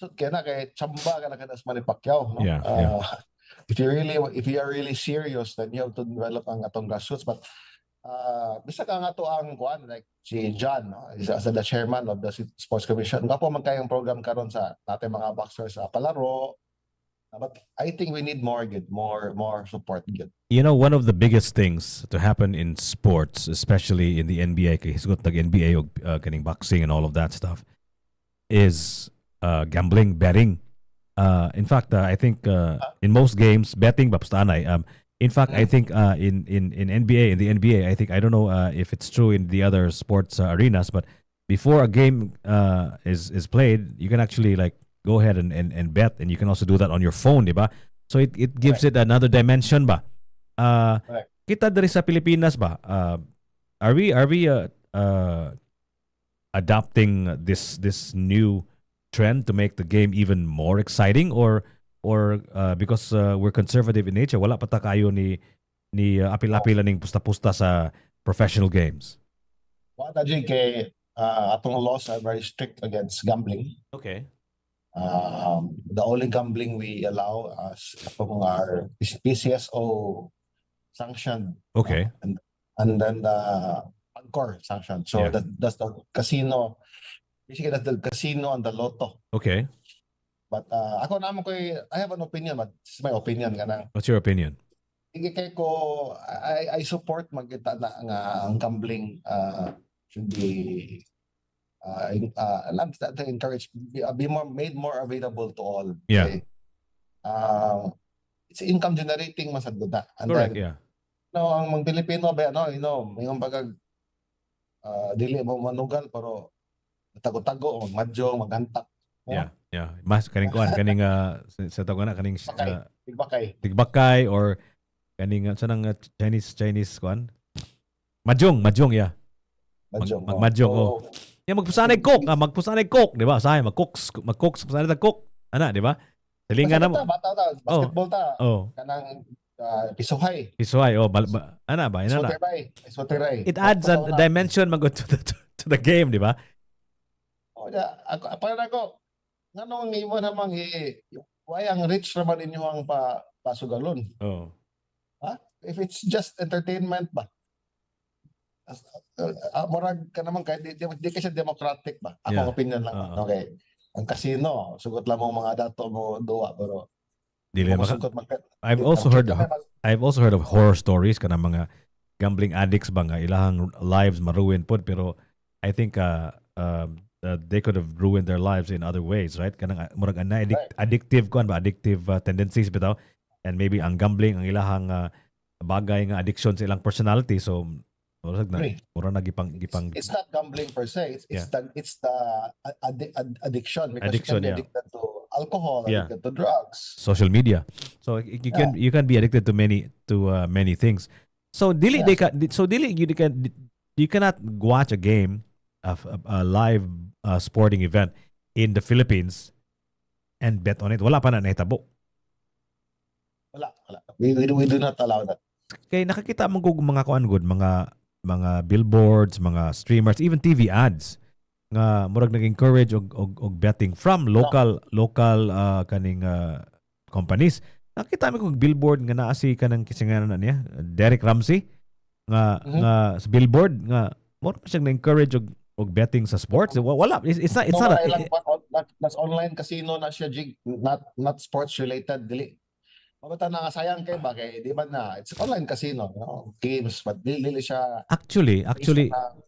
So kaya na kay chamba ka na kada Manny Pacquiao, no? Yeah. If you are really serious, then you have to develop ang atong grassroots. But bisa ka nga to ang kuan like si John, no? As the chairman of the sports commission. Nga po man kayong program karon sa natin mga boxers sa palaro. But I think we need more support. You know, one of the biggest things to happen in sports, especially in the NBA, kay hisgot tag NBA og kaning boxing and all of that stuff, is gambling, betting. In fact, I think in most games, betting bapustanay. In fact, I think in NBA, in the NBA, I think I don't know if it's true in the other sports arenas, but before a game is played, you can actually like go ahead and bet, and you can also do that on your phone, diba? So it gives it another dimension ba. Kita diri sa Pilipinas ba? Are we adopting this new trend to make the game even more exciting, or because we're conservative in nature, wala pa ta kayo ni apil-apila ning pusta-pusta sa professional games? Wala kay atong laws are very strict against gambling. Okay. The only gambling we allow as our PCSO sanctioned. Okay. And then Pagcor sanctioned. So Yeah. that's the casino. Basically, that's the casino and the lotto. Okay. But ako naman ko, I have an opinion, but this is my opinion. What's your opinion? Kay ko, I support magkita na nga ang gambling should be encourage be made more available to all. Yeah. Okay? It's income generating masagod na. And Correct, then, yeah. no, ang mga Pilipino ba mayong bagag dili mo manugal pero tago-tago, magmadyo, magantak. Yeah. Mas kaning kuan kaning sa tawag na kaning Tigbakay or kaning sanang Chinese kuan. Mahjong, yeah. Magmahjong. So, Magpusanay coke, di ba? Say magcooks pusanay ta coke. Ana, di ba? Talingan na mo. Bata basketball ta. Oh. Kanang pisuhay. Ana ba? Ina na. Soteray. It adds a dimension magod to the game, di ba? Ako para ako nganong imo namang why ang rich naman inyo ang pasugalon. Oh. If it's just entertainment ba? Murag ka naman kahit di ka siya democratic ba? Ako Yeah. opinion lang. Okay. ang casino sugot lang mo mga dato mo duwa pero di Dili mo maka masugot I've ang also cute heard lang naman. I've also heard of horror stories kanang mga gambling addicts ba nga ilahang lives maruin pod pero I think they could have ruined their lives in other ways, right? Kanang murag na Right. addictive kon ba addictive tendencies bitaw and maybe ang gambling ang ilahang bagay nga addiction sa ilang personality so murag na Agree. murag na gipang It's not gambling per se. Yeah. It's the addiction because Addiction, you can be yeah. addicted to alcohol, Yeah. addicted to drugs. social media. So you can be addicted to many things. So dili Yes. dili you cannot watch a game of a live sporting event in the Philippines and bet on it. Wala pa na nahitabo. Wala. We do not allow that. Kay nakakita man kog mga kuan good mga billboards, mga streamers, even TV ads nga murag nag-encourage og betting from local kaning companies. Nakita mi kog billboard nga naa si kanang kisinganan na niya, Derek Ramsey nga sa billboard nga murag siyang na-encourage og betting sa sports. Wala, it's not That's online casino na siya, Jig, not sports related, dili. Mabata na nga sayang kay ba kay di ba na it's online casino, no? Games but dili siya actually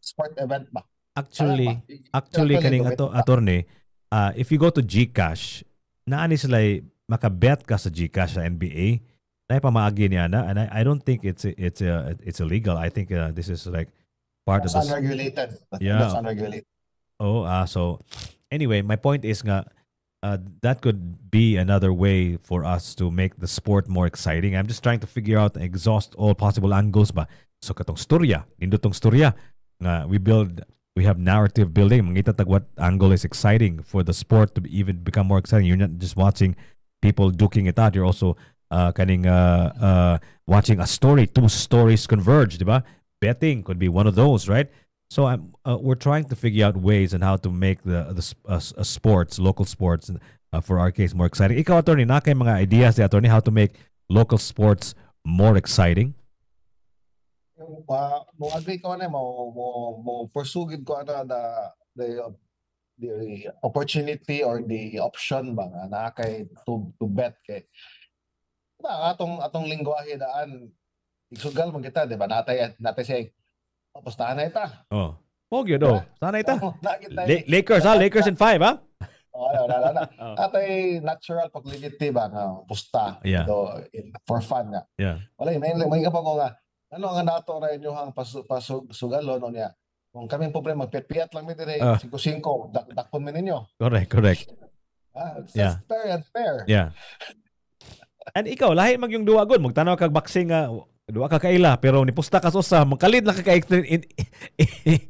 sport event ba. actually Actually, kaning gumit pa. attorney if you go to GCash naani sila makabet ka sa GCash sa NBA na pamaagi niya na and I don't think it's illegal. I think this is like part That's of the unregulated. Yeah. That's unregulated. so anyway my point is nga that could be another way for us to make the sport more exciting. I'm just trying to figure out and exhaust all possible angles ba. So katong storya, nindutong storya nga we have narrative building. Mangita tag what angle is exciting for the sport to even become more exciting. You're not just watching people duking it out. You're also watching a story, two stories converge, di ba? Betting could be one of those, right? So we're trying to figure out ways on how to make the sports, local sports, for our case, more exciting. Ikaw, attorney, na kay mga ideas ni attorney how to make local sports more exciting? Mo agree ko na mo pursugid ko ano the opportunity or the option ba nga na kay to bet kay ba atong lingwahe daan isugal man kita di ba natay say apostahan na ita. Oh. Pogi do. Sana ita. Nakita Lakers Lakers in 5 ha? wala. Oh. Atay natural proclivity ba nga pusta Yeah. for fun nga. Yeah. Wala may ka pa ko nga ano nga nato ra inyo hang pasugalon niya. Kung kaming problema magpiat lang mi dire 5-5 dakpon mi ninyo. Correct. That's fair and fair. Yeah. And ikaw, lahi mag yung duwa gon, magtanaw kag boxing duwa ka kaila pero nipusta ka sa usa, magkalit na ka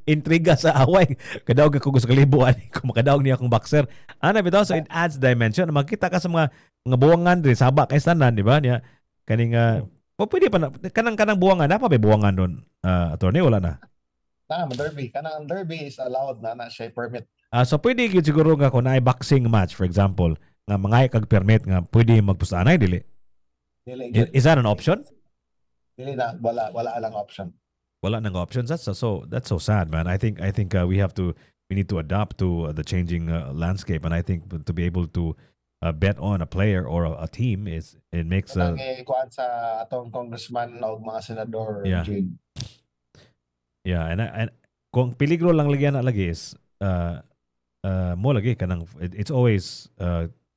intriga sa away. Kadaog ka gusto kalibuan kung makadaog niya akong boxer. Ana bitaw so it adds dimension. Magkita ka sa mga buwangan din saba kay tanan, di ba? Niya kaning pwede pa na kanang buwangan na pa buwangan doon. Attorney wala na. Derby. Kanang derby is allowed na siya permit. So pwede gyud siguro nga kung naay boxing match for example, nga mangay kag permit nga pwede magpusta anay dili. Is that an option? Dili na wala lang option. Wala nang options. That's so sad, man. I think we need to adapt to the changing landscape, and I think to be able to bet on a player or a team it makes kuan sa atong congressman o mga senador. Yeah. Yeah, and kung peligro lang lagi na lagi is mo lagi kanang it's always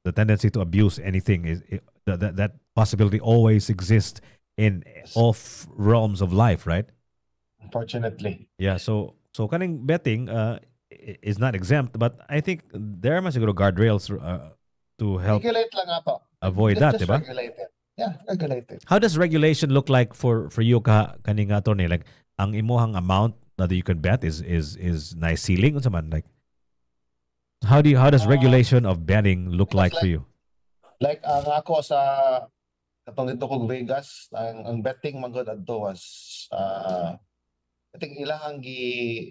the tendency to abuse anything is that possibility always exists in all realms of life, right? Unfortunately. Yeah, so kaning betting is not exempt, but I think there must go guardrails to help Regulate lang ato. avoid that, Just diba? regulated. Yeah, regulated. How does regulation look like for you kaning attorney? Like ang imuhang amount that you can bet is nice ceiling unsa man like how does regulation of betting look like for you? Like ang ako sa katong dito kong Vegas, ang betting man gud adto was I think ilahang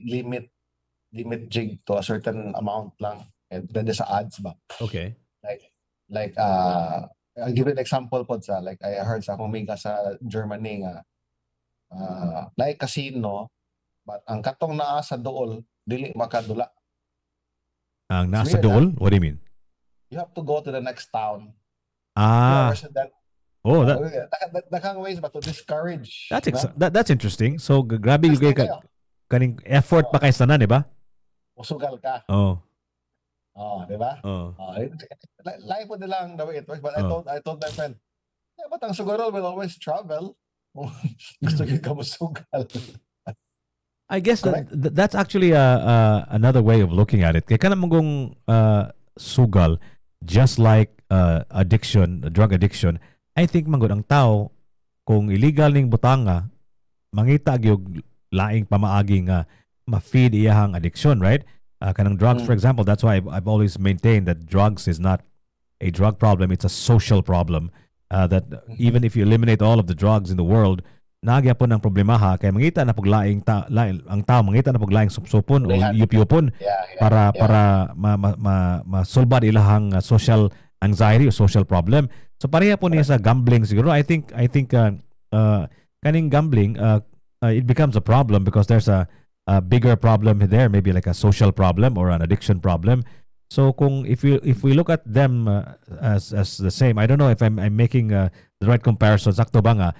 limit jig to a certain amount lang and then sa odds ba. Okay. Like I'll give you an example po sa like I heard sa akong miga sa Germany nga like casino but ang katong naa sa dool dili makadula. Ang It's nasa weird, dool? What do you mean? You have to go to the next town. You're a Ah, resident. oh, Dakang ways ba to discourage, that's interesting. So grabe yung Testing kayo. kaning effort pa kay tanan, di ba? Usugal ka. Oh. Di ba? Oh. Lahi po nilang the way it works. But I told my friend, but ang sugarol will always travel. Gusto ko ka mo sugal. I guess that's actually another way of looking at it. Kaya ka namang sugal, just like addiction, drug addiction, I think manggod ang tao, kung illegal ning butanga, mangita gyud laing pamaagi nga ma-feed iyahang addiction, right? Kanang drugs, for example, that's why I've always maintained that drugs is not a drug problem, it's a social problem. That even if you eliminate all of the drugs in the world, nagya po ng problemaha kay mangita na paglaing ang tao mangita na paglaing supsupon o yupyupon para masolbad ilahang social anxiety o social problem. So pareha po niya sa gambling siguro. I think kaning gambling it becomes a problem because there's a bigger problem there, maybe like a social problem or an addiction problem. So kung if we look at them as the same, I don't know if I'm making the right comparison. Sakto ba nga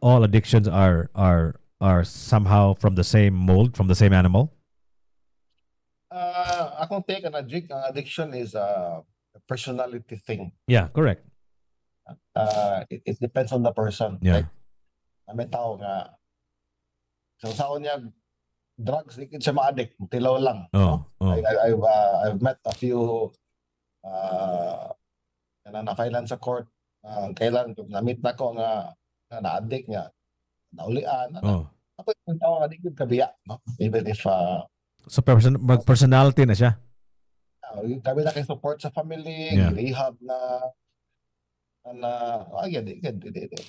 all addictions are somehow from the same mold, from the same animal? Akong take an addiction is a personality thing. Yeah, correct. It depends on the person. Yeah. Like, may tao nga, so sa niya, drugs, di siya ma-addict, tilaw lang. I've met a few na-filan sa court, kailan na-meet na ko nga na-addict nga, naulian, tapos yung tao nga, di yun kabiya, no? Even if so personality na siya. Kami na kayo support sa family, rehab na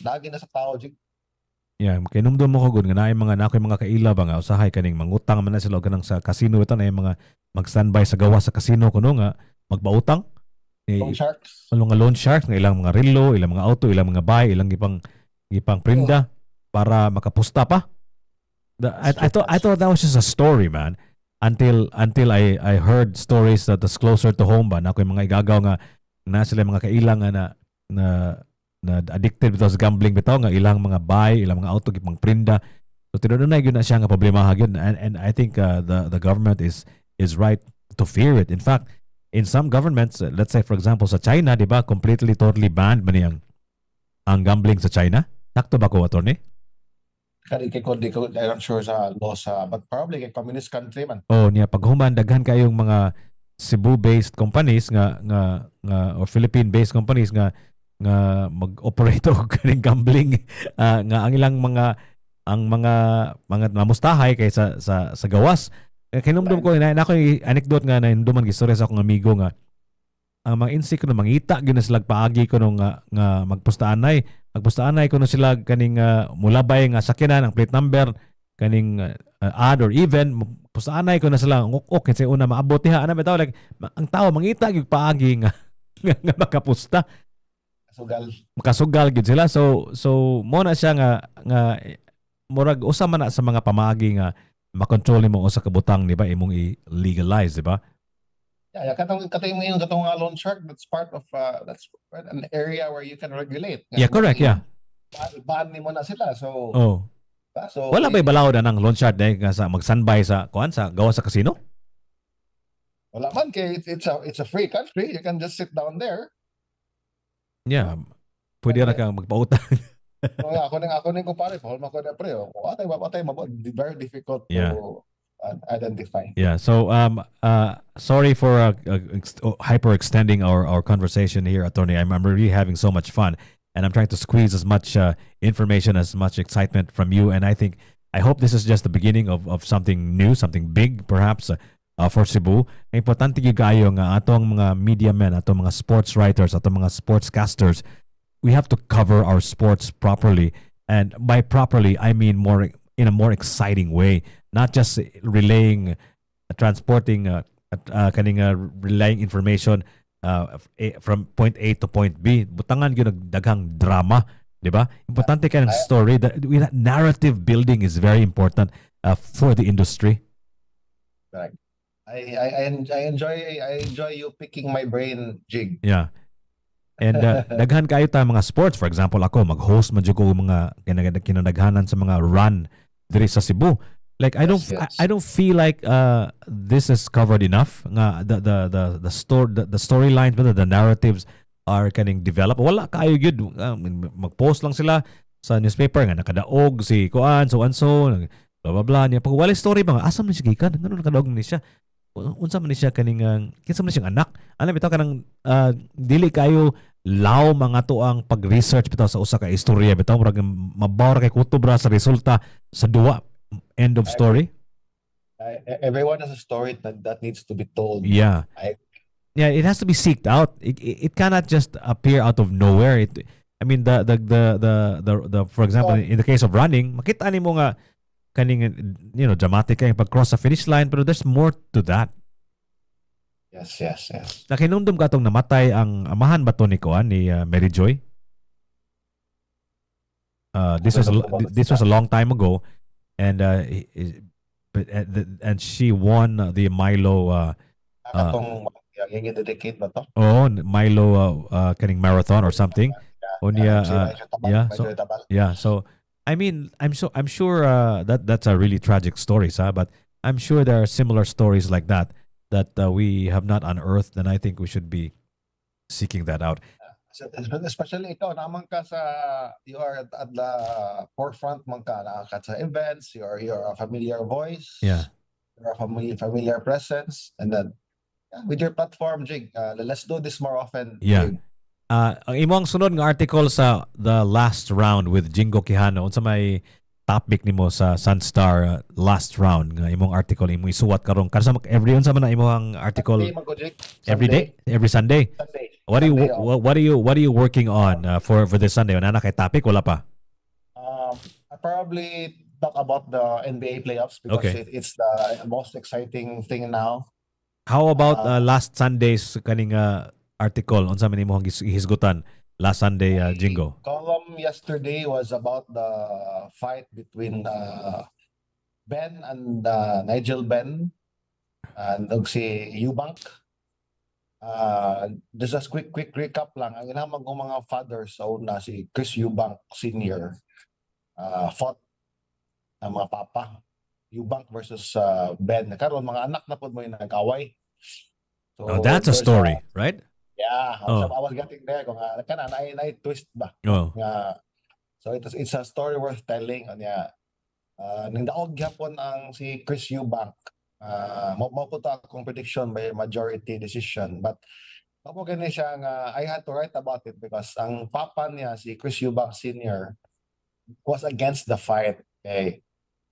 lagi na sa tao. Yeah, kinumdum mo ko gud nga naay mga nakoy mga kaila ba nga usahay kaning mangutang man na sila kanang sa casino ito na mga mag-standby sa gawa sa casino kuno nga magbautang. Loan sharks. Mga loan sharks nga ilang mga relo, ilang mga auto, ilang mga bahay, ilang gipang prinda para makapusta pa. I thought that was just a story, man. Until I heard stories that was closer to home ba na koy mga igagaw nga na sila mga kailang na addicted bitaw sa gambling bitaw nga ilang mga buy, ilang mga auto gipang prinda. So tinudunay gyud na siya nga problema gyud and I think the government is right to fear it. In fact, in some governments, let's say for example sa China, di ba, completely totally banned man ang gambling sa China. Sakto ba ko, attorney? I'm not sure sa laws, but probably kay communist country man. Oh, niya paghuman daghan kayong mga Cebu-based companies nga or Philippine-based companies nga mag-operate og kaning gambling nga ang ilang mga namustahay kay sa gawas. Kinumdum ko na ako'y anecdote nga na hinduman gistorya sa akong amigo nga ang mga insik ko mangita gyud na sila paagi ko nga magpustaanay ko na sila kaning mulabay nga sakyanan ang plate number kaning odd or even pustaanay ko na sila okay sa una maabot diha ana bitaw like ang tao mangita gyud paagi nga makapusta makasugal gyud sila so mo na siya nga murag usa man na sa mga pamaagi nga makontrol nimo usa ka butang di ba imong i-legalize di ba? Yeah, katong loan shark, that's part of that's an area where you can regulate. Yeah, correct, yeah. Ban nimo na sila. So wala ba'y balaod anang loan shark dahil nga sa magsanbay sa gawa sa casino? Wala man kay it's a free country. You can just sit down there. Yeah. Pwede ra kang magpautang. Ako ning kumpare, Paul mako na pre. Atay very difficult to identify. Yeah. So sorry for hyper extending our conversation here, Attorney. I'm really having so much fun, and I'm trying to squeeze as much information, as much excitement from you. And I hope this is just the beginning of something new, something big, perhaps for Cebu. Importante gyud kayo nga atong mga media men, atong mga sports writers, atong mga sportscasters, we have to cover our sports properly, and by properly I mean more in a more exciting way. Not just transporting, relaying information from point A to point B. Butangan yun nagdaghang drama, di ba? Importante ka ng story. That narrative building is very important for the industry. Correct. I enjoy you picking my brain, Jig. Yeah. And daghan kayo ta mga sports. For example, ako mag-host man jud ko mga kinadaghanan sa mga run diri sa Cebu. Like I don't Yes, yes. I don't feel like this is covered enough nga the storylines but the narratives are kaning develop. Wala kayo gyud mag-post lang sila sa newspaper nga nakadaog si kuan so and so blah blah blah niya. Pag wala story ba nga asam ni siya gikan? Ngano nakadaog ni siya? Unsa man ni siya kaning kinsa man ni siyang anak? Alam bitaw kanang dili kayo law mga tuang pag-research bitaw sa usa ka istorya bitaw murag mabaw ra kay kutob ra sa resulta sa duwa. End of story. Everyone has a story that needs to be told. Yeah. Yeah, it has to be seeked out. It cannot just appear out of nowhere. I mean the for example in the case of running, makita nimo nga kaning dramatic kay pag-cross sa finish line pero there's more to that. Yes. Nakinumdum ka tong namatay ang amahan ba to ni Kuan ni Mary Joy? This was a long time ago and and she won the Milo Atong yung dedicate ba to? Milo kaning marathon or something. So I mean I'm sure that's a really tragic story, but I'm sure there are similar stories like that we have not unearthed, and I think we should be seeking that out. Especially ikaw naman ka you are at the forefront man ka sa events, you're a familiar voice. Yeah. You're a familiar presence, and then with your platform, Jig, let's do this more often. Yeah. Jig. Ang imong sunod nga article sa the last round with Jingo Quijano, unsa may topic nimo sa Sunstar last round nga imong article imo isuwat karon kansa every unsa man na imong article every day, every Sunday. What are you working on for this Sunday? Ana kay topic wala pa? I probably talk about the NBA playoffs because it's the most exciting thing now. How about last Sunday's kaning article unsa man imong hisgutan last Sunday, Jingo? Column yesterday was about the fight between Ben and Nigel Ben and si Eubank. Just a quick recap lang. Ang inamang kong mga fathers sa una, si Chris Eubank Sr. Fought ang mga papa. Eubank versus Ben. Karon mga anak na po mo yung nag-away. So, that's a story, right? Yeah, I was getting there kung kana na twist ba. So it's a story worth telling anya. Ning daog gyapon ang si Chris Eubank. Mo ko ta akong prediction by majority decision, but ako gani siya nga I had to write about it because ang papa niya si Chris Eubank Sr. was against the fight. Okay.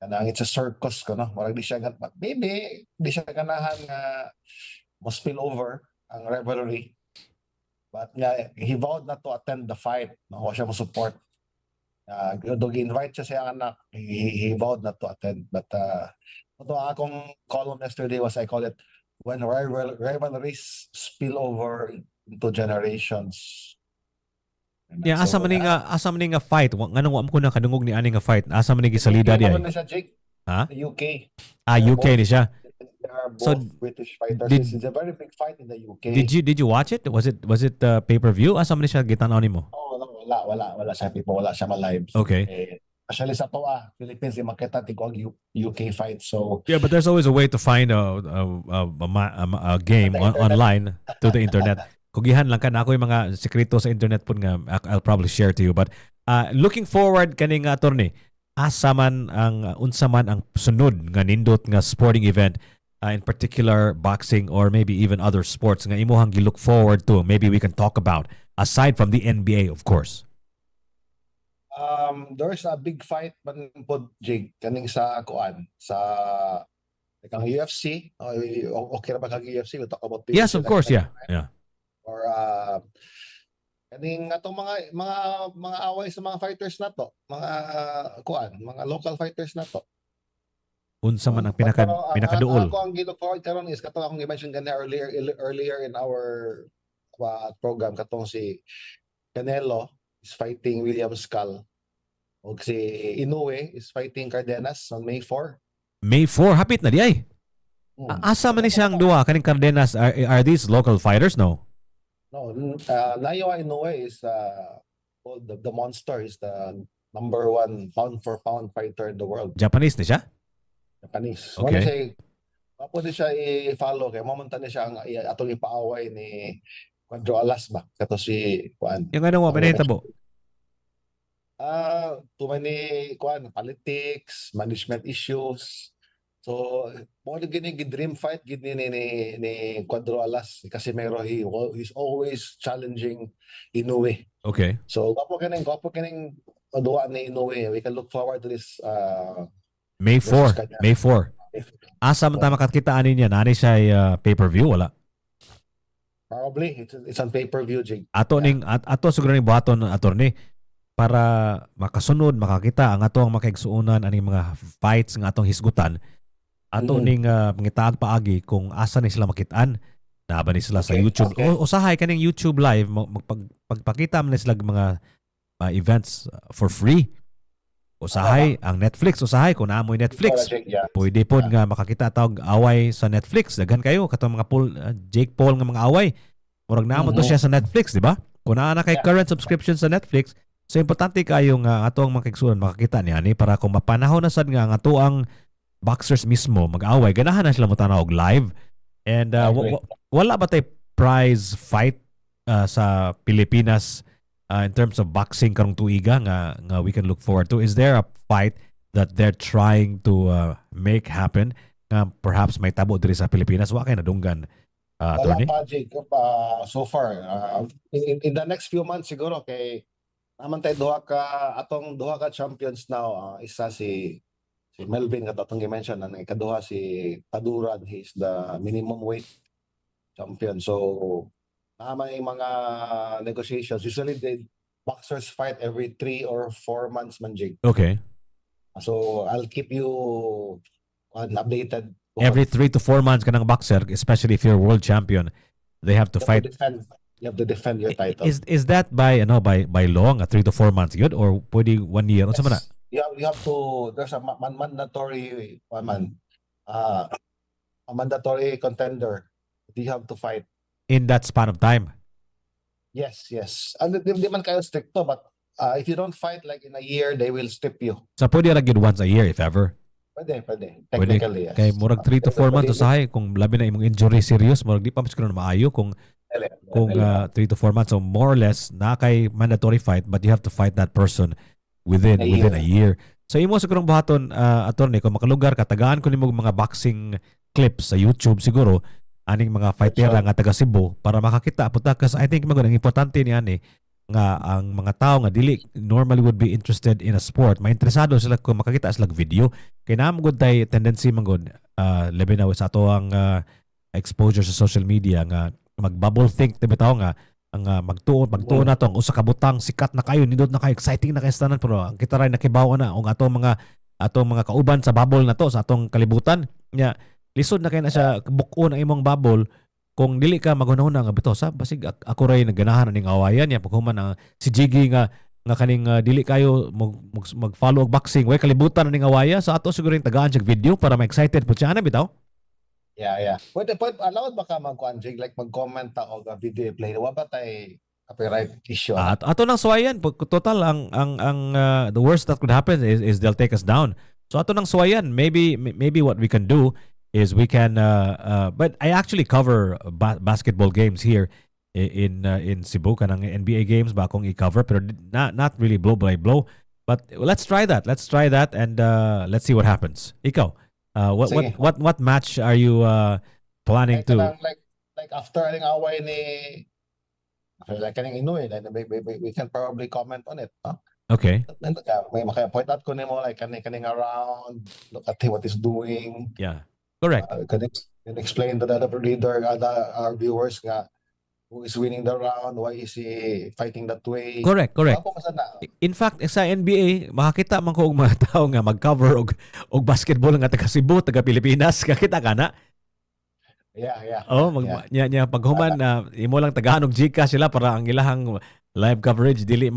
Kanang it's a circus ko no. Murag di siya maybe di siya ganahan nga mo spill over ang rivalry. But he vowed not to attend the fight. No, siya mo support. Invite siya sa anak. He vowed not to attend. But ito akong column yesterday was I call it when rivalries spill over into generations. Yeah, asa man nga fight. Nganong wa ko na kadungog ni ani nga fight. Asa man ni gisalida di ay. Ha? UK. UK ni siya. They are both British fighters. It's a very big fight in the UK. Did you watch it? Was it pay-per-view? Asa man ni siya gitanaw nimo? Wala siya people, wala siya ma-live. Okay. Actually sa toa, Philippines di makita tigog UK fight. So yeah, but there's always a way to find a game online to the internet. Kugihan lang ka na ako yung mga sekreto sa internet po nga I'll probably share to you. But looking forward kaning attorney, asa man ang unsa man ang sunod nga nindot nga sporting event, in particular boxing or maybe even other sports nga imuhang gilook forward to, maybe we can talk about aside from the NBA, of course. There's a big fight man po, Jig, kaning sa kuan sa ang UFC. Okay na ba kag UFC? We'll talk about yes, of course, yeah. Or kaning atong mga away sa mga fighters na to, mga kuan, mga local fighters na to. Unsa man ang pinakaduol? Ako ang gilook forward karon is katong akong i-mention gani earlier in our program katong si Canelo is fighting William Skull. O si Inoue is fighting Cardenas on May 4. May 4 hapit na di ay. Asa man ni siyang duwa kaning Cardenas, are these local fighters? No. No, Nayo Inoue is called the monster, is the number one pound for pound fighter in the world, Japanese ni siya? Japanese. Mo Okay. siya pwede siya i-follow kay mamunta ni siya ang atong ipaaway ni Cuadro Alas ba kato si kuan. Yung ano mo, pinahitabo? Too many kuan politics, management issues. So mo gini dream fight gid ni Cuadro Alas kasi Casimero, he's always challenging Inoue. Okay. So gwapo kining duwa ni Inoue. We can look forward to this May versus 4. kanya. May 4. Asa man tayo makakita niya? Nani siya pay-per-view? Wala. Probably it's on pay-per-view, Jig. Ato siguro ni buhaton ng attorney para makasunod, makakita ang atong makaigsuunan aning mga fights nga atong hisgutan. Ato ning pangitaan paagi kung asa ni sila makitaan. Naba ni sila sa YouTube. Okay. Usahay kaning YouTube live magpagpakita man sila mga events for free. Usahay ang Netflix, usahay kung naamoy Netflix. Pwede po nga makakita tawag away sa Netflix. Daghan kayo katong mga Jake Paul nga mga away. Murag naamo to siya sa Netflix, di ba? Kung naa na kay current subscription sa Netflix, so importante kayo nga atong makigsuon makakita niya ni para kung mapanahon na sad nga ang ato ang boxers mismo mag-away, ganahan na sila mo tanaw og live. And wala ba tay prize fight sa Pilipinas in terms of boxing karong tuiga nga we can look forward to? Is there a fight that they're trying to make happen nga perhaps may tabo diri sa Pilipinas? Wa kay nadunggan, attorney? Wala pa, Jig. So far, in the next few months siguro kay naman tayo atong duha ka champions now. Isa si Melvin nga atong gi-mention, ang ikaduha si Taduran, he's the minimum weight champion. So may mga negotiations. Usually the boxers fight every 3 or 4 months man, Jig. Okay. So I'll keep you updated. Every 3 to 4 months ka ng boxer, especially if you're world champion, they have to fight. You have to defend your title. Is that by law nga 3 to 4 months good or pwede 1 year? Unsa man na? You have to, there's a mandatory a mandatory contender that you have to fight In that span of time. yes and di man kayo stricto, but if you don't fight like in a year, they will strip you. So pwede ra gyud once a year if ever. Pwede technically, yes. Kay murag 3 to 4 months usahay kung labi na imong injury serious, murag di pa mas na maayo kung 3 to 4 months. So more or less na kay mandatory fight, but you have to fight that person within a year. So imo sigurong buhaton, attorney, kung makalugar ka, tagaan ko nimo mga boxing clips sa YouTube siguro aning mga fightera nga taga Cebu para makakita puta kasi I think ang importante niyan nga ang mga tao nga dili normally would be interested in a sport, mainteresado sila kung makakita sila video. Kay naam gud tay tendency man gud labi na sa ato ang exposure sa social media nga mag-bubble think bitaw nga ang magtuon na to ang usa ka butang sikat na kayo, nindot na kayo, exciting na kayo sa tanan, pero ang kita ray nakibaw na ang atong mga kauban sa bubble na to sa atong kalibutan nya lisod na kay na siya bukon ang imong bubble kung dili ka maghunahuna nga bitaw sa basig ako ray nagganahan ning awayan niya paghuman ang si Jiggy nga kaning dili kayo mag-follow og boxing way kalibutan ning awaya sa ato siguro yung tagaan siya video para ma-excited po siya na bitaw. Yeah. Pwede allowed ba ka mag-comment, like mag-comment ta og video play? Wa ba tay copyright issue? Ato nang suwayan total ang the worst that could happen is they'll take us down. So ato nang suwayan, maybe what we can do is we can but I actually cover basketball games here in Cebu, kanang NBA games ba akong i-cover, pero not really blow by blow, but let's try that and let's see what happens. Ikaw, what match are you planning to like after aling away ni like kaning Inoue, like we can probably comment on it, huh? Okay. May maka-point out ko nimo like kaning around, look at what he's doing. Yeah. Correct. Can explain to the other reader, our viewers nga who is winning the round, why is he fighting that way. Correct. In fact, sa NBA, makakita man ko og mga tao nga mag-cover og basketball nga taga Cebu, taga Pilipinas, kakita ka na? Yeah. Nya paghuman na imo lang tagahan og GCash sila para ang ilahang live coverage dili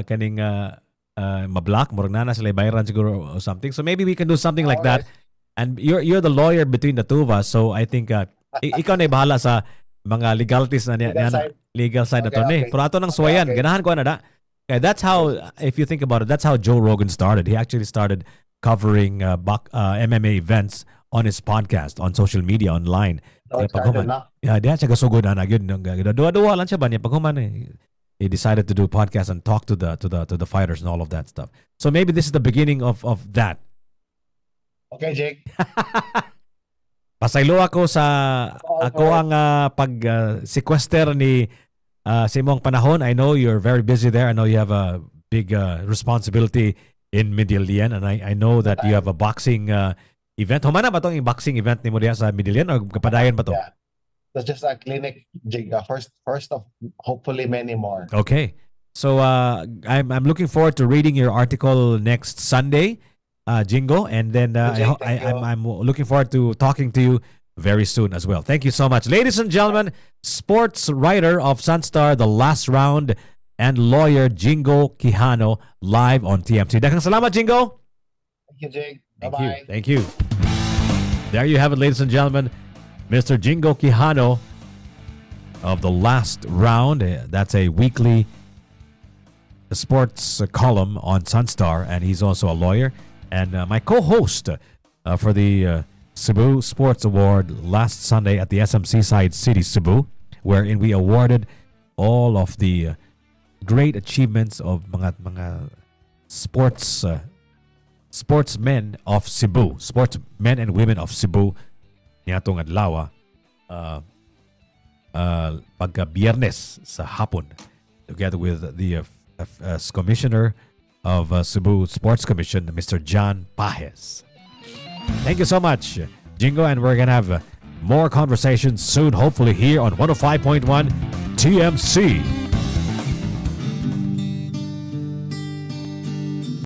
kaning ma-block, murag na sila bayaran siguro or something. So maybe we can do something like that. And you're the lawyer between the two of us. So I think ikaw na bahala sa mga legalities na legal side na to ni. Pero ato nang suwayan, ganahan ko na da. Okay, that's how, if you think about it, that's how Joe Rogan started. He actually started covering MMA events on his podcast, on social media, online. Diya siya gasugod na yun. Dua-dua lang siya ba niya paghuman he decided to do a podcast and talk to the fighters and all of that stuff. So maybe this is the beginning of that. Okay, Jake. Pasaylo ako ang pag sequester ni sa imong panahon. I know you're very busy there. I know you have a big responsibility in Medellin, and I know that you have a boxing event. Humana ba tong boxing event ni mo diya sa Medellin or kapadayon ba to? Yeah. That's just a clinic, Jake. First of hopefully many more. Okay. So I'm looking forward to reading your article next Sunday, Jingo, and then I'm looking forward to talking to you very soon as well. Thank you so much. Ladies and gentlemen, sports writer of Sunstar, The Last Round, and lawyer Jingo Quijano, live on TMT. Daghang salamat, Jingo. Thank you, Jake. Thank Bye-bye. you. Thank you. There you have it, ladies and gentlemen. Mr. Jingo Quijano of The Last Round. That's a weekly sports column on Sunstar, and he's also a lawyer. And my co-host for the Cebu Sports Award last Sunday at the SM Seaside City, Cebu, wherein we awarded all of the great achievements of mga sportsmen of Cebu, sportsmen and women of Cebu niatong adlaw pagka Biyernes sa hapon, together with the commissioner of Cebu Sports Commission, Mr. John Pajes. Thank you so much, Jingo, and we're gonna have more conversations soon, hopefully here on 105.1 TMC.